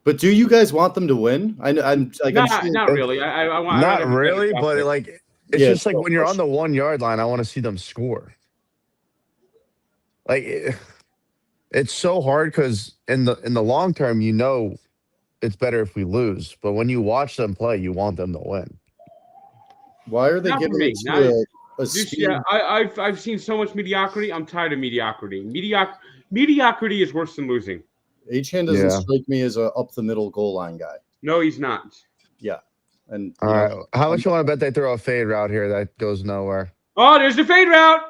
But do you guys want them to win? Not really. I want. Not really, but like it's just like when you're on the 1 yard line, I want to see them score. Like it's so hard because in the long term, it's better if we lose. But when you watch them play, you want them to win. Why are they giving it to a speed? Yeah, I've seen so much mediocrity. I'm tired of mediocrity. Mediocrity is worse than losing. H-Hand doesn't strike me as a up the middle goal line guy. No, he's not. Yeah. And all right, how much you want to bet they throw a fade route here that goes nowhere? Oh, there's the fade route,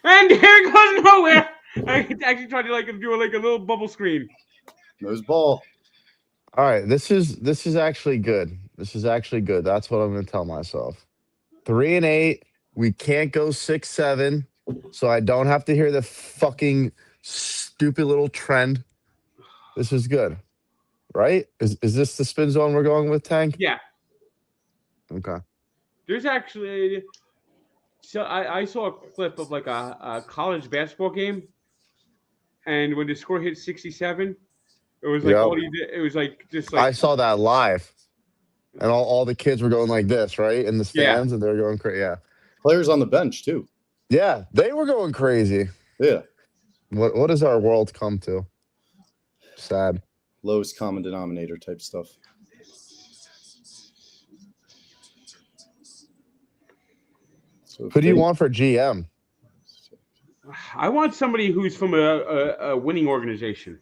and here it goes nowhere. I actually tried to do a little bubble screen. Nose ball. All right, this is actually good. This is actually good. That's what I'm going to tell myself. 3-8. We can't go 6-7, so I don't have to hear the fucking stupid little trend. This is good, right? Is this the spin zone we're going with, Tank? Yeah. Okay. There's actually, so I saw a clip of like a college basketball game, and when the score hit 67, it was like Yep. all he did. It was like just I like saw that live, and all the kids were going like this, right, in the Yeah. stands, and they were going crazy. Yeah, Players on the bench too. yeah, they were going crazy. Yeah. What does our world come to? Sad. Lowest common denominator type stuff. So Who do you want for GM? I want somebody who's from a winning organization.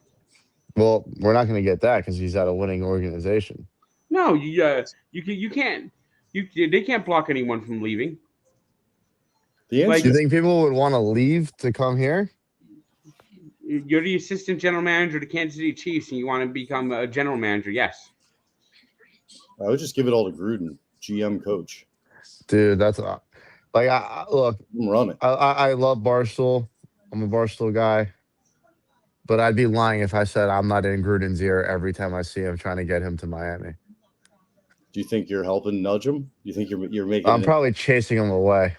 Well, we're not going to get that because he's at a winning organization. No, you can't. They can't block anyone from leaving. The answer Like- Do you think people would want to leave to come here? You're the assistant general manager of the Kansas City Chiefs, and you want to become a general manager. Yes. I would just give it all to Gruden, GM coach. Dude, that's like look. Run it. I love Barstool. I'm a Barstool guy, but I'd be lying if I said I'm not in Gruden's ear every time I see him trying to get him to Miami. Do you think you're helping nudge him? Do you think you're making? I'm probably chasing him away.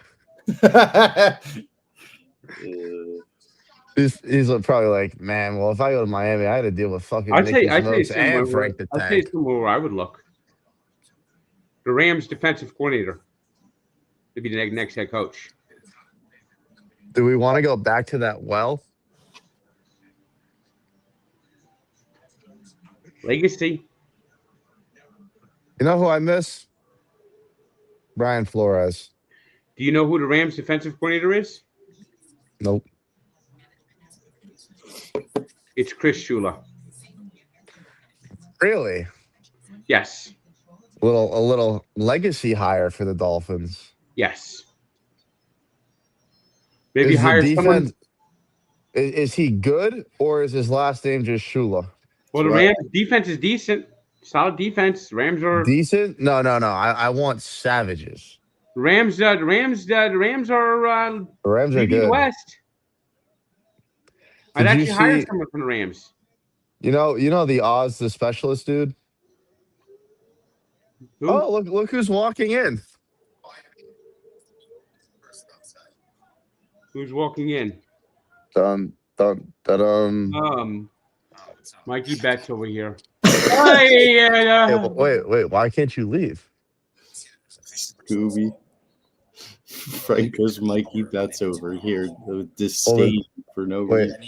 He's probably like, man. Well, if I go to Miami, I had to deal with fucking Nicky Smokes and Frank the I'll tell Tank. you somewhere where I would look. The Rams defensive coordinator to be the next head coach. Do we want to go back to that well? Legacy. You know who I miss? Brian Flores. Do you know who the Rams defensive coordinator is? Nope. It's Chris Shula. Really? Yes. A little legacy hire for the Dolphins. Yes. Maybe Is the hire someone. defense? Is he good or is his last name just Shula? Well, the Rams defense is decent. Solid defense. Rams are Decent? No. I want savages. The Rams are The Rams are leading the good. West. I'd Did you actually hire see- someone from the Rams. You know the Oz, the specialist dude. Who? Oh, look who's walking in. Who's walking in? Dun dun dun dun. Mikey Betts over here. Hey, wait. Why can't you leave? Scooby. Frank goes Mikey Betts over here. Disdain for no Wait. reason.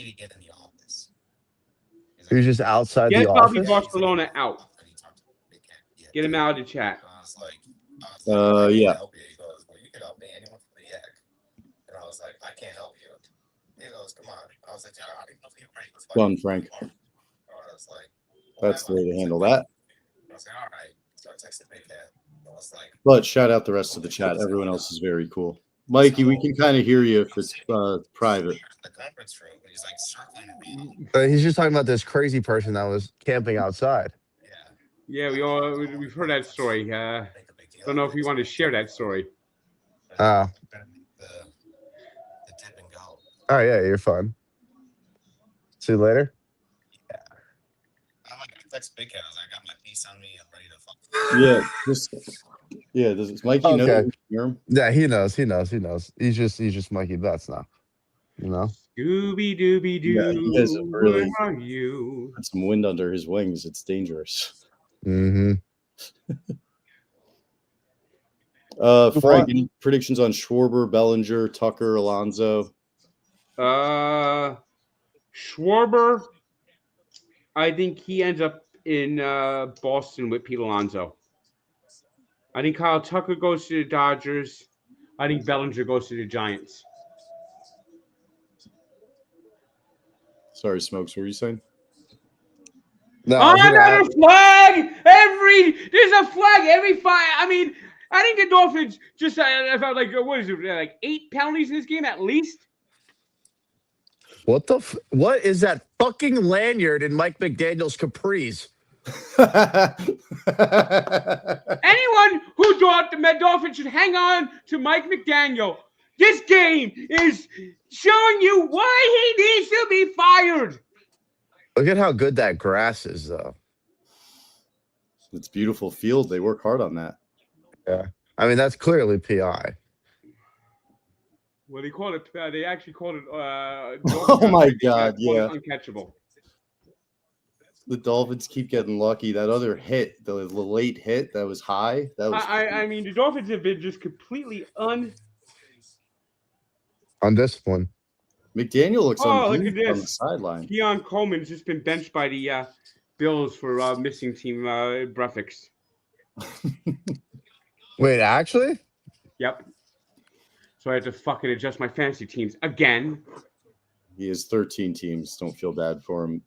He's just outside Get the Bobby office. Barcelona out. Get him out of the chat. Yeah. You can help me. Anyone from the YAC. And I was like, I can't help you. He goes, come on. I was like, I didn't know you were Go on, Frank. I was like, That's the way to handle that. I was like, all right. So I texted Big Cat. I was like, But shout out the rest of the chat. Everyone else is very cool. Mikey, we can kind of hear you if it's private. the conference room. He's like circling me. He's just talking about this crazy person that was camping outside. Yeah. Yeah, we've heard that story. Don't know if we want to share that story. Oh. The dip and go. Oh yeah, you're fun. See you later. I text Big Cat. I was like, I got my piece on me. I'm ready to fuck. Does Mikey know Okay. you can hear him? Yeah, he knows. He's just Mikey Betts now. You know. Scooby Dooby Doo. Yeah, he has a really- Where are you? Got some wind under his wings. It's dangerous. Mm-hmm. Frank, any predictions on Schwarber, Bellinger, Tucker, Alonzo? Schwarber, I think he ends up in Boston with Pete Alonso. I think Kyle Tucker goes to the Dodgers. I think Bellinger goes to the Giants. Sorry, Smokes, what were you saying? No, Oh, there's a flag! There's a flag every five. I mean, I think the Dolphins just about like what is it? Like 8 penalties in this game at least. What is that fucking lanyard in Mike McDaniel's capris? Anyone who thought the Dolphins should hang on to Mike McDaniel, this game is showing you why he needs to be fired. Look at how good that grass is, though. It's beautiful field. They work hard on that. Yeah, I mean that's clearly PI. Well, they called it. They actually called it. Oh my God! Yeah, uncatchable. the Dolphins keep getting lucky. That other hit, the late hit, that was high. That was. I mean, the Dolphins have been just completely undisciplined. McDaniel looks look at unhinged on the this. sideline. Keon Coleman's just been benched by the Bills for missing team breakfast. Wait, actually? Yep. So I had to fucking adjust my fantasy teams again. He has 13 teams. Don't feel bad for him.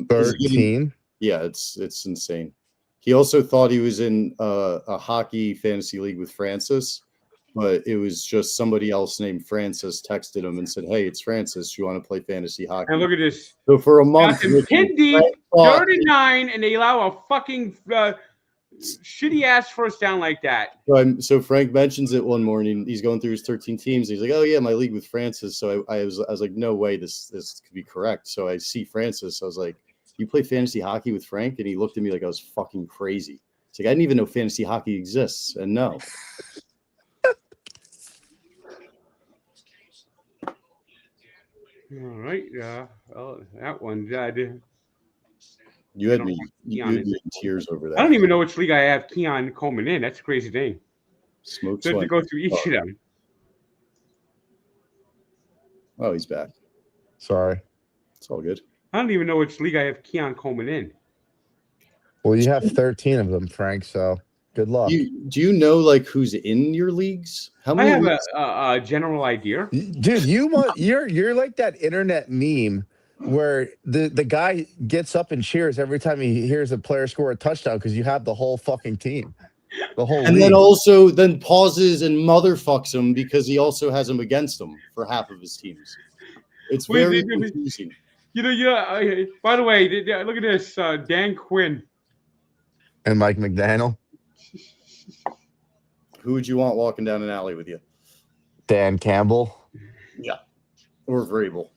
13? Yeah, it's insane. He also thought he was in a hockey fantasy league with Francis, but it was just somebody else named Francis texted him and said, "Hey, it's Francis. You want to play fantasy hockey?" And look at this. So for a month, Pin deep, 39, and they allow a fucking shitty ass first down like that. So Frank mentions it one morning. He's going through his 13 teams. He's like, "Oh yeah, my league with Francis." So I was like, "No way, this could be correct." So I see Francis. I was like, "You play fantasy hockey with Frank?" And he looked at me like I was fucking crazy. He's like, "I didn't even know fantasy hockey exists." And no. All right. Well, that one. You had me in tears over that. I don't even know which league I have Keon Coleman in. That's a crazy thing. Smoke So to go through each of them. Oh, he's back. Sorry. It's all good. I don't even know which league I have Keon Coleman in. Well, you have 13 of them, Frank, so good luck. Do you know like who's in your leagues? How many? I have a general idea. Dude, you're like that internet meme where the guy gets up and cheers every time he hears a player score a touchdown because you have the whole fucking team. The whole and league. then pauses and motherfucks him because he also has him against him for half of his teams. It's very confusing. By the way, look at this. Dan Quinn. And Mike McDaniel. Who would you want walking down an alley with you? Dan Campbell. Yeah. Or Vrabel.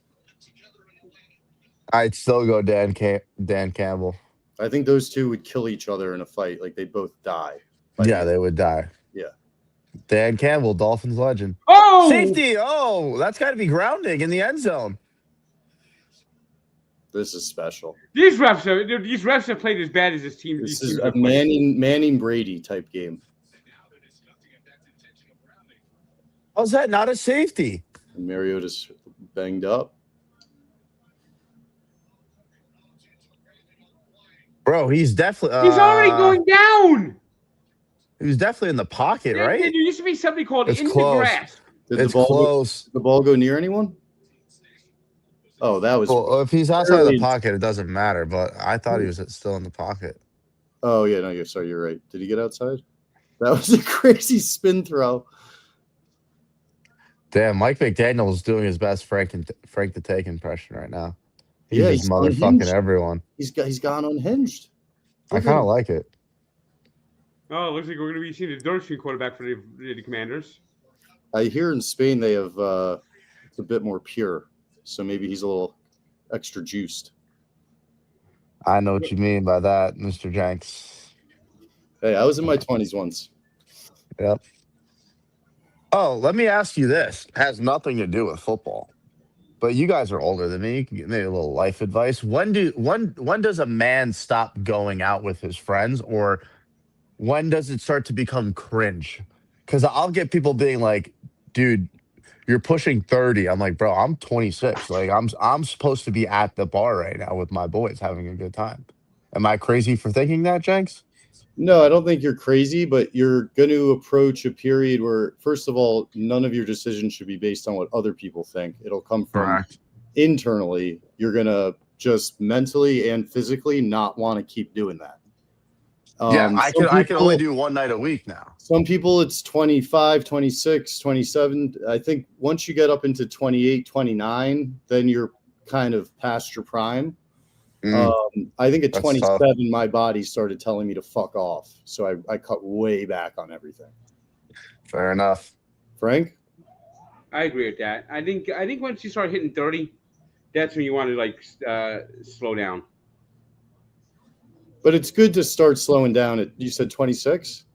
I'd still go Dan Campbell. I think those two would kill each other in a fight. Like, they'd both die. Yeah, they would die. Yeah. Dan Campbell, Dolphins legend. Oh! Safety! Oh, that's got to be grounding in the end zone. This is special. These refs have played as bad as this team. This is a Manning Brady type game. How's that not a safety? And Mariota's banged up. Bro, he's definitely. He's already going down. He was definitely in the pocket, right? There used to be something called it's in close. the grass. Did the ball go near anyone? Oh, that was. Well, if he's outside of the pocket, it doesn't matter. But I thought he was still in the pocket. Oh yeah, no, you're right. Did he get outside? That was a crazy spin throw. Damn, Mike McDaniel is doing his best Frank the Take impression right now. He's motherfucking unhinged. Everyone. He's gone unhinged. I kind of like it. Oh, it looks like we're going to be seeing the Dolphins quarterback for the Commanders. I hear in Spain they have it's a bit more pure, so maybe he's a little extra juiced. I know what you mean by that, Mr. Jenks. Hey, I was in my 20s once. Yep. Oh, let me ask you this. It has nothing to do with football. But you guys are older than me. You can give me a little life advice. When does a man stop going out with his friends, or when does it start to become cringe? Because I'll get people being like, dude, you're pushing 30. I'm like, bro, I'm 26. Like, I'm supposed to be at the bar right now with my boys having a good time. Am I crazy for thinking that, Jenks? No, I don't think you're crazy, but you're going to approach a period where, first of all, none of your decisions should be based on what other people think. It'll come from internally. You're going to just mentally and physically not want to keep doing that. I can only do one night a week now. Some people, it's 25, 26, 27. I think once you get up into 28, 29, then you're kind of past your prime. I think at 27, my body started telling me to fuck off. So I cut way back on everything. Fair enough. Frank? I agree with that. I think once you start hitting 30, that's when you want to slow down. But it's good to start slowing down at, you said 26?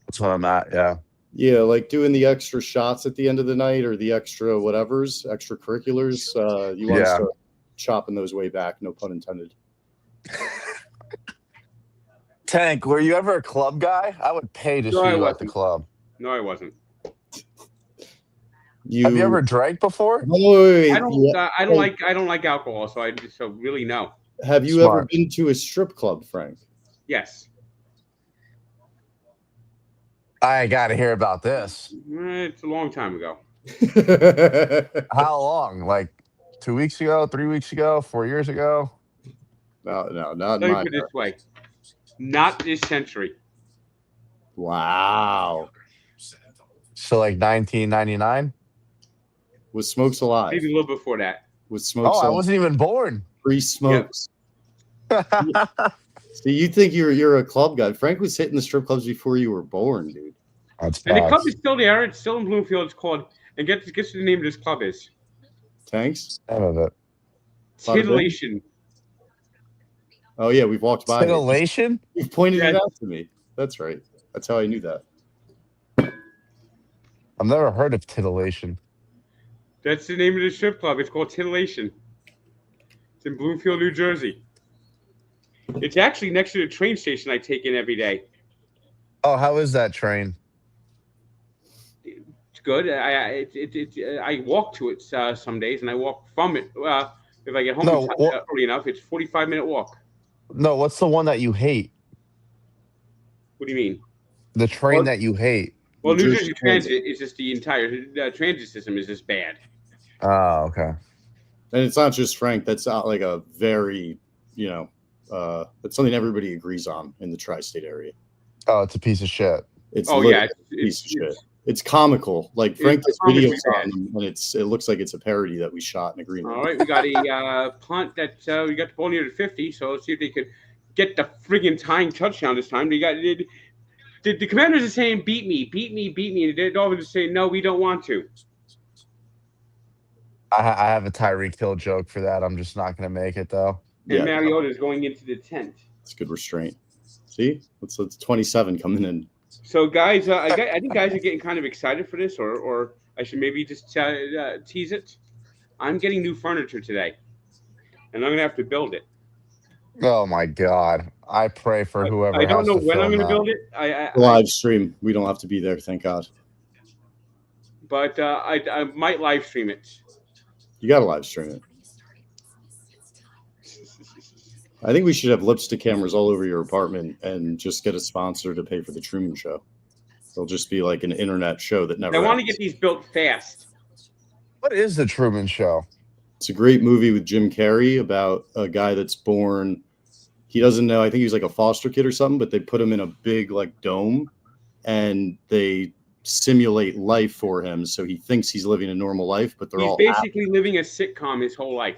That's what I'm at, yeah. Yeah, like doing the extra shots at the end of the night or the extra whatevers, extracurriculars. You want to start chopping those way back, no pun intended. Tank, were you ever a club guy? I would pay to No, see I you at the wasn't. club. No, I wasn't. Have you ever drank before? Wait, I don't like alcohol, so really no. Have you ever been to a strip club, Frank? Yes. I got to hear about this. It's a long time ago. How long? Like 2 weeks ago, 3 weeks ago, 4 years ago? No, not Let me put it this way. Not this century. Wow. So like 1999? Was Smokes alive? Maybe a little before that. Was Smokes I wasn't even born. Pre-Smokes. So you think you're a club guy. Frank was hitting the strip clubs before you were born, dude. And the club is still there. It's still in Bloomfield. It's called, and guess what the name of this club is? Tanks? I don't know. Titillation. Oh, yeah, we've walked by. Titillation? You've pointed it out to me. That's right. That's how I knew that. I've never heard of titillation. That's the name of the strip club. It's called Titillation. It's in Bloomfield, New Jersey. It's actually next to the train station I take in every day. Oh, how is that train? It's good. I walk to it some days, and I walk from it. If I get home early enough, it's a 45-minute walk. No, what's the one that you hate? What do you mean? The train that you hate. Well, New Jersey Transit is just the entire transit system is just bad. Oh, okay. And it's not just Frank. That's not like a very, that's something everybody agrees on in the tri-state area. Oh, it's a piece of shit. It's a piece of shit. It's comical. Like Frank does videos on, and it looks like it's a parody that we shot in agreement. All right, we got a punt that we got the ball near the 50, so let's see if they could get the friggin' tying touchdown this time. The Commanders are saying, beat me, and the Dolphins are saying, no, we don't want to. I have a Tyreek Hill joke for that. I'm just not going to make it, though. And Mariota's going into the tent. It's good restraint. See? It's 27 coming in. So, guys, I think guys are getting kind of excited for this, or I should maybe just tease it. I'm getting new furniture today, and I'm going to have to build it. Oh, my God. I pray for whoever I don't know when I'm going to build it. Live stream. We don't have to be there, thank God. But I might live stream it. You got to live stream it. I think we should have lipstick cameras all over your apartment and just get a sponsor to pay for the Truman Show. It'll just be like an internet show that never. I want to get these built fast. What is the Truman Show? It's a great movie with Jim Carrey about a guy that's born. He doesn't know. I think he was like a foster kid or something, but they put him in a big like dome and they simulate life for him. So he thinks he's living a normal life, but he's basically living a sitcom his whole life.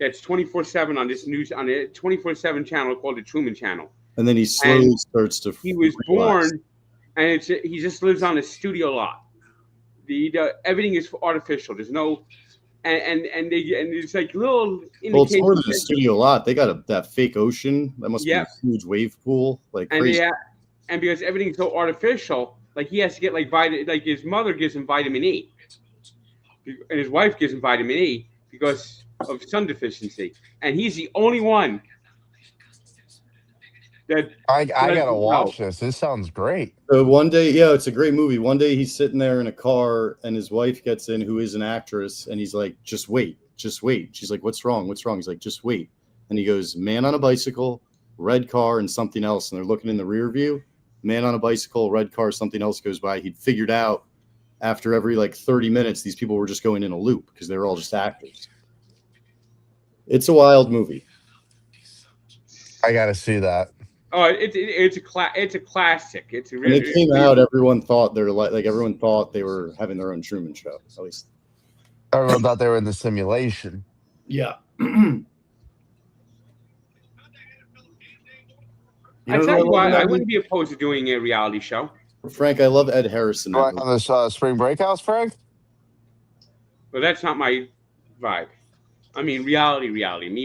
That's 24/7 on this news on a 24/7 channel called the Truman Channel. And then he slowly starts to. He was born, and he just lives on a studio lot. Everything is artificial. There's no, and it's like little. Well, it's more than a studio lot. They got that fake ocean. That must be a huge wave pool, like crazy. And because everything's so artificial, like he has to get like his mother gives him vitamin E, and his wife gives him vitamin E because of sun deficiency, and he's the only one that I gotta watch this. This sounds great. So one day, it's a great movie. One day he's sitting there in a car and his wife gets in, who is an actress, and he's like, just wait. She's like, what's wrong? He's like, just wait. And he goes, man on a bicycle, red car, and something else. And they're looking in the rear view, man on a bicycle, red car, something else goes by. He'd figured out after every like 30 minutes, these people were just going in a loop because they were all just actors. It's a wild movie. I gotta see that. Oh, it's a classic. When it came out, everyone thought everyone thought they were having their own Truman Show. At least everyone thought they were in the simulation. Yeah. I tell you what, I wouldn't be opposed to doing a reality show. Frank, I love Ed Harrison. On this Spring Break House, Frank? Well, that's not my vibe. I mean, reality.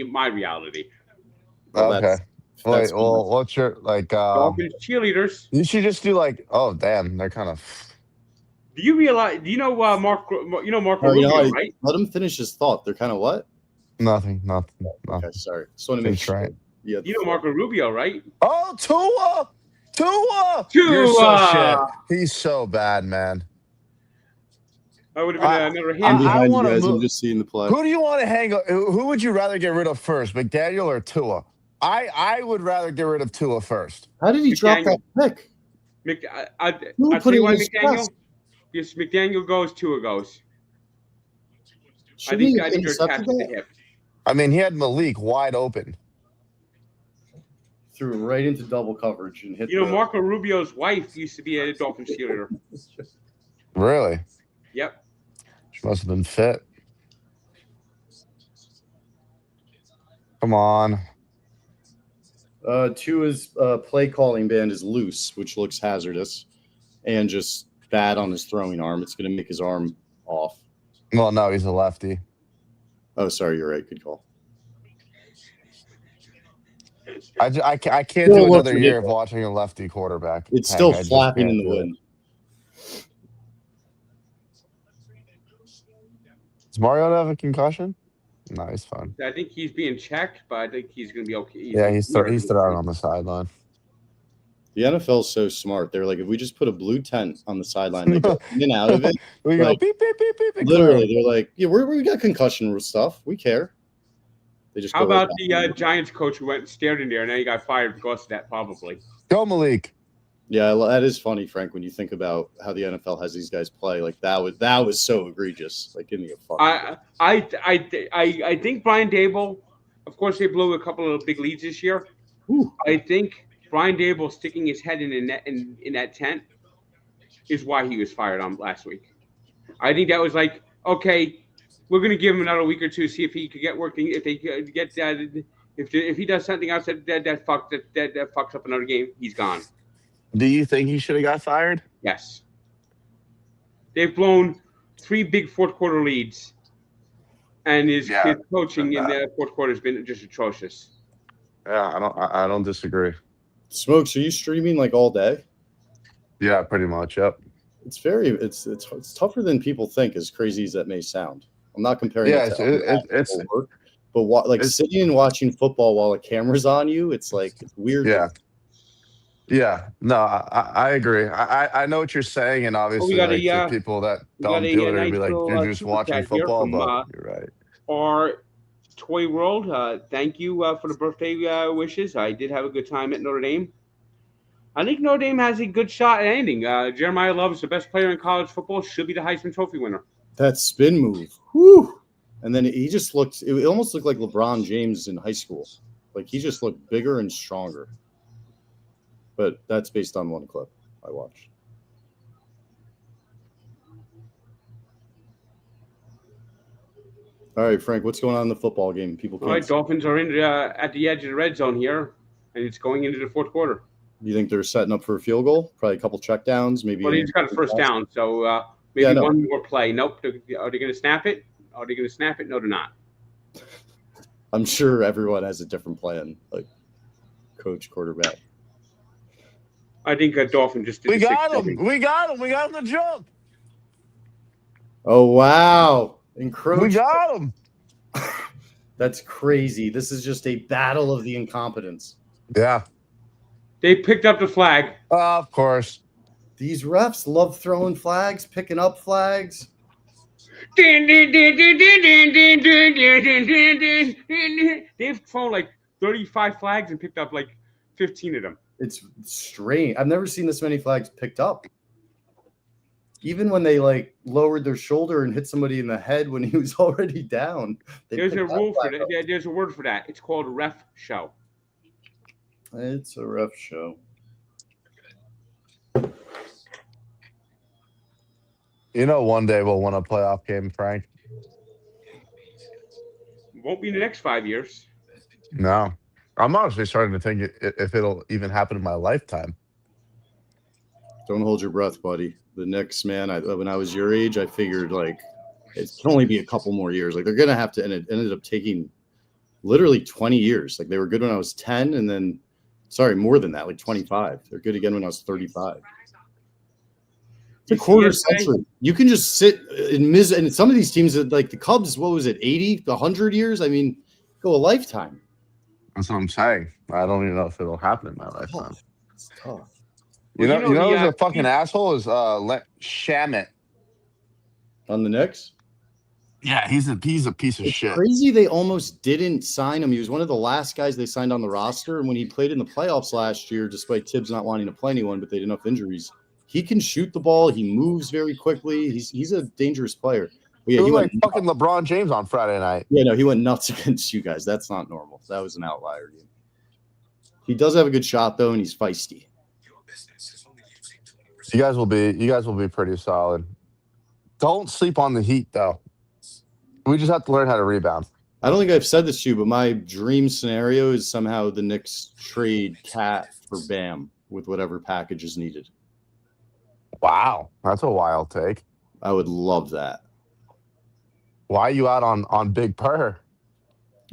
My reality. Okay. Wait, well, what's your Dolphins cheerleaders? You should just do oh damn, they're kind of Do you realize? Do you know Marco Oh, Rubio, right? let him finish his thought. They're kind of what? Nothing. Okay, sorry. Just want to make That's sure. right. Yeah, You know Marco Rubio, right? Oh, Tua! You're so shit. Tua! He's so bad, man. That would have been another I'm hand. behind you wanna guys. I'm move- just seeing the play. Who do you want to hang? Who would you rather get rid of first, McDaniel or Tua? I would rather get rid of Tua first. How did he drop that pick? I'll Who tell put you it why in his McDaniel. chest? Yes, McDaniel goes, Tua goes. Shouldn't he have I think they're intercepted attached to the that? hip. I mean, he had Malik wide open. Threw right into double coverage and hit. You know, Marco Rubio's wife used to be a Dolphins cheerleader. Really? Yep. She must have been fit. Come on. Tua's play calling band is loose, which looks hazardous, and just bad on his throwing arm. It's going to make his arm off. Well, no, he's a lefty. Oh, sorry, you're right. Good call. I can't Still do looks another year of ridiculous. watching a lefty quarterback. It's still I just flapping can't in the do it. wind. Does Mariota have a concussion? No, he's fine. I think he's being checked, but I think he's going to be okay. Yeah, he's throwing on the sideline. The NFL is so smart. They're like, if we just put a blue tent on the sideline, they go in and out of it. We go Like, beep, beep, beep, beep. and Literally, clear. they're like, yeah, we got concussion stuff. We care. They just How go right about back. the Giants coach who went and stared in there, and now he got fired because of that, probably. Go, Malik. Yeah, that is funny, Frank, when you think about how the NFL has these guys play. Like that was so egregious. Like, give me a fuck. I think Brian Dable, of course, they blew a couple of big leads this year. Whew. I think Brian Dable sticking his head in that tent is why he was fired on last week. I think that was like, okay, we're going to give him another week or two, see if he could get working. If they get that, if he does something else that fucks up another game, he's gone. Do you think he should have got fired? Yes. They've blown 3 big fourth quarter leads, and his coaching in the fourth quarter has been just atrocious. Yeah, I don't disagree. Smokes, are you streaming like all day? Yeah, pretty much. Yep. It's tougher than people think, as crazy as that may sound. I'm not comparing. Yeah, it's work, but sitting and watching football while a camera's on you, it's weird. Yeah. Yeah, no, I agree. I know what you're saying, and obviously, for people that don't do it, it'd be like you're just watching football. But you're right. Our Toy World, thank you for the birthday wishes. I did have a good time at Notre Dame. I think Notre Dame has a good shot at anything. Jeremiah Love is the best player in college football. Should be the Heisman Trophy winner. That spin move, whoo! And then he just looked. It almost looked like LeBron James in high school. Like he just looked bigger and stronger. But that's based on one clip I watched. All right, Frank, what's going on in the football game? People can't. All right, Dolphins are in at the edge of the red zone here, and it's going into the fourth quarter. You think they're setting up for a field goal? Probably a couple checkdowns, maybe. Well, he's got a first down, so maybe one more play. Nope. Are they going to snap it? Are they going to snap it? No, they're not. I'm sure everyone has a different plan, like coach, quarterback. I think Dolphin just did. We got him. We got him to jump. Oh, wow. Encroach. We got him. That's crazy. This is just a battle of the incompetence. Yeah. They picked up the flag. Of course. These refs love throwing flags, picking up flags. They've thrown like 35 flags and picked up like 15 of them. It's strange. I've never seen this many flags picked up. Even when they lowered their shoulder and hit somebody in the head when he was already down. There's a rule for that. There's a word for that. It's called a ref show. It's a ref show. You know, one day we'll win a playoff game, Frank. Won't be in the next 5 years. No. I'm honestly starting to think if it'll even happen in my lifetime. Don't hold your breath, buddy. The Knicks, man, when I was your age, I figured it can only be a couple more years. They're going to have to, and it ended up taking literally 20 years. They were good when I was 10 and then, more than that, 25. They're good again when I was 35. It's a quarter century. You can just sit and some of these teams, like the Cubs, what was it, 80, 100 years? I mean, go a lifetime. That's what I'm saying. I don't even know if it'll happen in my lifetime. It's tough. You know who's a fucking asshole is Shamit On the Knicks? Yeah, he's a piece of shit. Crazy they almost didn't sign him. He was one of the last guys they signed on the roster. And when he played in the playoffs last year, despite Tibbs not wanting to play anyone, but they had enough injuries, he can shoot the ball. He moves very quickly. He's a dangerous player. But yeah, he went like fucking LeBron James on Friday night. Yeah, no, he went nuts against you guys. That's not normal. That was an outlier game. He does have a good shot though, and he's feisty. You guys will be pretty solid. Don't sleep on the Heat though. We just have to learn how to rebound. I don't think I've said this to you, but my dream scenario is somehow the Knicks trade Cat for Bam with whatever package is needed. Wow, that's a wild take. I would love that. Why are you out on Big Purr?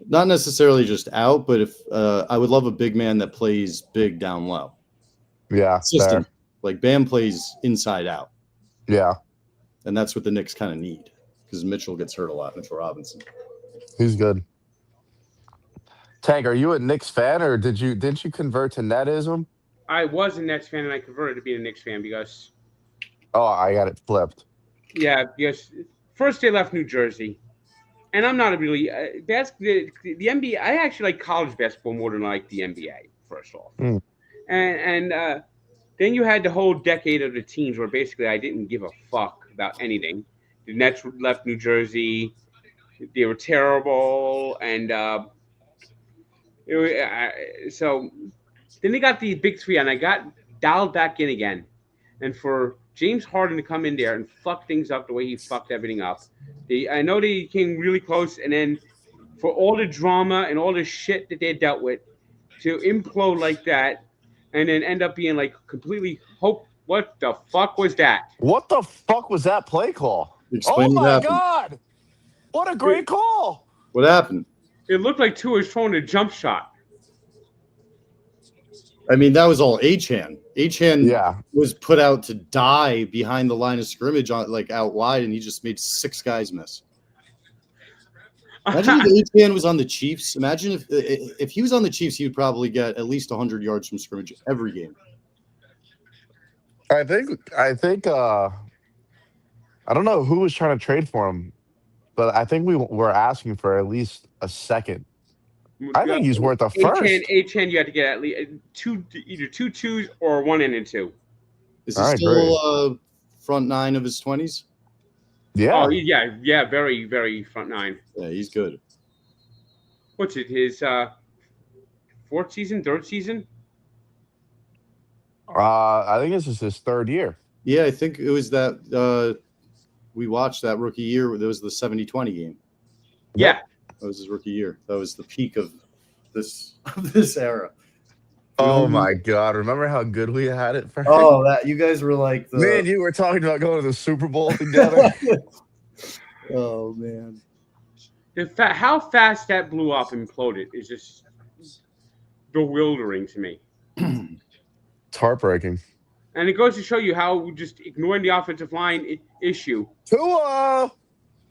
Not necessarily just out, but if I would love a big man that plays big down low. Yeah, system. Like Bam plays inside out. Yeah, and that's what the Knicks kind of need because Mitchell gets hurt a lot. Mitchell Robinson. He's good. Tank, are you a Knicks fan or didn't you convert to Netism? I was a Nets fan and I converted to being a Knicks fan because. Oh, I got it flipped. Yeah, because first they left New Jersey, and I'm not a really the NBA. I actually like college basketball more than I like the NBA. First off, and then you had the whole decade of the teams where basically I didn't give a fuck about anything. The Nets left New Jersey; they were terrible, and so then they got the big three, and I got dialed back in again, and for James Harden to come in there and fuck things up the way he fucked everything up. I know they came really close, and then for all the drama and all the shit that they dealt with to implode like that and then end up being like completely what the fuck was that? What the fuck was that play call? Explain oh my God. What a great call. What happened? It looked like Tua was throwing a jump shot. I mean, that was all Achan. Achan was put out to die behind the line of scrimmage, out wide, and he just made 6 guys miss. Imagine if Achan was on the Chiefs. Imagine if he was on the Chiefs, he would probably get at least 100 yards from scrimmage every game. I think I don't know who was trying to trade for him, but I think we were asking for at least a second. I think he's worth a first. Achan, you had to get at least either 2 2s or 1 and 2. Is he still front 9 of his 20s? Yeah. Oh, yeah, very, very front 9. Yeah, he's good. What's it? His 4th season, 3rd season? I think this is his 3rd year. Yeah, I think it was that we watched that rookie year. There was the 70-20 game. Yeah. That was his rookie year. That was the peak of this era. Oh my God! Remember how good we had it? Frank? Oh, that you guys were like man. You were talking about going to the Super Bowl together. Oh man! How fast that blew up and imploded is just bewildering to me. It's heartbreaking. And it goes to show you how just ignoring the offensive line issue. Tua.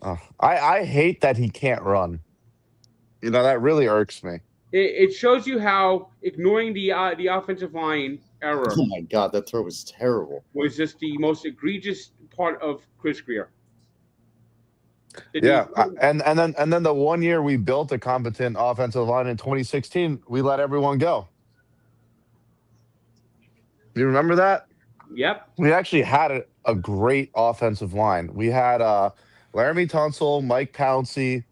Oh, I hate that he can't run. You know, that really irks me. It shows you how ignoring the offensive line error. Oh my God, that throw was terrible. Was just the most egregious part of Chris Greer. Yeah, and then the one year we built a competent offensive line in 2016, we let everyone go. You remember that? Yep. We actually had a great offensive line. We had Laramie Tunsil, Mike Pouncey.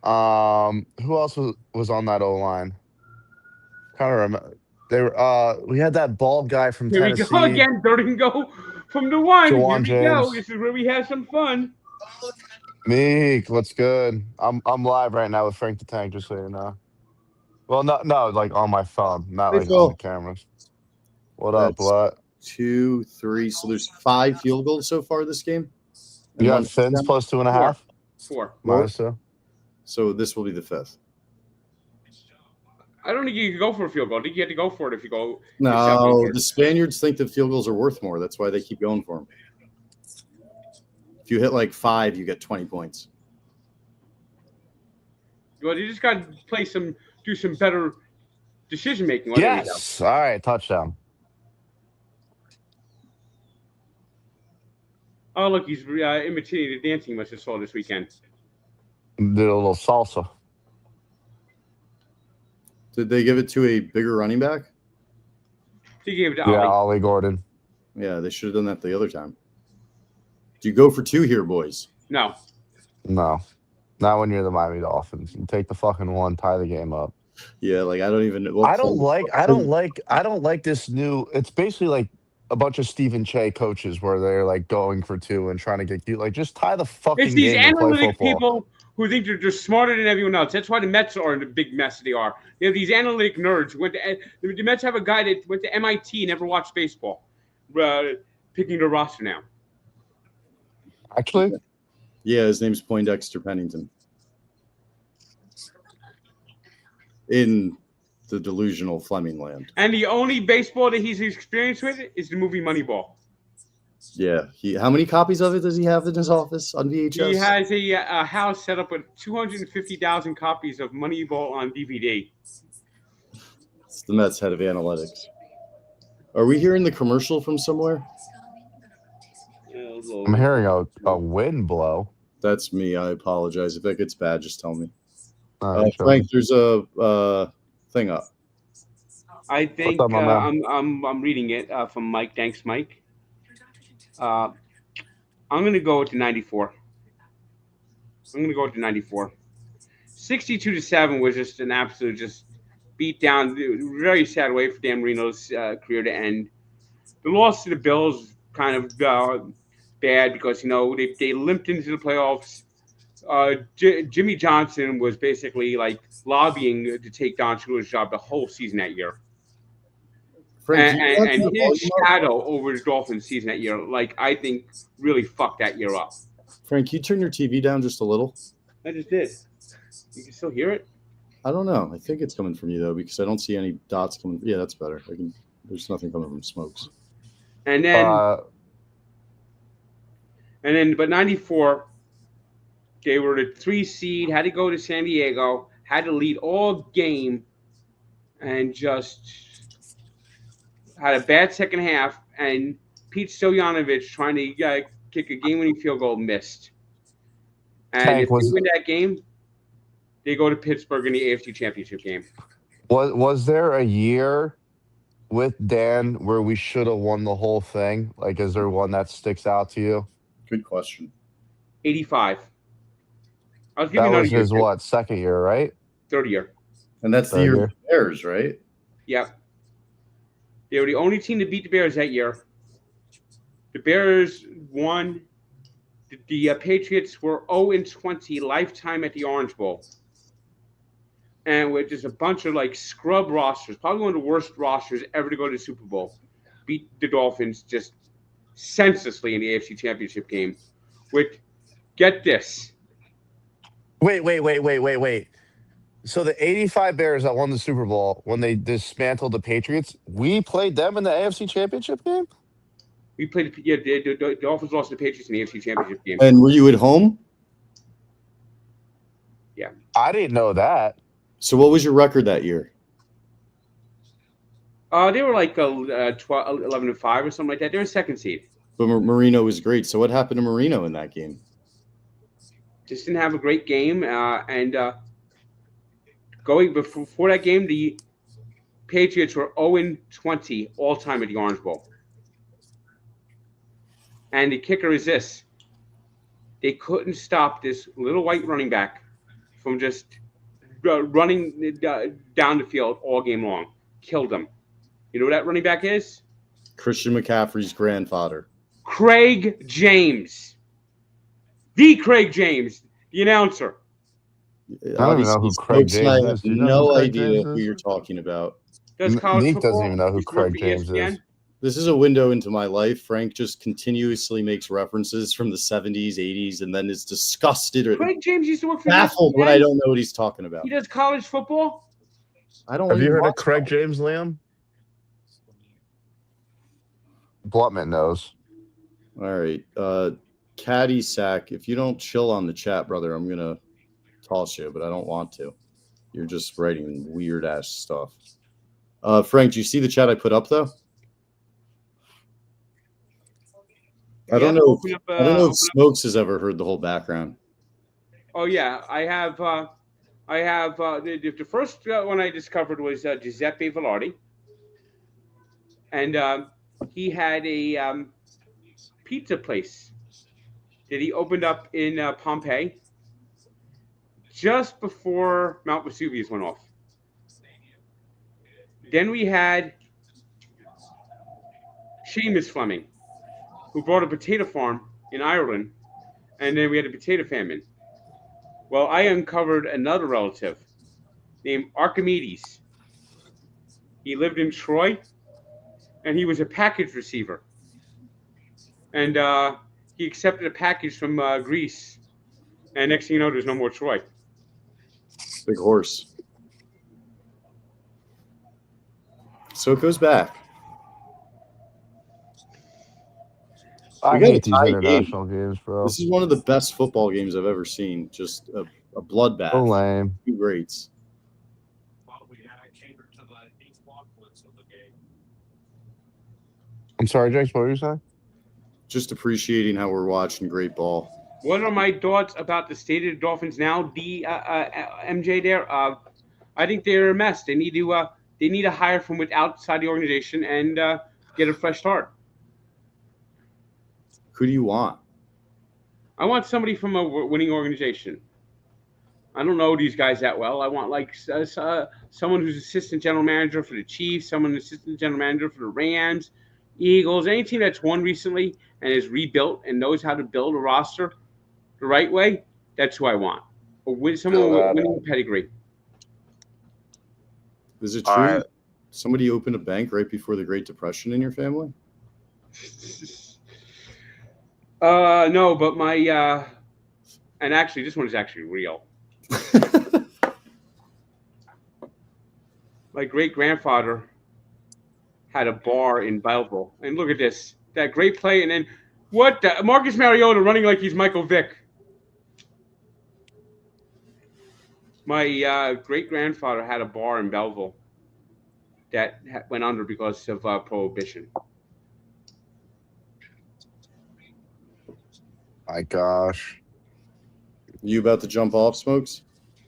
Who else was on that O-line? Kind of remember. They were. We had that bald guy from Tennessee. Here we go again. Third and go from the one. Jawan Here we James. go. This is where we have some fun. Meek, what's good? I'm live right now with Frank the Tank, just so you know. Well, no, like on my phone, not like on the cameras. What up, Blut? 2, 3. So there's 5 field goals so far this game. You got Fins plus 2.5. 4. Minus 2. So this will be the 5th. I don't think you can go for a field goal. I think you have to go for it if you go. No, the Spaniards think that field goals are worth more. That's why they keep going for them. If you hit like 5, you get 20 points. Well, you just got to do some better decision making. Yes. All right, touchdown. Oh, look, he's imitating the dancing much I saw this weekend. Did a little salsa. Did they give it to a bigger running back? He gave it to Yeah, Ollie. Ollie Gordon. Yeah, they should have done that the other time. Do you go for 2 here, boys? No. No, not when you're the Miami Dolphins. You take the fucking one, tie the game up. Yeah, like I don't even. I don't like this new. It's basically like a bunch of Stephen Che coaches where they're like going for 2 and trying to get cute. Like just tie the fucking It's these game and play analytic football. people who think they're just smarter than everyone else. That's why the Mets are in the big mess they are. They have these analytic nerds. The Mets have a guy that went to MIT, never watched baseball, picking their roster now. Actually, Yeah, his name's Poindexter Pennington. In the delusional Fleming land. And the only baseball that he's experienced with is the movie Moneyball. Yeah. How many copies of it does he have in his office on VHS? He has a house set up with 250,000 copies of Moneyball on DVD. It's the Mets head of analytics. Are we hearing the commercial from somewhere? I'm hearing a wind blow. That's me. I apologize. If that gets bad, just tell me. Sure. Frank, there's a thing up. I think What's up, my man? I'm reading it from Mike. Thanks, Mike. I'm gonna go with the 94. 62-7 was just an absolute beat down. Very sad way for Dan Marino's career to end. The loss to the Bills kind of bad because they limped into the playoffs. Jimmy Johnson was basically like lobbying to take Don Shula's job the whole season that year. Frank, And his shadow over the Dolphins season that year, like I think, really fucked that year up. Frank, you turn your TV down just a little? I just did. You can still hear it? I don't know. I think it's coming from you though, because I don't see any dots coming. Yeah, that's better. There's nothing coming from Smokes. And then, but 94, they were the 3 seed, had to go to San Diego, had to lead all game, and just had a bad second half. And Pete Stoyanovich trying to kick a game-winning field goal missed. And if they win that game, they go to Pittsburgh in the AFC Championship game. Was there a year with Dan where we should have won the whole thing? Like, is there one that sticks out to you? Good question. 85. I was giving that was year his what, second year, right? Third year. And that's the year of the Bears, right? Yep. They were the only team to beat the Bears that year. The Bears won. The Patriots were 0-20 lifetime at the Orange Bowl. And with just a bunch of like scrub rosters, probably one of the worst rosters ever to go to the Super Bowl, beat the Dolphins just senselessly in the AFC Championship game. With, get this. Wait. So the 85 Bears that won the Super Bowl, when they dismantled the Patriots, we played them in the AFC Championship game? We played, the Dolphins lost to the Patriots in the AFC Championship game. And were you at home? Yeah. I didn't know that. So what was your record that year? They were like 11-5 or something like that. They were second seed. But Marino was great. So what happened to Marino in that game? Just didn't have a great game. And going before that game, the Patriots were 0-20 all time at the Orange Bowl. And the kicker is this. They couldn't stop this little white running back from just running down the field all game long. Killed them. You know who that running back is? Christian McCaffrey's grandfather. Craig James. The Craig James, the announcer. I don't even know who Craig James is. No idea who you're talking about. Nick doesn't even know who Craig James is. This is a window into my life. Frank just continuously makes references from the 70s, 80s, and then is disgusted or Craig James used to work for baffled when I don't know what he's talking about. He does college football. I don't. Have you heard of Craig James, Liam? Blutman knows. All right. Caddy Sack, if you don't chill on the chat, brother, I'm going to toss you, but I don't want to. You're just writing weird-ass stuff. Frank, do you see the chat I put up, though? I don't know if Smokes has ever heard the whole background. Oh, yeah. I have the first one I discovered was Giuseppe Velarde. And he had a pizza place that he opened up in Pompeii just before Mount Vesuvius went off. Then we had Seamus Fleming, who brought a potato farm in Ireland, and then we had a potato famine. Well, I uncovered another relative named Archimedes. He lived in Troy, and he was a package receiver. And he accepted a package from Greece, and next thing you know, there's no more Troy. Big horse. So it goes back. I We got hate a these tie international games, bro. This is one of the best football games I've ever seen. Just a bloodbath. So lame. Two greats. I'm sorry, James. What were you saying? Just appreciating how we're watching great ball. What are my thoughts about the state of the Dolphins now? MJ there. I think they're a mess. They need to hire from outside the organization and get a fresh start. Who do you want? I want somebody from a winning organization. I don't know these guys that well. I want like someone who's assistant general manager for the Chiefs, someone assistant general manager for the Rams, Eagles, any team that's won recently and is rebuilt and knows how to build a roster the right way. That's who I want. Someone with winning pedigree. Is it true somebody opened a bank right before the Great Depression in your family? No, but my and actually this one is actually real. My great-grandfather had a bar in Belleville, and look at this, that great play, and then Marcus Mariota running like he's Michael Vick. My great-grandfather had a bar in Belleville that went under because of prohibition. My gosh. You about to jump off, Smokes?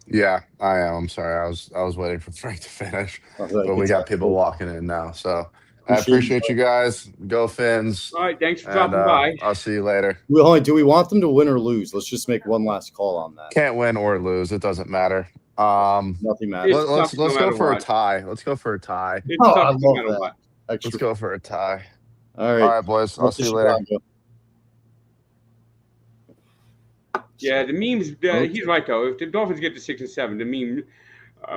Yeah, I am. I'm sorry. I was waiting for Frank to finish, but we got people walking in now. So I appreciate you guys. Go Fins. All right, thanks for dropping by. I'll see you later. Do we want them to win or lose? Let's just make one last call on that. Can't win or lose. It doesn't matter. Nothing matters. Let's go for a tie. Let's go for a tie. I love that. Let's go for a tie. All right, boys. I'll see you later. Yeah, the memes. He's right though. If the Dolphins get to 6 and 7, the meme,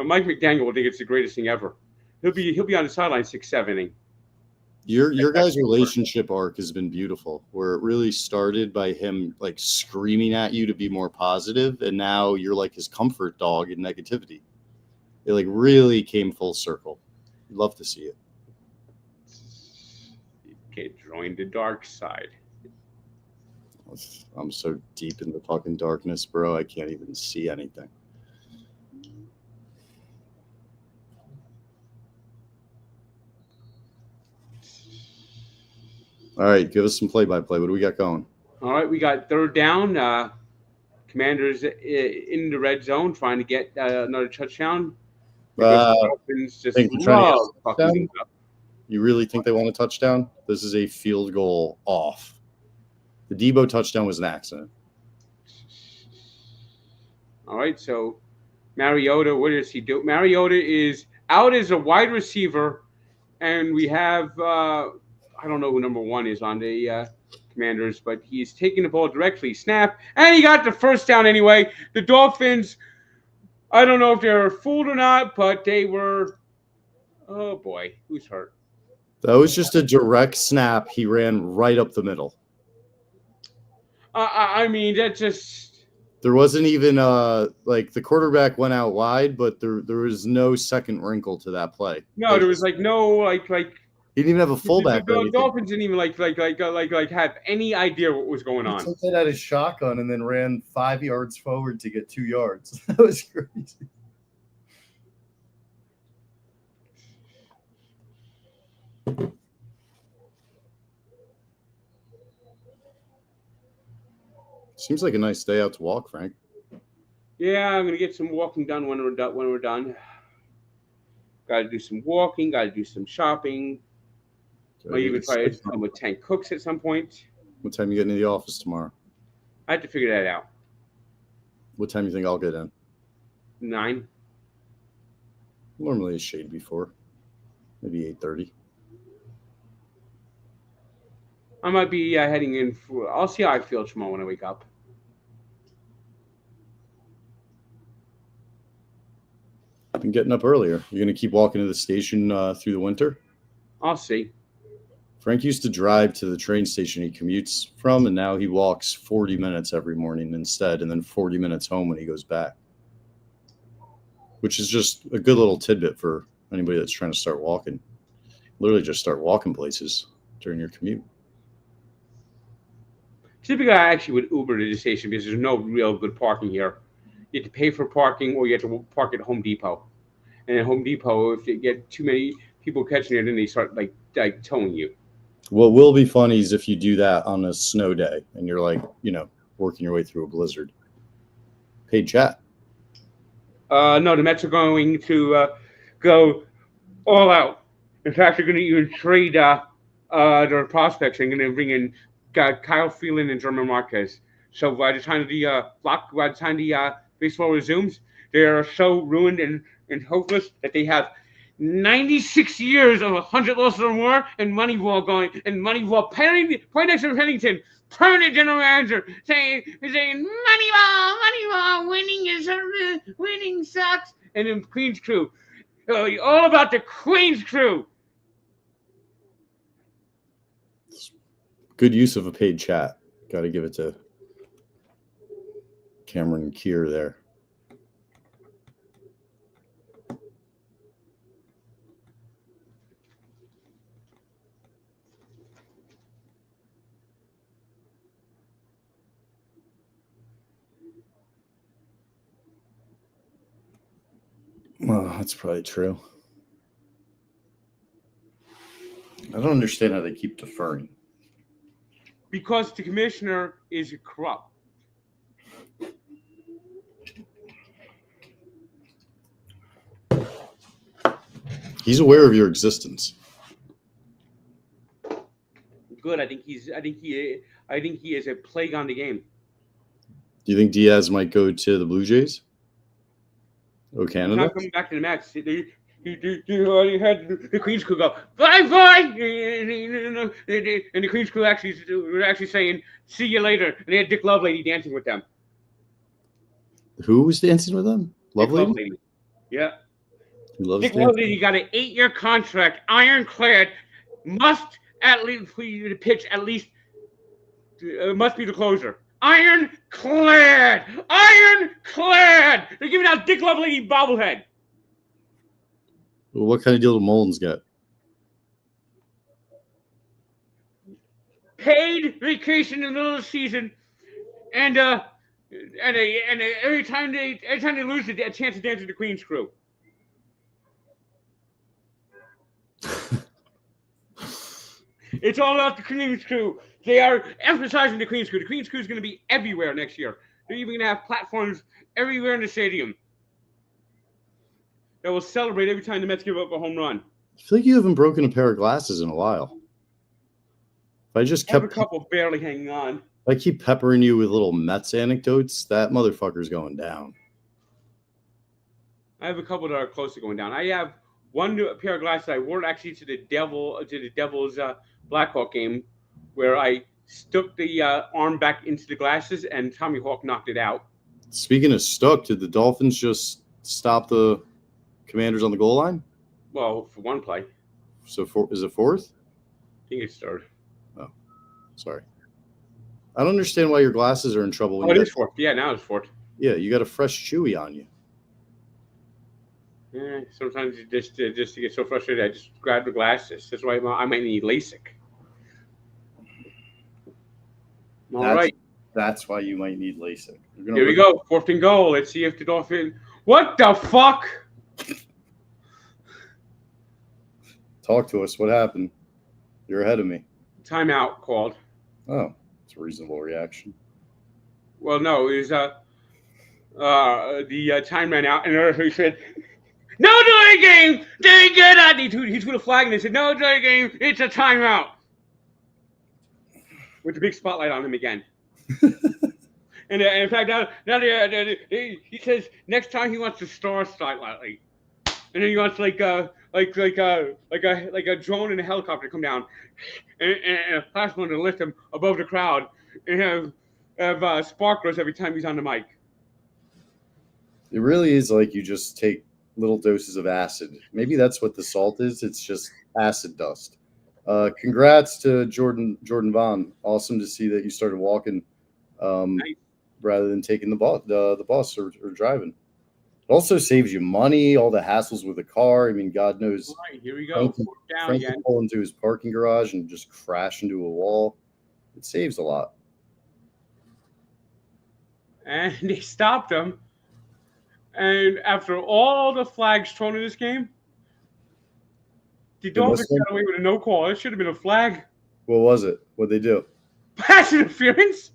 Mike McDaniel will think it's the greatest thing ever. He'll be on the sideline 6-7ing. Your guys' relationship arc has been beautiful. Where it really started by him like screaming at you to be more positive, and now you're like his comfort dog in negativity. It like really came full circle. Love to see it. Get join the dark side. I'm so deep in the fucking darkness, bro. I can't even see anything. All right, give us some play-by-play. What do we got going? All right, we got third down. Commanders in the red zone trying to get another touchdown. Dolphins just love fucking up. You really think they want a touchdown? This is a field goal off. The Debo touchdown was an accident. All right, so Mariota, what does he do? Mariota is out as a wide receiver, and we have I don't know who number 1 is on the Commanders, but he's taking the ball directly, snap, and he got the first down anyway. The Dolphins, I don't know if they're fooled or not, but they were. Oh boy, who's hurt? That was just a direct snap. He ran right up the middle. I mean, that just. There wasn't even like the quarterback went out wide, but there was no second wrinkle to that play. No, there was like no like He didn't even have a fullback. The Dolphins didn't even like have any idea what was going on. He took it out his shotgun and then ran 5 yards forward to get 2 yards. That was crazy. Seems like a nice day out to walk, Frank. Yeah, I'm gonna get some walking done when we're done. Got to do some walking. Got to do some shopping. Might even try to come with 10 cooks at some point. What time you get into the office tomorrow? I have to figure that out. What time you think I'll get in? 9. Normally a shade before. Maybe 8:30. I might be heading in for. I'll see how I feel tomorrow when I wake up. I'm getting up earlier. You're going to keep walking to the station through the winter? I'll see. Frank used to drive to the train station he commutes from, and now he walks 40 minutes every morning instead, and then 40 minutes home when he goes back, which is just a good little tidbit for anybody that's trying to start walking. Literally just start walking places during your commute. Typically, I actually would Uber to the station because there's no real good parking here. You have to pay for parking, or you have to park at Home Depot. And at Home Depot, if you get too many people catching it, then they start like towing you. What will be funny is if you do that on a snow day and you're like, working your way through a blizzard. Paid chat. No, the Mets are going to go all out. In fact, they're going to even trade their prospects and going to bring in Kyle Freeland and German Marquez. So by the time the baseball resumes, they are so ruined and hopeless that they have 96 years of 100 losses or more, and Moneyball going, and Moneyball Poindexter Pennington, permanent general manager, saying Moneyball, winning sucks, and then Queen's Crew, all about the Queen's Crew. Good use of a paid chat. Got to give it to Cameron Kier there. Well, that's probably true. I don't understand how they keep deferring. Because the commissioner is corrupt. He's aware of your existence. Good. I think he is a plague on the game. Do you think Diaz might go to the Blue Jays? Oh, Canada? He's not coming back to the Mets. He had the Queen's Crew go, bye. And the Queen's Crew were actually saying, see you later. And they had Dick Lovelady dancing with them. Who was dancing with them? Lovelady? Yeah. Dick Lovelady got an 8-year contract, ironclad, must at least pitch at least, must be the closer. Ironclad! They're giving out Dick Lovelady bobblehead. Well, what kind of deal did Mullins get? Paid vacation in the middle of the season, and every time they lose, a chance to dance with the Queen's Crew. It's all about the Queen's Crew. They are emphasizing the Queen's Crew. The Queen's Crew is going to be everywhere next year. They're even going to have platforms everywhere in the stadium that will celebrate every time the Mets give up a home run. I feel like you haven't broken a pair of glasses in a while. If I just kept a couple barely hanging on. If I keep peppering you with little Mets anecdotes, that motherfucker's going down. I have a couple that are close to going down. I have one pair of glasses I wore actually to the Devils Blackhawk game, where I stuck the arm back into the glasses and Tommy Hawk knocked it out. Speaking of stuck, did the Dolphins just stop the Commanders on the goal line? Well, for one play. So is it fourth? I think it's third. Oh, sorry. I don't understand why your glasses are in trouble. It is fourth. Yeah, now it's fourth. Yeah, you got a fresh Chewy on you. Yeah, sometimes you just to get so frustrated, I just grab the glasses. That's why I might need LASIK. All right. That's why you might need LASIK. Here we go. 4th and goal. Let's see if the Dolphins. What the fuck? Talk to us. What happened? You're ahead of me. Timeout called. Oh, it's a reasonable reaction. Well, no, it was the time ran out, and he said, "No delay game. They get out." He threw the flag, and they said, "No delay game. It's a timeout." With the big spotlight on him again. And in fact, now he says next time he wants to star slightly, and then he wants like a drone and a helicopter come down, and a flash one to lift him above the crowd, and have sparklers every time he's on the mic. It really is like you just take little doses of acid. Maybe that's what the salt is. It's just acid dust. Congrats to Jordan Vaughn. Awesome to see that you started walking. Nice. Rather than taking the bus or driving. It also saves you money, all the hassles with the car. I mean, God knows. All right, here we go. Frank can pull into his parking garage and just crash into a wall. It saves a lot. And they stopped him. And after all the flags thrown in this game, the Dolphins got away with a no call. It should have been a flag. What was it? What'd they do? Pass interference.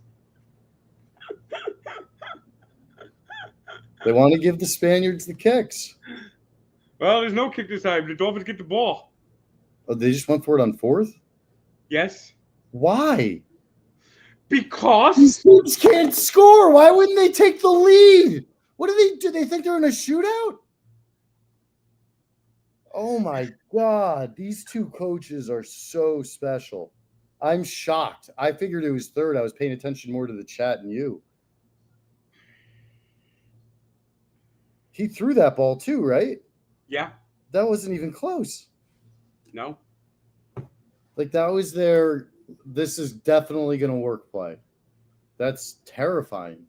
They want to give the Spaniards the kicks. Well, there's no kick this time. The Dolphins get the ball. Oh, they just went for it on 4th? Yes. Why? Because these teams can't score. Why wouldn't they take the lead? What do they do? They think they're in a shootout? Oh my God. These two coaches are so special. I'm shocked. I figured it was 3rd. I was paying attention more to the chat than you. He threw that ball too, right? Yeah. That wasn't even close. No. Like that was their, this is definitely going to work play. That's terrifying.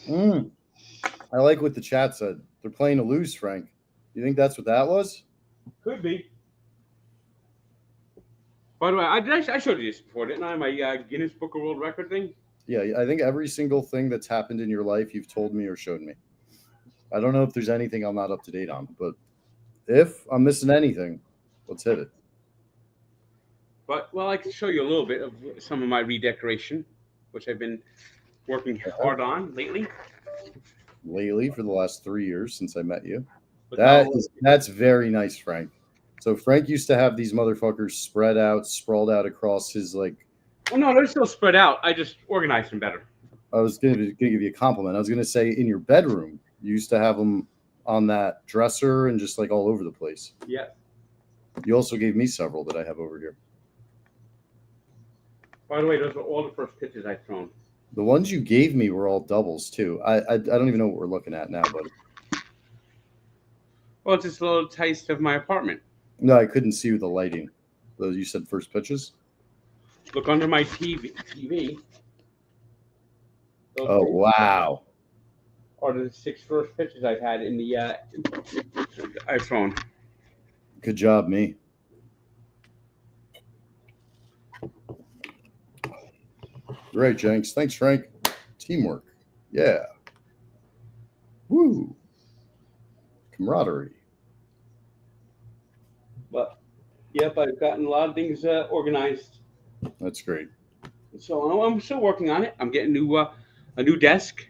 I like what the chat said. They're playing to lose, Frank. You think that's what that was? Could be. By the way, I showed you this before, didn't I? My Guinness Book of World Record thing. Yeah, I think every single thing that's happened in your life, you've told me or showed me. I don't know if there's anything I'm not up to date on, but if I'm missing anything, let's hit it. But, well, I can show you a little bit of some of my redecoration, which I've been working hard on lately. Lately, for the last 3 years since I met you. That's very nice, Frank. So Frank used to have these motherfuckers sprawled out across his like. Well, no, they're still spread out. I just organized them better. I was going to give you a compliment. I was going to say in your bedroom, you used to have them on that dresser and just like all over the place. Yeah. You also gave me several that I have over here. By the way, those are all the first pitches I've thrown. The ones you gave me were all doubles too. I don't even know what we're looking at now, buddy. Well, it's just a little taste of my apartment. No, I couldn't see the lighting. You said first pitches? Look under my TV. Oh, wow. Are the 6 first pitches I've had in the I've thrown. Good job, me. Great, Jenks. Thanks, Frank. Teamwork. Yeah. Woo. Camaraderie. But, yep, I've gotten a lot of things organized. That's great. So I'm still working on it. I'm getting a new desk.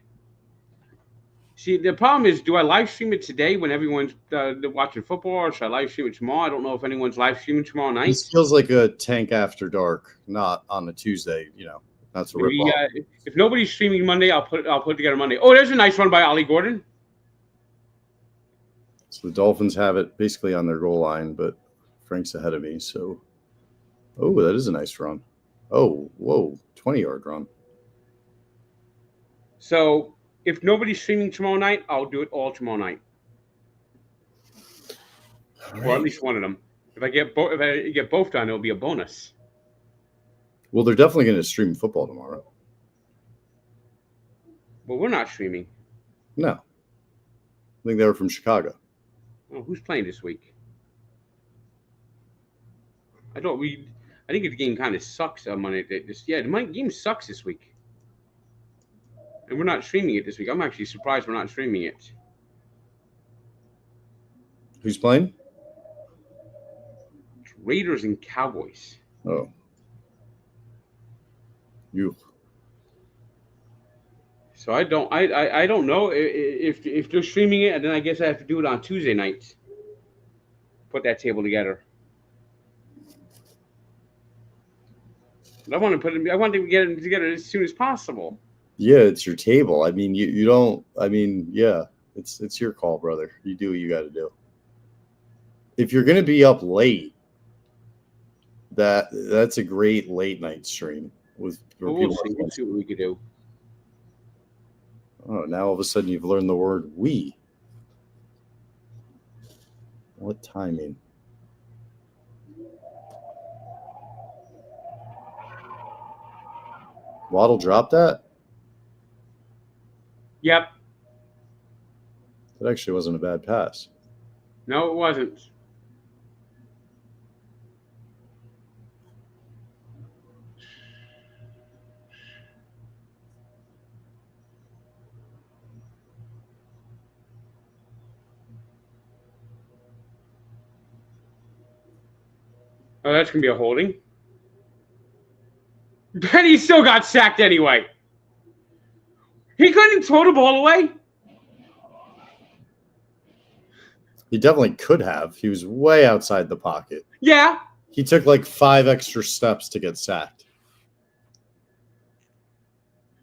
See, the problem is, do I live stream it today when everyone's watching football, or should I live stream it tomorrow? I don't know if anyone's live streaming tomorrow night. This feels like a tank after dark, not on a Tuesday. You know, that's a rip off. If nobody's streaming Monday, I'll put it together Monday. Oh, there's a nice one by Ollie Gordon. So the Dolphins have it basically on their goal line, but Frank's ahead of me. So, oh, that is a nice run. Oh, whoa, 20-yard run. So if nobody's streaming tomorrow night, I'll do it all tomorrow night, or at least one of them. If I get both done, it'll be a bonus. Well, they're definitely going to stream football tomorrow. Well, we're not streaming. No, I think they were from Chicago. Oh, who's playing this week? I think the game kind of sucks on Monday. The game sucks this week. And we're not streaming it this week. I'm actually surprised we're not streaming it. Who's playing? It's Raiders and Cowboys. Oh. You. So I don't know if they're streaming it, and then I guess I have to do it on Tuesday night. Put that table together. But I want to get it together as soon as possible. Yeah, it's your table. I mean, you don't. I mean, yeah, it's your call, brother. You do what you got to do. If you're gonna be up late, that's a great late night stream with We'll see what we could do. Oh, now all of a sudden you've learned the word "we." What timing? Waddle dropped that? Yep. That actually wasn't a bad pass. No, it wasn't. Oh, that's going to be a holding. But he still got sacked anyway. He couldn't throw the ball away. He definitely could have. He was way outside the pocket. Yeah. He took like 5 extra steps to get sacked.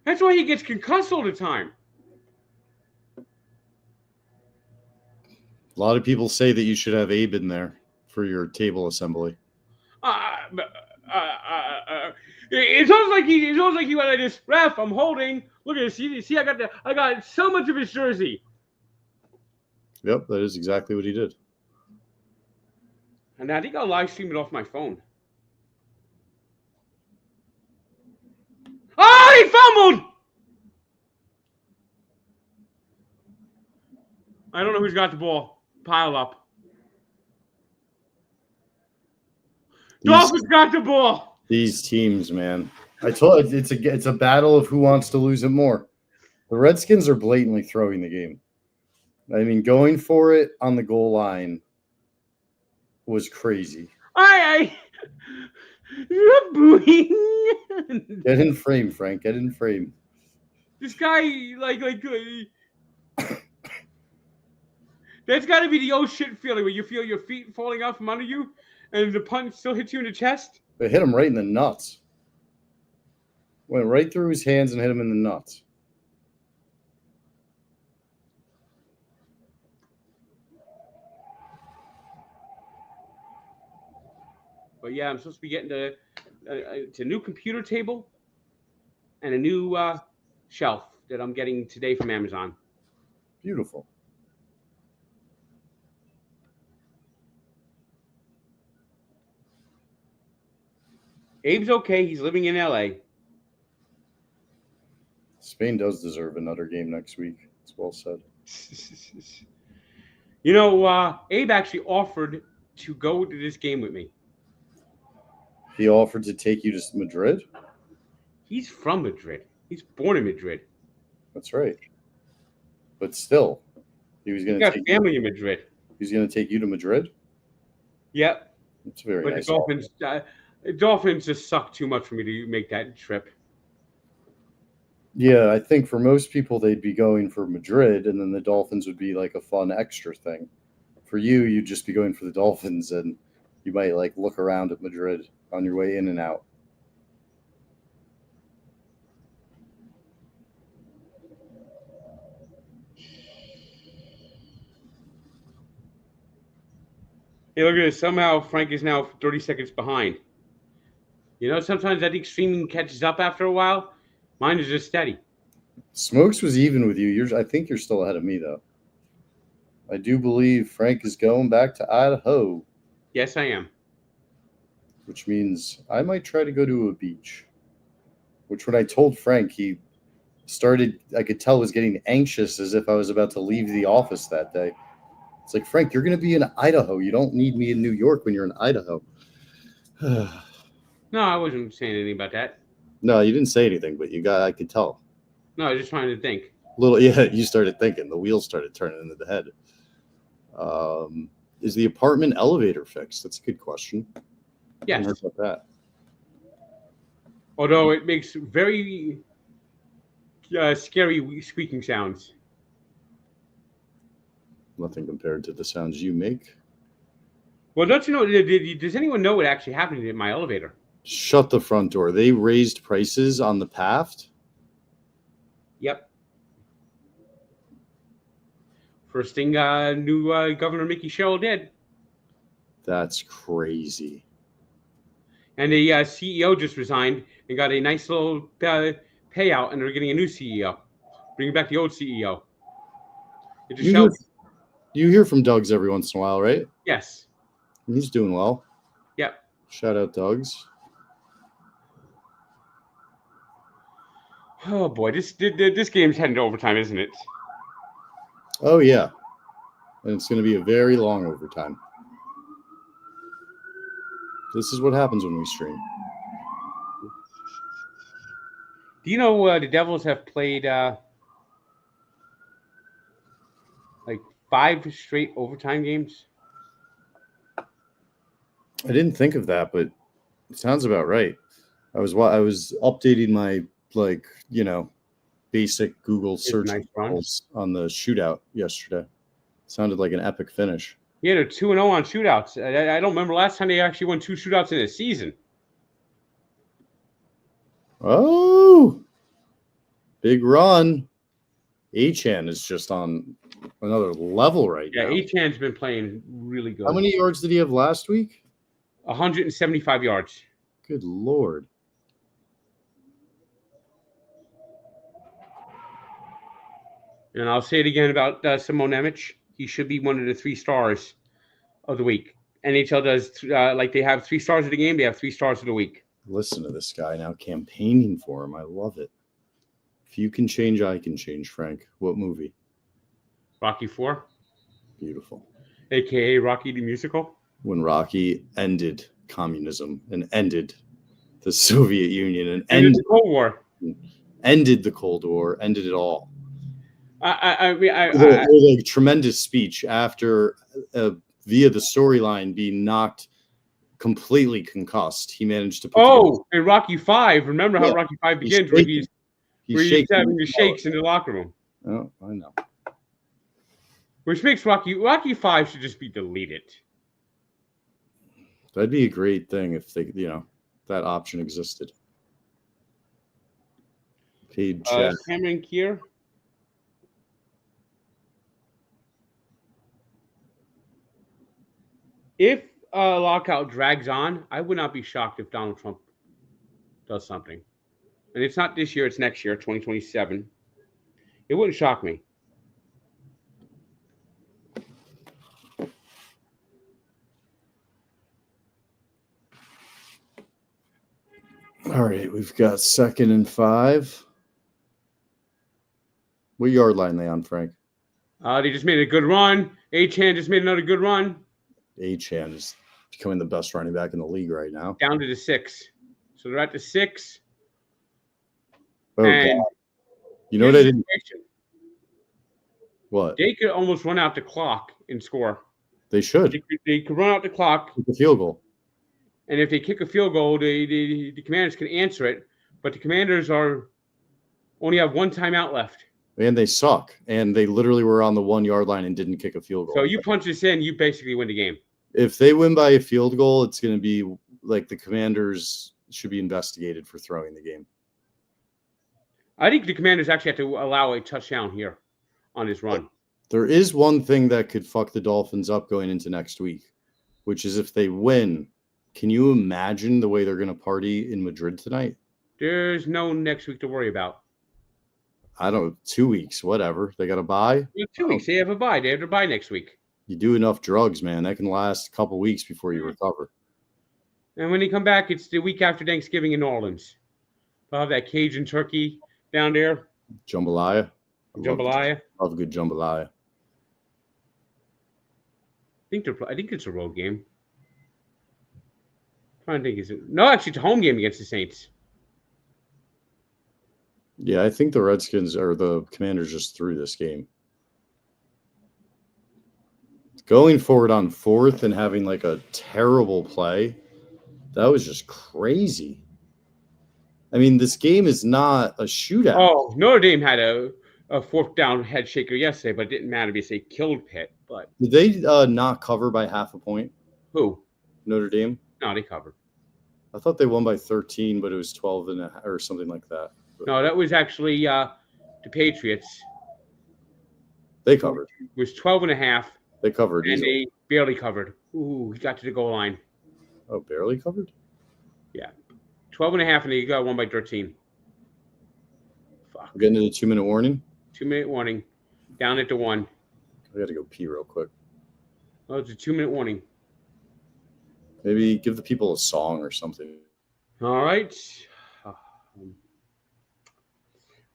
That's why he gets concussed all the time. A lot of people say that you should have Abe in there for your table assembly. It's almost like he went like this. Ref, I'm holding. Look at this. See, I got so much of his jersey. Yep, that is exactly what he did. And I think I'll live stream it off my phone. Oh, he fumbled! I don't know who's got the ball. Pile up. Dolphins got the ball. These teams, man. I told you, it's a battle of who wants to lose it more. The Redskins are blatantly throwing the game. I mean, going for it on the goal line was crazy. You're booing. Get in frame, Frank. Get in frame. This guy, that's got to be the oh shit feeling where you feel your feet falling out from under you and the punch still hits you in the chest. It hit him right in the nuts. Went right through his hands and hit him in the nuts. But yeah, I'm supposed to be getting a new computer table and a new shelf that I'm getting today from Amazon. Beautiful. Abe's okay. He's living in LA. Spain does deserve another game next week. It's well said. You know, Abe actually offered to go to this game with me. He offered to take you to Madrid? He's from Madrid. He's born in Madrid. That's right. But still, he was going to take family in Madrid. He's going to take you to Madrid? Yep. That's very but nice. The Dolphins just suck too much for me to make that trip. Yeah, I think for most people, they'd be going for Madrid, and then the Dolphins would be like a fun extra thing. For you, you'd just be going for the Dolphins, and you might like look around at Madrid on your way in and out. Hey, look at this. Somehow Frank is now 30 seconds behind. You know, sometimes I think streaming catches up after a while. Mine is just steady. Smokes was even with you. I think you're still ahead of me, though. I do believe Frank is going back to Idaho. Yes, I am. Which means I might try to go to a beach. Which when I told Frank, he I could tell was getting anxious as if I was about to leave the office that day. It's like, Frank, you're going to be in Idaho. You don't need me in New York when you're in Idaho. No, I wasn't saying anything about that. No, you didn't say anything, but I could tell. No, I was just trying to think. You started thinking. The wheels started turning into the head. Is the apartment elevator fixed? That's a good question. Yes. I heard about that. Although it makes very scary squeaking sounds. Nothing compared to the sounds you make. Well, don't you know? Does anyone know what actually happened in my elevator? Shut the front door. They raised prices on the PAFT. Yep. First thing new Governor Mickey Sherrill did. That's crazy. And the CEO just resigned and got a nice little payout, and they're getting a new CEO. Bringing back the old CEO. It just helps. You hear from Doug's every once in a while, right? Yes. He's doing well. Yep. Shout out Doug's. Oh boy, this game's heading to overtime, isn't it? Oh yeah, and it's going to be a very long overtime. This is what happens when we stream. Do you know the Devils have played like 5 straight overtime games? I didn't think of that, but it sounds about right. I was updating my basic Google search results on the shootout yesterday. Sounded like an epic finish. Yeah, they're 2-0 on shootouts. I don't remember last time they actually won 2 shootouts in a season. Oh, big run. Achan is just on another level right now. Yeah, Achan's been playing really good. How many yards did he have last week? 175 yards. Good Lord. And I'll say it again about Simon Nemec. He should be one of the 3 stars of the week. NHL does, like they have 3 stars of the game, they have 3 stars of the week. Listen to this guy now campaigning for him. I love it. If you can change, I can change, Frank. What movie? Rocky 4. Beautiful. AKA Rocky the Musical. When Rocky ended communism and ended the Soviet Union and ended the Cold War. Ended the Cold War, ended it all. It was a tremendous speech after, via the storyline, being knocked completely concussed. He managed to put and Rocky 5. Remember how Rocky 5 begins, where he's having the shakes in the locker room. Oh, I know. Which makes Rocky 5 should just be deleted. That'd be a great thing if they, that option existed. Paid chat. Cameron Kier. If lockout drags on, I would not be shocked if Donald Trump does something. And it's not this year, it's next year, 2027. It wouldn't shock me. All right, we've got 2nd and 5. What yard line are they on, Frank? They just made a good run. Achan just made another good run. Achan is becoming the best running back in the league right now. Down to the 6. So they're at the 6. Oh, God. You know what I didn't... What? They could almost run out the clock and score. They should. They could run out the clock. Kick a field goal. And if they kick a field goal, the Commanders can answer it. But the Commanders only have 1 timeout left. And they suck. And they literally were on the 1 yard line and didn't kick a field goal. So you punch this in, you basically win the game. If they win by a field goal, it's going to be like the Commanders should be investigated for throwing the game. I think the Commanders actually have to allow a touchdown here on his run. There is one thing that could fuck the Dolphins up going into next week, which is if they win. Can you imagine the way they're going to party in Madrid tonight? There's no next week to worry about. I don't know, 2 weeks, whatever. They got a bye? 2 weeks. They have a bye. They have their bye next week. You do enough drugs, man. That can last a couple weeks before you recover. And when they come back, it's the week after Thanksgiving in New Orleans. They'll have that Cajun turkey down there. Jambalaya. Jambalaya. Love a good jambalaya. I think it's a road game. I'm trying to think, is it? No, actually, it's a home game against the Saints. Yeah, I think the Redskins or the Commanders just threw this game. Going forward on 4th and having like a terrible play, that was just crazy. I mean, this game is not a shootout. Oh, Notre Dame had a 4th down head shaker yesterday, but it didn't matter because they killed Pitt. But did they not cover by half a point? Who? Notre Dame? No, they covered. I thought they won by 13, but it was 12 and or something like that. No, that was actually the Patriots. They covered. It was 12.5. They covered. And easily. they barely covered. Ooh, he got to the goal line. Oh, barely covered? Yeah. 12.5, and they got one by 13. Fuck. We're getting into the 2-minute warning. 2-minute warning. Down at the 1. I got to go pee real quick. Oh, it's a 2-minute warning. Maybe give the people a song or something. All right.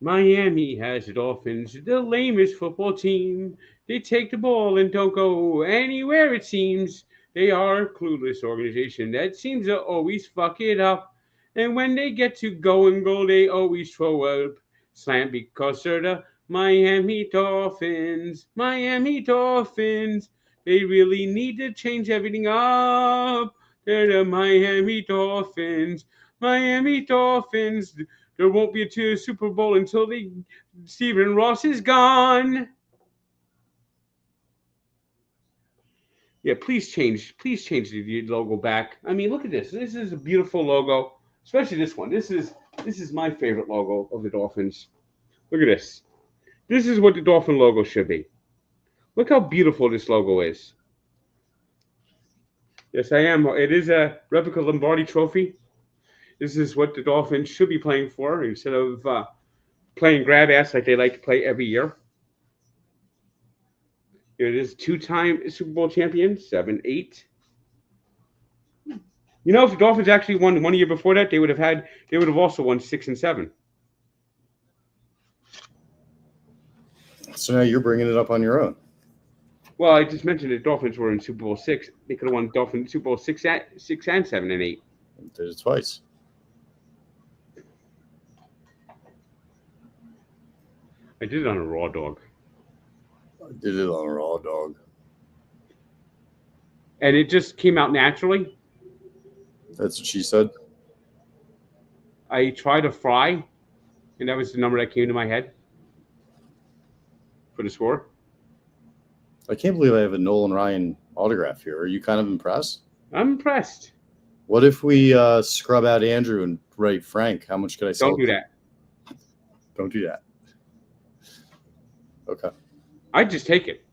Miami has the Dolphins, the lamest football team. They take the ball and don't go anywhere, it seems. They are a clueless organization that seems to always fuck it up. And when they get to go and goal, they always throw a slant because they're the Miami Dolphins. Miami Dolphins. They really need to change everything up. They're the Miami Dolphins. Miami Dolphins. There won't be a Super Bowl until Stephen Ross is gone. Yeah, please change the logo back. I mean, look at this. This is a beautiful logo, especially this one. This is my favorite logo of the Dolphins. Look at this. This is what the Dolphin logo should be. Look how beautiful this logo is. Yes, I am. It is a replica Lombardi trophy. This is what the Dolphins should be playing for instead of playing grab ass like they like to play every year. Here it is, 2-time Super Bowl champion, 7-8. You know, if the Dolphins actually won 1 year before that, they would have also won 6 and 7. So now you're bringing it up on your own. Well, I just mentioned the Dolphins were in Super Bowl 6. They could have won Dolphins Super Bowl 6 and 7 and 8. Did it twice. I did it on a raw dog. I did it on a raw dog. And it just came out naturally. That's what she said. I tried a fry, and that was the number that came to my head for the score. I can't believe I have a Nolan Ryan autograph here. Are you kind of impressed? I'm impressed. What if we scrub out Andrew and write Frank? How much could I sell? Don't do that. Don't do that. Okay. I'd just take it.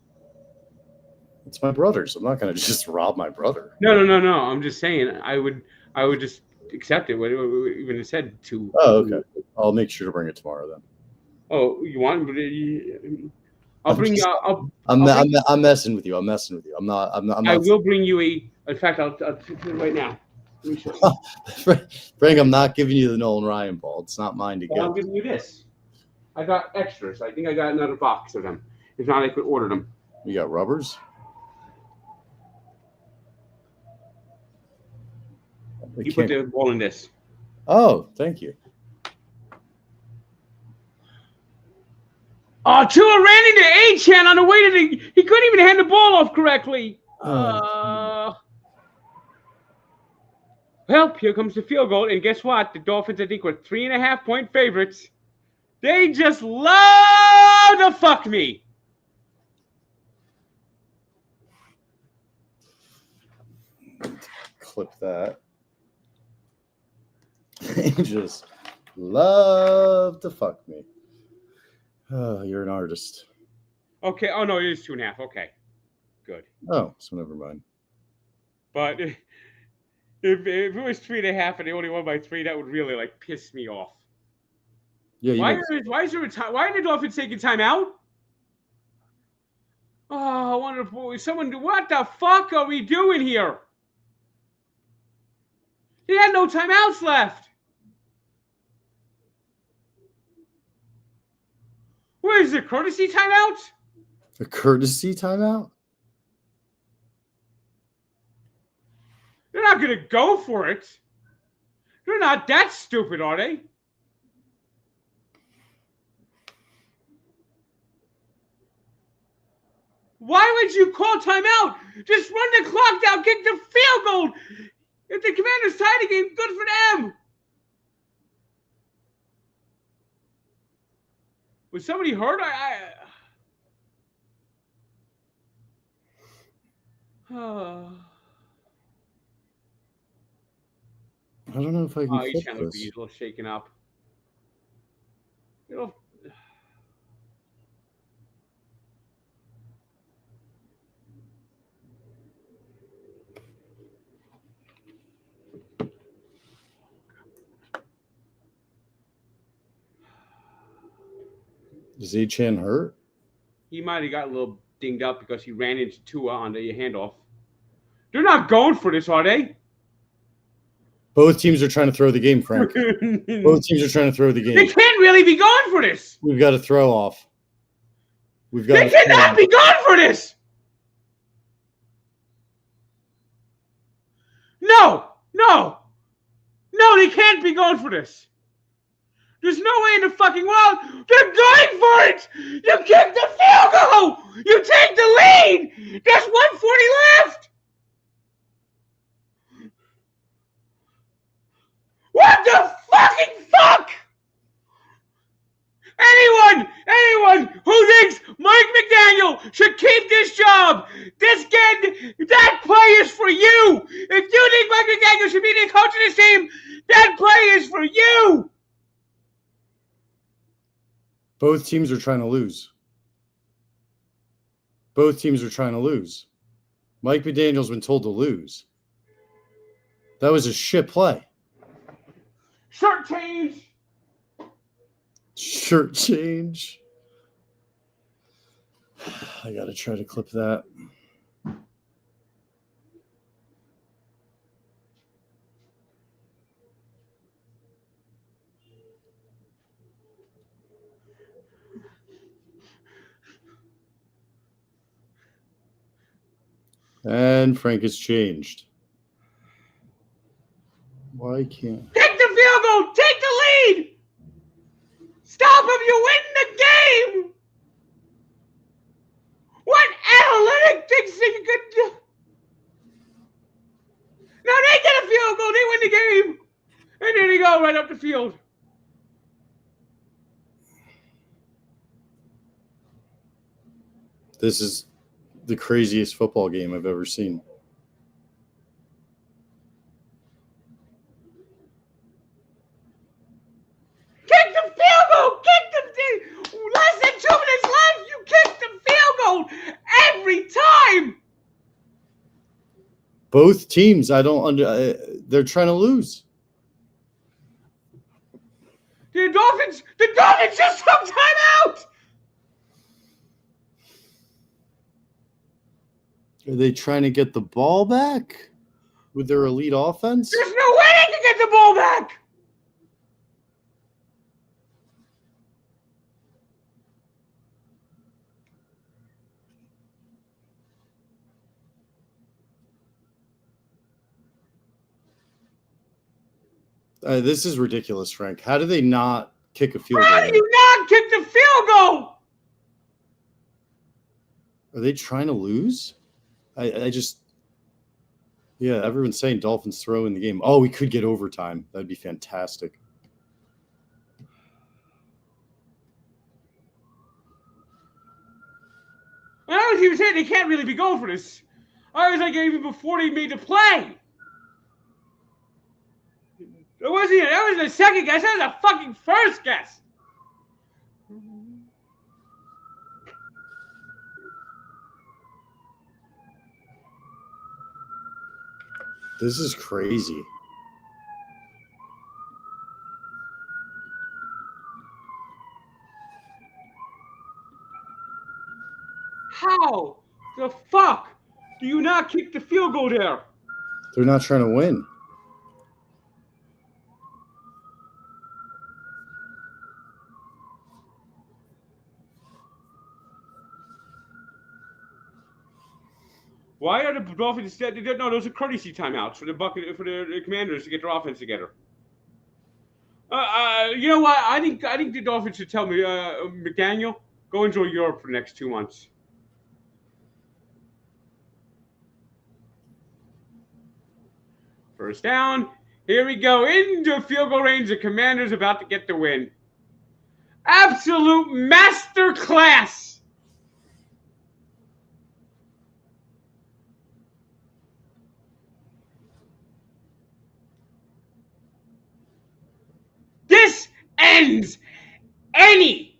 It's my brother's. I'm not going to just rob my brother. No. I'm just saying I would just accept it. Even it said to. Oh, okay. I'll make sure to bring it tomorrow then. Oh, you want? I'll bring you. I'm messing with you. I'm messing with you. I'm not. I will bring you a. In fact, I'll do it right now. Let me show you. Frank, I'm not giving you the Nolan Ryan ball. It's not mine to get. I'm giving you this. I got extras. I think I got another box of them. If not, I could order them. You got rubbers? You put the ball in this. Oh, thank you. Oh, Tua ran into A-Chan on the way to the. He couldn't even hand the ball off correctly. Well, here comes the field goal, and guess what? The Dolphins, I think, were 3.5-point favorites. They just love to fuck me. Clip that. They just love to fuck me. Oh, you're an artist. Okay. Oh, no, it is 2.5. Okay. Good. Oh, so never mind. But if it was 3.5 and they only won by 3, that would really, piss me off. Yeah. Why is there a time? Why are the Dolphins taking time out? Oh, I wonder if someone. What the fuck are we doing here? He had no timeouts left. is a courtesy timeout? A courtesy timeout? They're not going to go for it. They're not that stupid, are they? Why would you call timeout? Just run the clock down, kick the field goal. If the Commanders tie the game, good for them. Was somebody hurt? I don't know if I can he's flip trying to this. be a little shaken up. Is Achan hurt? He might have got a little dinged up because he ran into Tua on the handoff. They're not going for this, are they? Both teams are trying to throw the game, Frank. Both teams are trying to throw the game. They can't really be going for this. We've got to throw off. They cannot be going for this. No, they can't be going for this. There's no way in the fucking world they're going for it. You kick the field goal. You take the lead. There's 140 left. What the fucking fuck? Anyone who thinks Mike McDaniel should keep this job, that play is for you. If you think Mike McDaniel should be the coach of this team, that play is for you. Both teams are trying to lose. Both teams are trying to lose. Mike McDaniel's been told to lose. That was a shit play. Shirt change. Shirt change. I got to try to clip that. And Frank has changed. Why can't... Take the field goal. Take the lead. Stop him. You win the game. What analytic thinks that you could do? Now they get a field goal. They win the game. And there they go right up the field. This is the craziest football game I've ever seen. Kick the field goal. Less than 2 minutes left. You kick the field goal every time. Both teams, they're trying to lose. The Dolphins just took time out. Are they trying to get the ball back with their elite offense? There's no way they can get the ball back. This is ridiculous, Frank. How do they not kick a field goal? How do you not kick the field goal? Are they trying to lose? Everyone's saying Dolphins throw in the game. Oh, we could get overtime. That'd be fantastic. I was even saying they can't really be going for this. I was like, even before they made the play. That wasn't the second guess. That was a fucking first guess. This is crazy. How the fuck do you not kick the field goal there? They're not trying to win. Why are the Dolphins? No, those are courtesy timeouts for the Commanders to get their offense together. You know what? I think the Dolphins should tell me, McDaniel, go enjoy Europe for the next 2 months. First down. Here we go into field goal range. The Commanders about to get the win. Absolute master class. This ends any.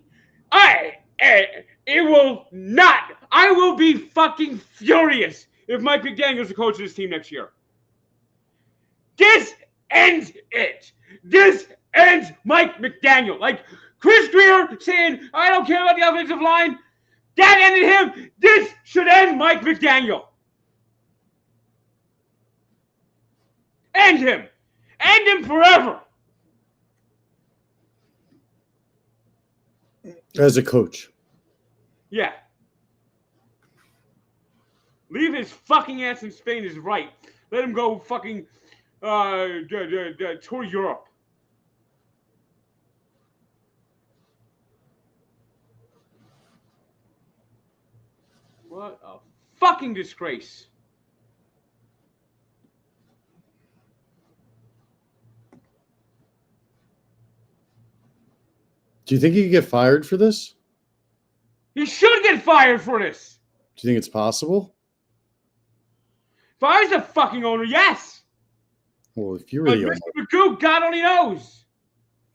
It will not. I will be fucking furious if Mike McDaniel's the coach of this team next year. This ends it. This ends Mike McDaniel. Like Chris Greer saying, I don't care about the offensive line. That ended him. This should end Mike McDaniel. End him. End him forever. As a coach. Yeah. Leave his fucking ass in Spain is right. Let him go fucking tour Europe. What a fucking disgrace. Do you think he could get fired for this? He should get fired for this. Do you think it's possible? If I was the fucking owner, yes. Well, if you were the owner, Mr. Magoo, God only knows.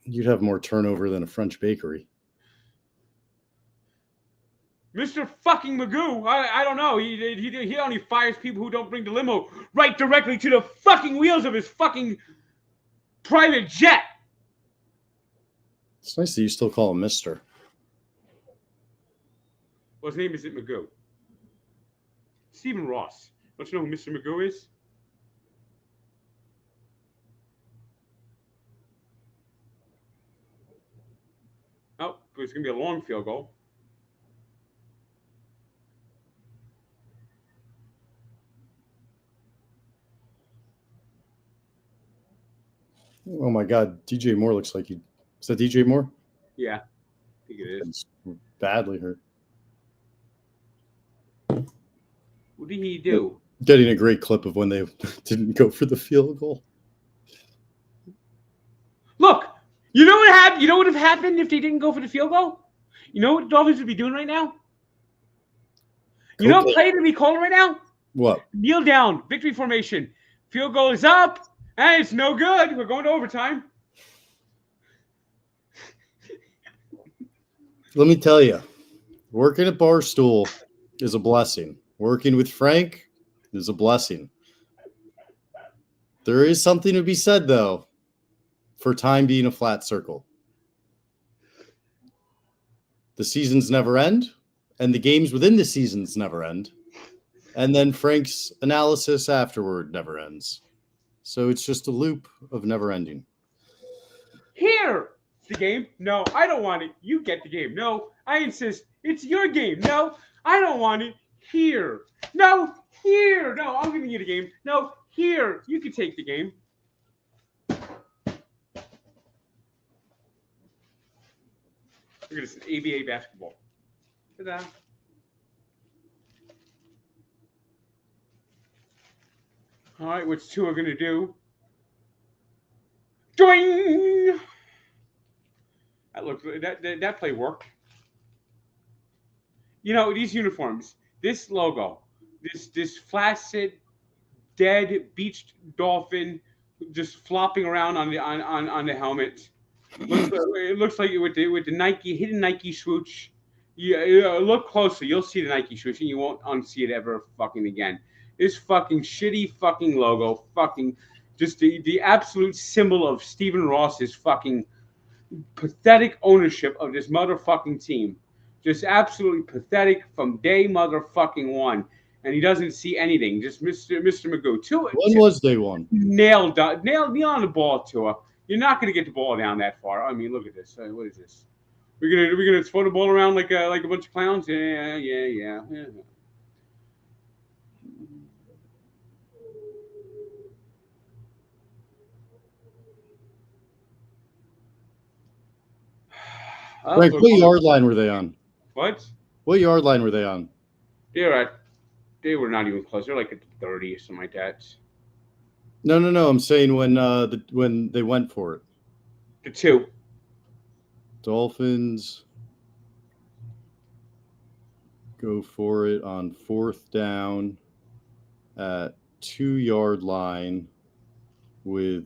you'd have more turnover than a French bakery. Mr. fucking Magoo, I don't know. He only fires people who don't bring the limo right directly to the fucking wheels of his fucking private jet. It's nice that you still call him Mister. Well, his name isn't Magoo. Stephen Ross. Don't you know who Mr. Magoo is? Oh, it's going to be a long field goal. Oh my God, DJ Moore looks like he. Is that DJ Moore? Yeah, I think it is. He's badly hurt. What did he do? Getting a great clip of when they didn't go for the field goal. Look, you know what happened? You know what would have happened if they didn't go for the field goal? You know what the Dolphins would be doing right now? You know what play to be called right now? What? Kneel down, victory formation. Field goal is up, and it's no good. We're going to overtime. Let me tell you, working at Barstool is a blessing. Working with Frank is a blessing. There is something to be said, though, for time being a flat circle. The seasons never end, and the games within the seasons never end. And then Frank's analysis afterward never ends. So it's just a loop of never ending. Here, the game. No, I don't want it. You get the game. No, I insist. It's your game. No, I don't want it. Here. No, here. No, I'm giving you the game. No, here. You can take the game. Look at this, ABA basketball. Ta-da. All right, what's Tua going to do? Doing! That play worked. You know, these uniforms, this logo, this flaccid, dead beached dolphin just flopping around on the helmet. It looks like with the Nike hidden Nike swoosh. Yeah, look closely. You'll see the Nike swoosh, and you won't unsee it ever fucking again. This fucking shitty fucking logo, fucking just the absolute symbol of Stephen Ross's fucking pathetic ownership of this motherfucking team. Just absolutely pathetic from day motherfucking one. And he doesn't see anything. Just Mr. Magoo. When was day one? Nail on the ball, Tua. You're not going to get the ball down that far. I mean, look at this. What is this? We're gonna throw the ball around like a bunch of clowns? Yeah. Frank, what yard line were they on? What? What yard line were they on? They were not even close. They're like at 30 or something like that. No. I'm saying when they went for it. The 2. Dolphins go for it on 4th down at 2-yard line with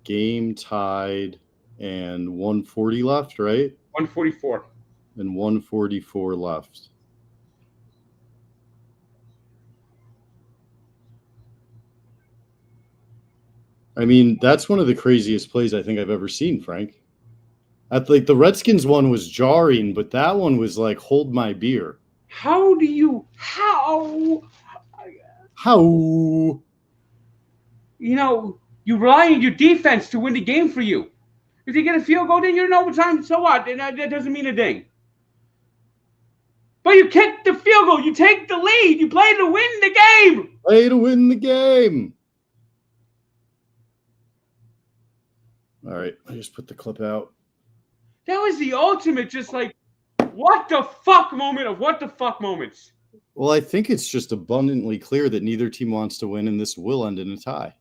game tied and 140 left, right? 144. And 144 left. I mean, that's one of the craziest plays I think I've ever seen, Frank. The Redskins one was jarring, but that one was like, hold my beer. How? You rely on your defense to win the game for you. If you get a field goal, then you're in overtime. So what? That doesn't mean a thing. But you kick the field goal. You take the lead. You play to win the game. Play to win the game. All right, I just put the clip out. That was the ultimate, just like, what the fuck moment of what the fuck moments. Well, I think it's just abundantly clear that neither team wants to win, and this will end in a tie.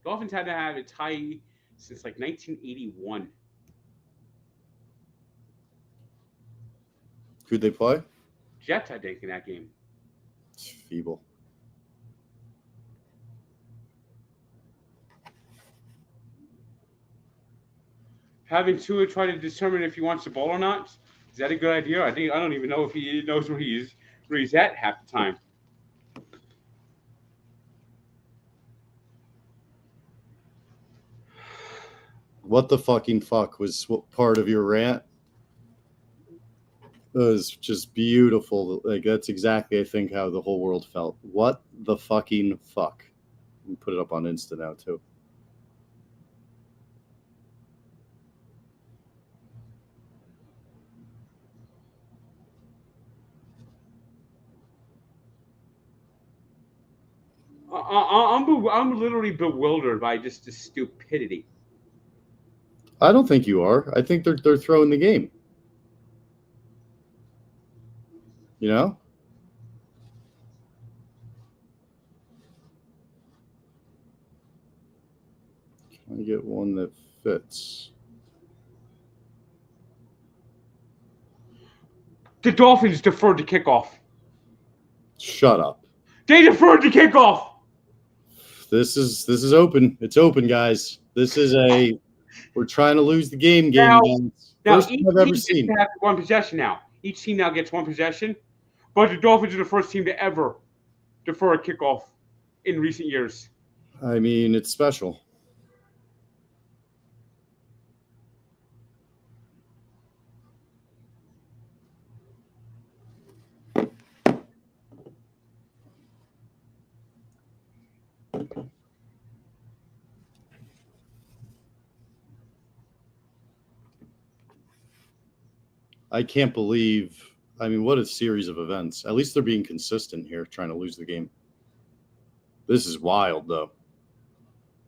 Dolphins had to have a tie since like 1981. Who'd they play? Jets, I think, in that game. It's feeble. Having Tua try to determine if he wants the ball or not, is that a good idea? I don't even know if he knows where he's at half the time. What the fucking fuck was part of your rant? It was just beautiful. Like, that's exactly, I think, how the whole world felt. What the fucking fuck? We put it up on Insta now, too. I'm literally bewildered by just the stupidity. I don't think you are. I think they're throwing the game. You know? Can I get one that fits? The Dolphins deferred to kickoff. Shut up. They deferred to kickoff. This is open. It's open, guys. We're trying to lose the game. Now First each I've ever team seen. gets to have one possession now. Each team now gets one possession, but the Dolphins are the first team to ever defer a kickoff in recent years. I mean, it's special. I can't believe, what a series of events. At least they're being consistent here, trying to lose the game. This is wild, though.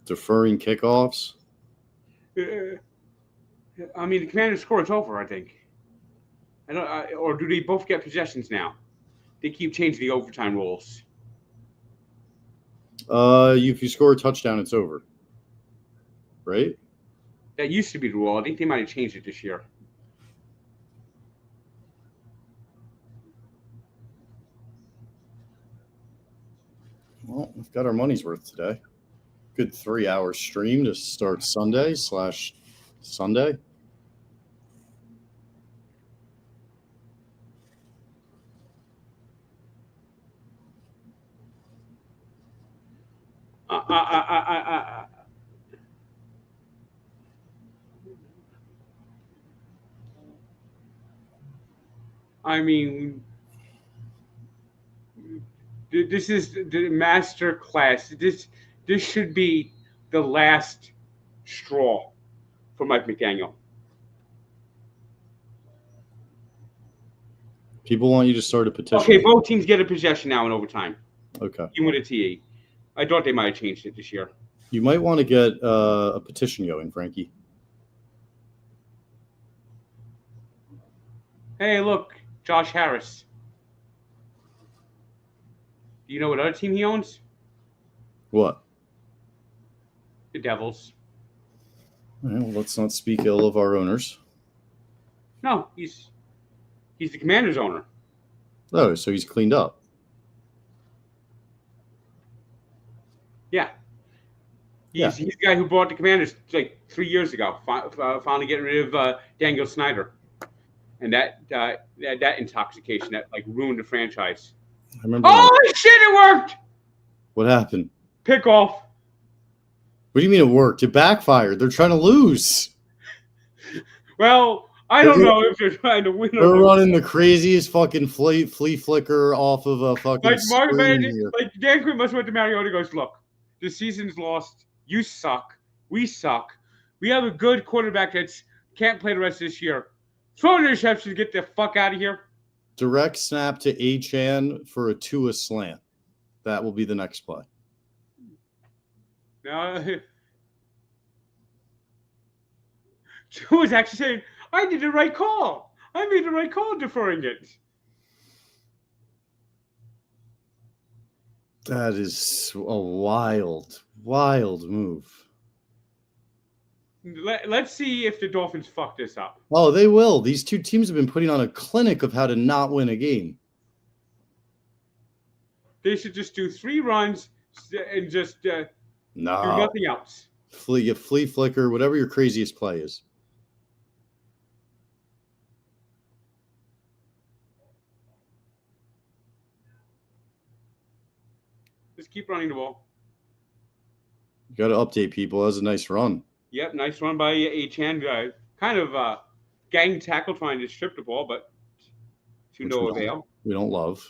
Deferring kickoffs. The Commanders score, it's over, I think. Or do they both get possessions now? They keep changing the overtime rules. If you score a touchdown, it's over. Right? That used to be the rule. I think they might have changed it this year. Well, we've got our money's worth today. Good 3-hour stream to start Sunday. This is the master class. This should be the last straw for Mike McDaniel. People want you to start a petition. Okay, both teams get a possession now in overtime. Okay. Even with a TE. I thought they might have changed it this year. You might want to get a petition going, Frankie. Hey, look, Josh Harris. Do you know what other team he owns? What? The Devils. Well, let's not speak ill of our owners. No, he's the Commanders' owner. Oh, so he's cleaned up. Yeah. Yeah. He's the guy who bought the Commanders like 3 years ago. Finally getting rid of Daniel Snyder, and that intoxication that like ruined the franchise. I remember. Holy shit! It worked. What happened? Pick off. What do you mean it worked? It backfired. They're trying to lose. Well, I don't know if they're trying to win. They're running the craziest fucking flea flicker off of a fucking like screen here. like Dan Quinn must went to Mariota. Goes, look, the season's lost. You suck. We suck. We have a good quarterback that's can't play the rest of this year. Throw the interception to get the fuck out of here. Direct snap to Achane for a Tua slant. That will be the next play. Now, Joe was actually saying, I did the right call. I made the right call deferring it. That is a wild, wild move. Let's see if the Dolphins fuck this up. Oh, they will. These two teams have been putting on a clinic of how to not win a game. They should just do 3 runs and just do nothing else. Flea flicker, whatever your craziest play is. Just keep running the ball. You got to update people. That was a nice run. Yep, nice run by Achane. Kind of gang tackle trying to strip the ball, but to no avail. We don't love.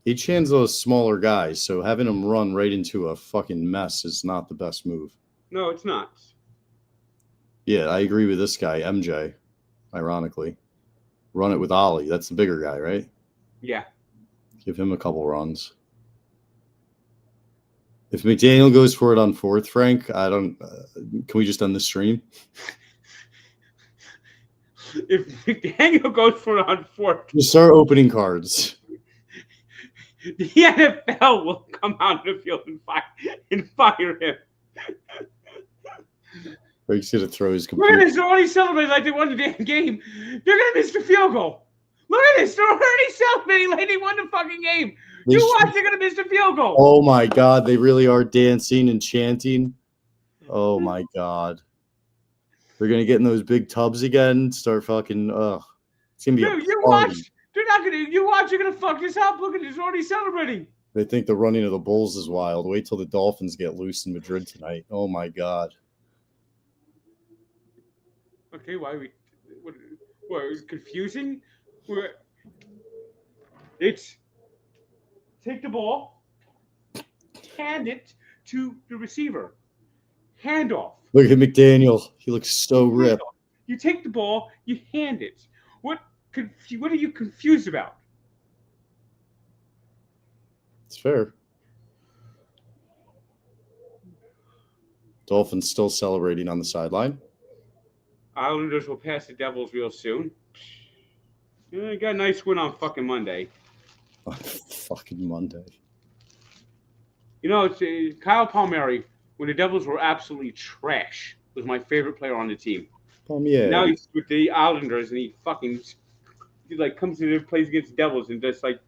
Achane's a smaller guy, so having him run right into a fucking mess is not the best move. No, it's not. Yeah, I agree with this guy, MJ, ironically. Run it with Ollie. That's the bigger guy, right? Yeah. Give him a couple runs. If McDaniel goes for it on 4th, Frank, I don't. Can we just end the stream? If McDaniel goes for it on 4th, Just start opening cards. the NFL will come out of the field and fire him. Frank's going to throw his Look at computer. this. They're already celebrating like they won the damn game. They're going to miss the field goal. Look at this. They're already celebrating like they won the fucking game. You watch, they're going to miss the field goal. Oh, my God. They really are dancing and chanting. Oh, my God. They're going to get in those big tubs again. Start fucking, it's going to be Dude, you party. watch. They're not going to. You watch, you're going to fuck this up. Look at this. They're already celebrating. They think the running of the Bulls is wild. Wait till the Dolphins get loose in Madrid tonight. Oh, my God. Okay, why are we? What is confusing? It's take the ball, hand it to the receiver, handoff. Look at McDaniel. He looks so ripped. You take the ball, you hand it. What are you confused about? It's fair. Dolphins still celebrating on the sideline. Islanders will pass the Devils real soon. Yeah, got a nice win on fucking Monday. On fucking Monday. You know, it's Kyle Palmieri, when the Devils were absolutely trash, was my favorite player on the team. Yeah. Now he's with the Islanders, and he comes to the plays against the Devils and just like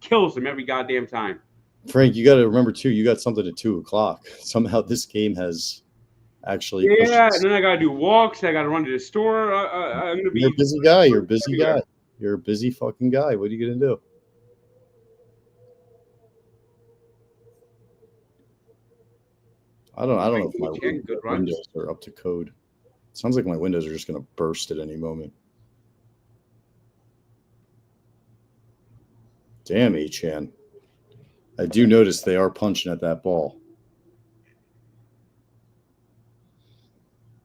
kills them every goddamn time. Frank, you got to remember too. You got something at 2:00. Somehow this game has actually. Yeah, and then I gotta do walks. I gotta run to the store. I'm gonna be. You're a busy guy. You're a busy guy. You're a busy fucking guy. What are you gonna do? I don't know if my windows are up to code. Sounds like my windows are just gonna burst at any moment. Damn, Achane. I do notice they are punching at that ball.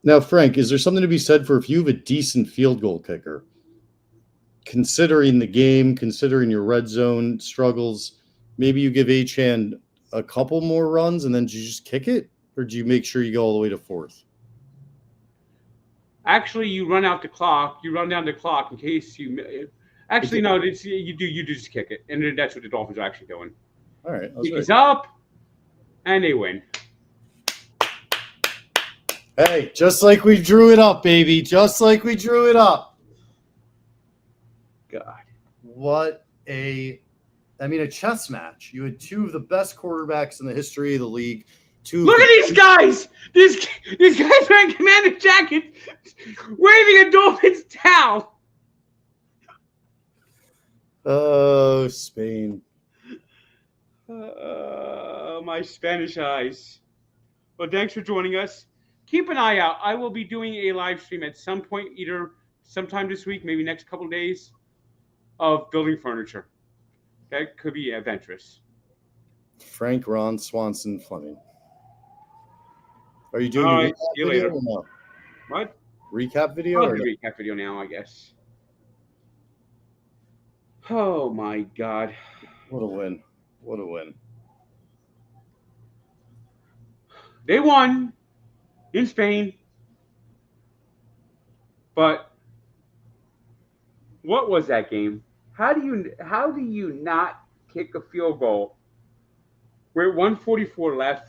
Now, Frank, is there something to be said for if you have a decent field goal kicker, considering the game, considering your red zone struggles, maybe you give Achane a couple more runs and then do you just kick it? Or do you make sure you go all the way to 4th? Actually, you run out the clock. You run down the clock in case you. Actually, no. You do. You just kick it, and that's what the Dolphins are actually doing. All right. Kick is up, and they win. Hey, just like we drew it up, baby. Just like we drew it up. God. What a chess match. You had two of the best quarterbacks in the history of the league. Look at these guys! These guys wearing Commander jackets, waving a Dolphins towel. Oh, Spain. My Spanish eyes. Well, thanks for joining us. Keep an eye out. I will be doing a live stream at some point, either sometime this week, maybe next couple of days, of building furniture. That could be adventurous. Frank, Ron, Swanson, Fleming. Are you doing All a right, recap see you video later. or no? What? Recap video? I'll Or do no? a recap video now, I guess. Oh, my God. What a win. What a win. They won in Spain. But what was that game? How do you not kick a field goal? We're at 1:44 left.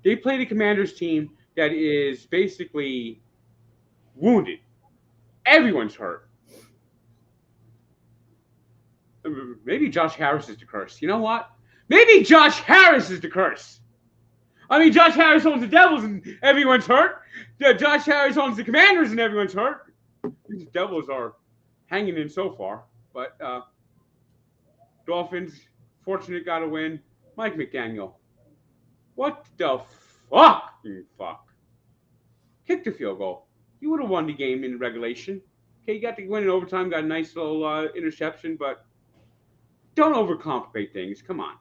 They played a Commanders team that is basically wounded. Everyone's hurt. Maybe Josh Harris is the curse. You know what? Maybe Josh Harris is the curse. I mean, Josh Harris owns the Devils and everyone's hurt. Josh Harris owns the Commanders and everyone's hurt. These Devils are hanging in so far. But Dolphins, fortunate got a win. Mike McDaniel. What the fuck? Kick the field goal. You would have won the game in regulation. Okay, you got to win in overtime, got a nice little interception, but don't overcomplicate things. Come on.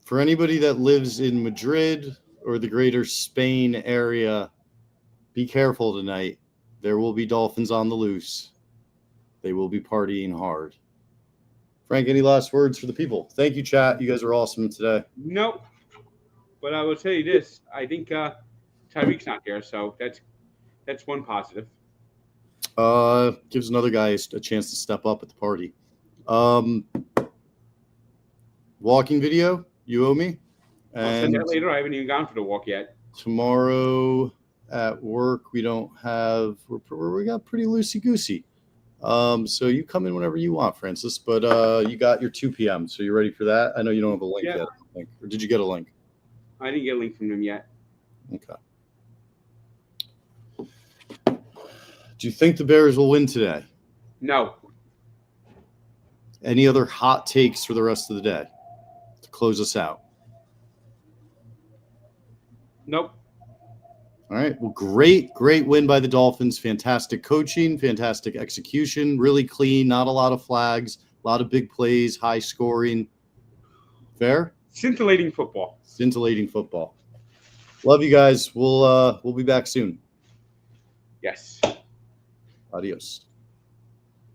For anybody that lives in Madrid or the greater Spain area, be careful tonight. There will be Dolphins on the loose. They will be partying hard. Frank, any last words for the people? Thank you, chat. You guys are awesome today. Nope. But I will tell you this. I think Tyreek's not there, so that's one positive. Gives another guy a chance to step up at the party. Walking video, you owe me. I'll send that later. I haven't even gone for the walk yet. Tomorrow at work, we don't have. We got pretty loosey goosey. So you come in whenever you want, Francis. But you got your 2 p.m. So you ready for that? I know you don't have a link yet. I don't think. Or did you get a link? I didn't get a link from them yet. Okay. Do you think the Bears will win today? No. Any other hot takes for the rest of the day to close us out? Nope. All right. Well, great win by the Dolphins. Fantastic coaching, fantastic execution, really clean, not a lot of flags, a lot of big plays, high scoring. Fair? Scintillating football. Scintillating football. Love you guys. We'll be back soon. Yes. Adios.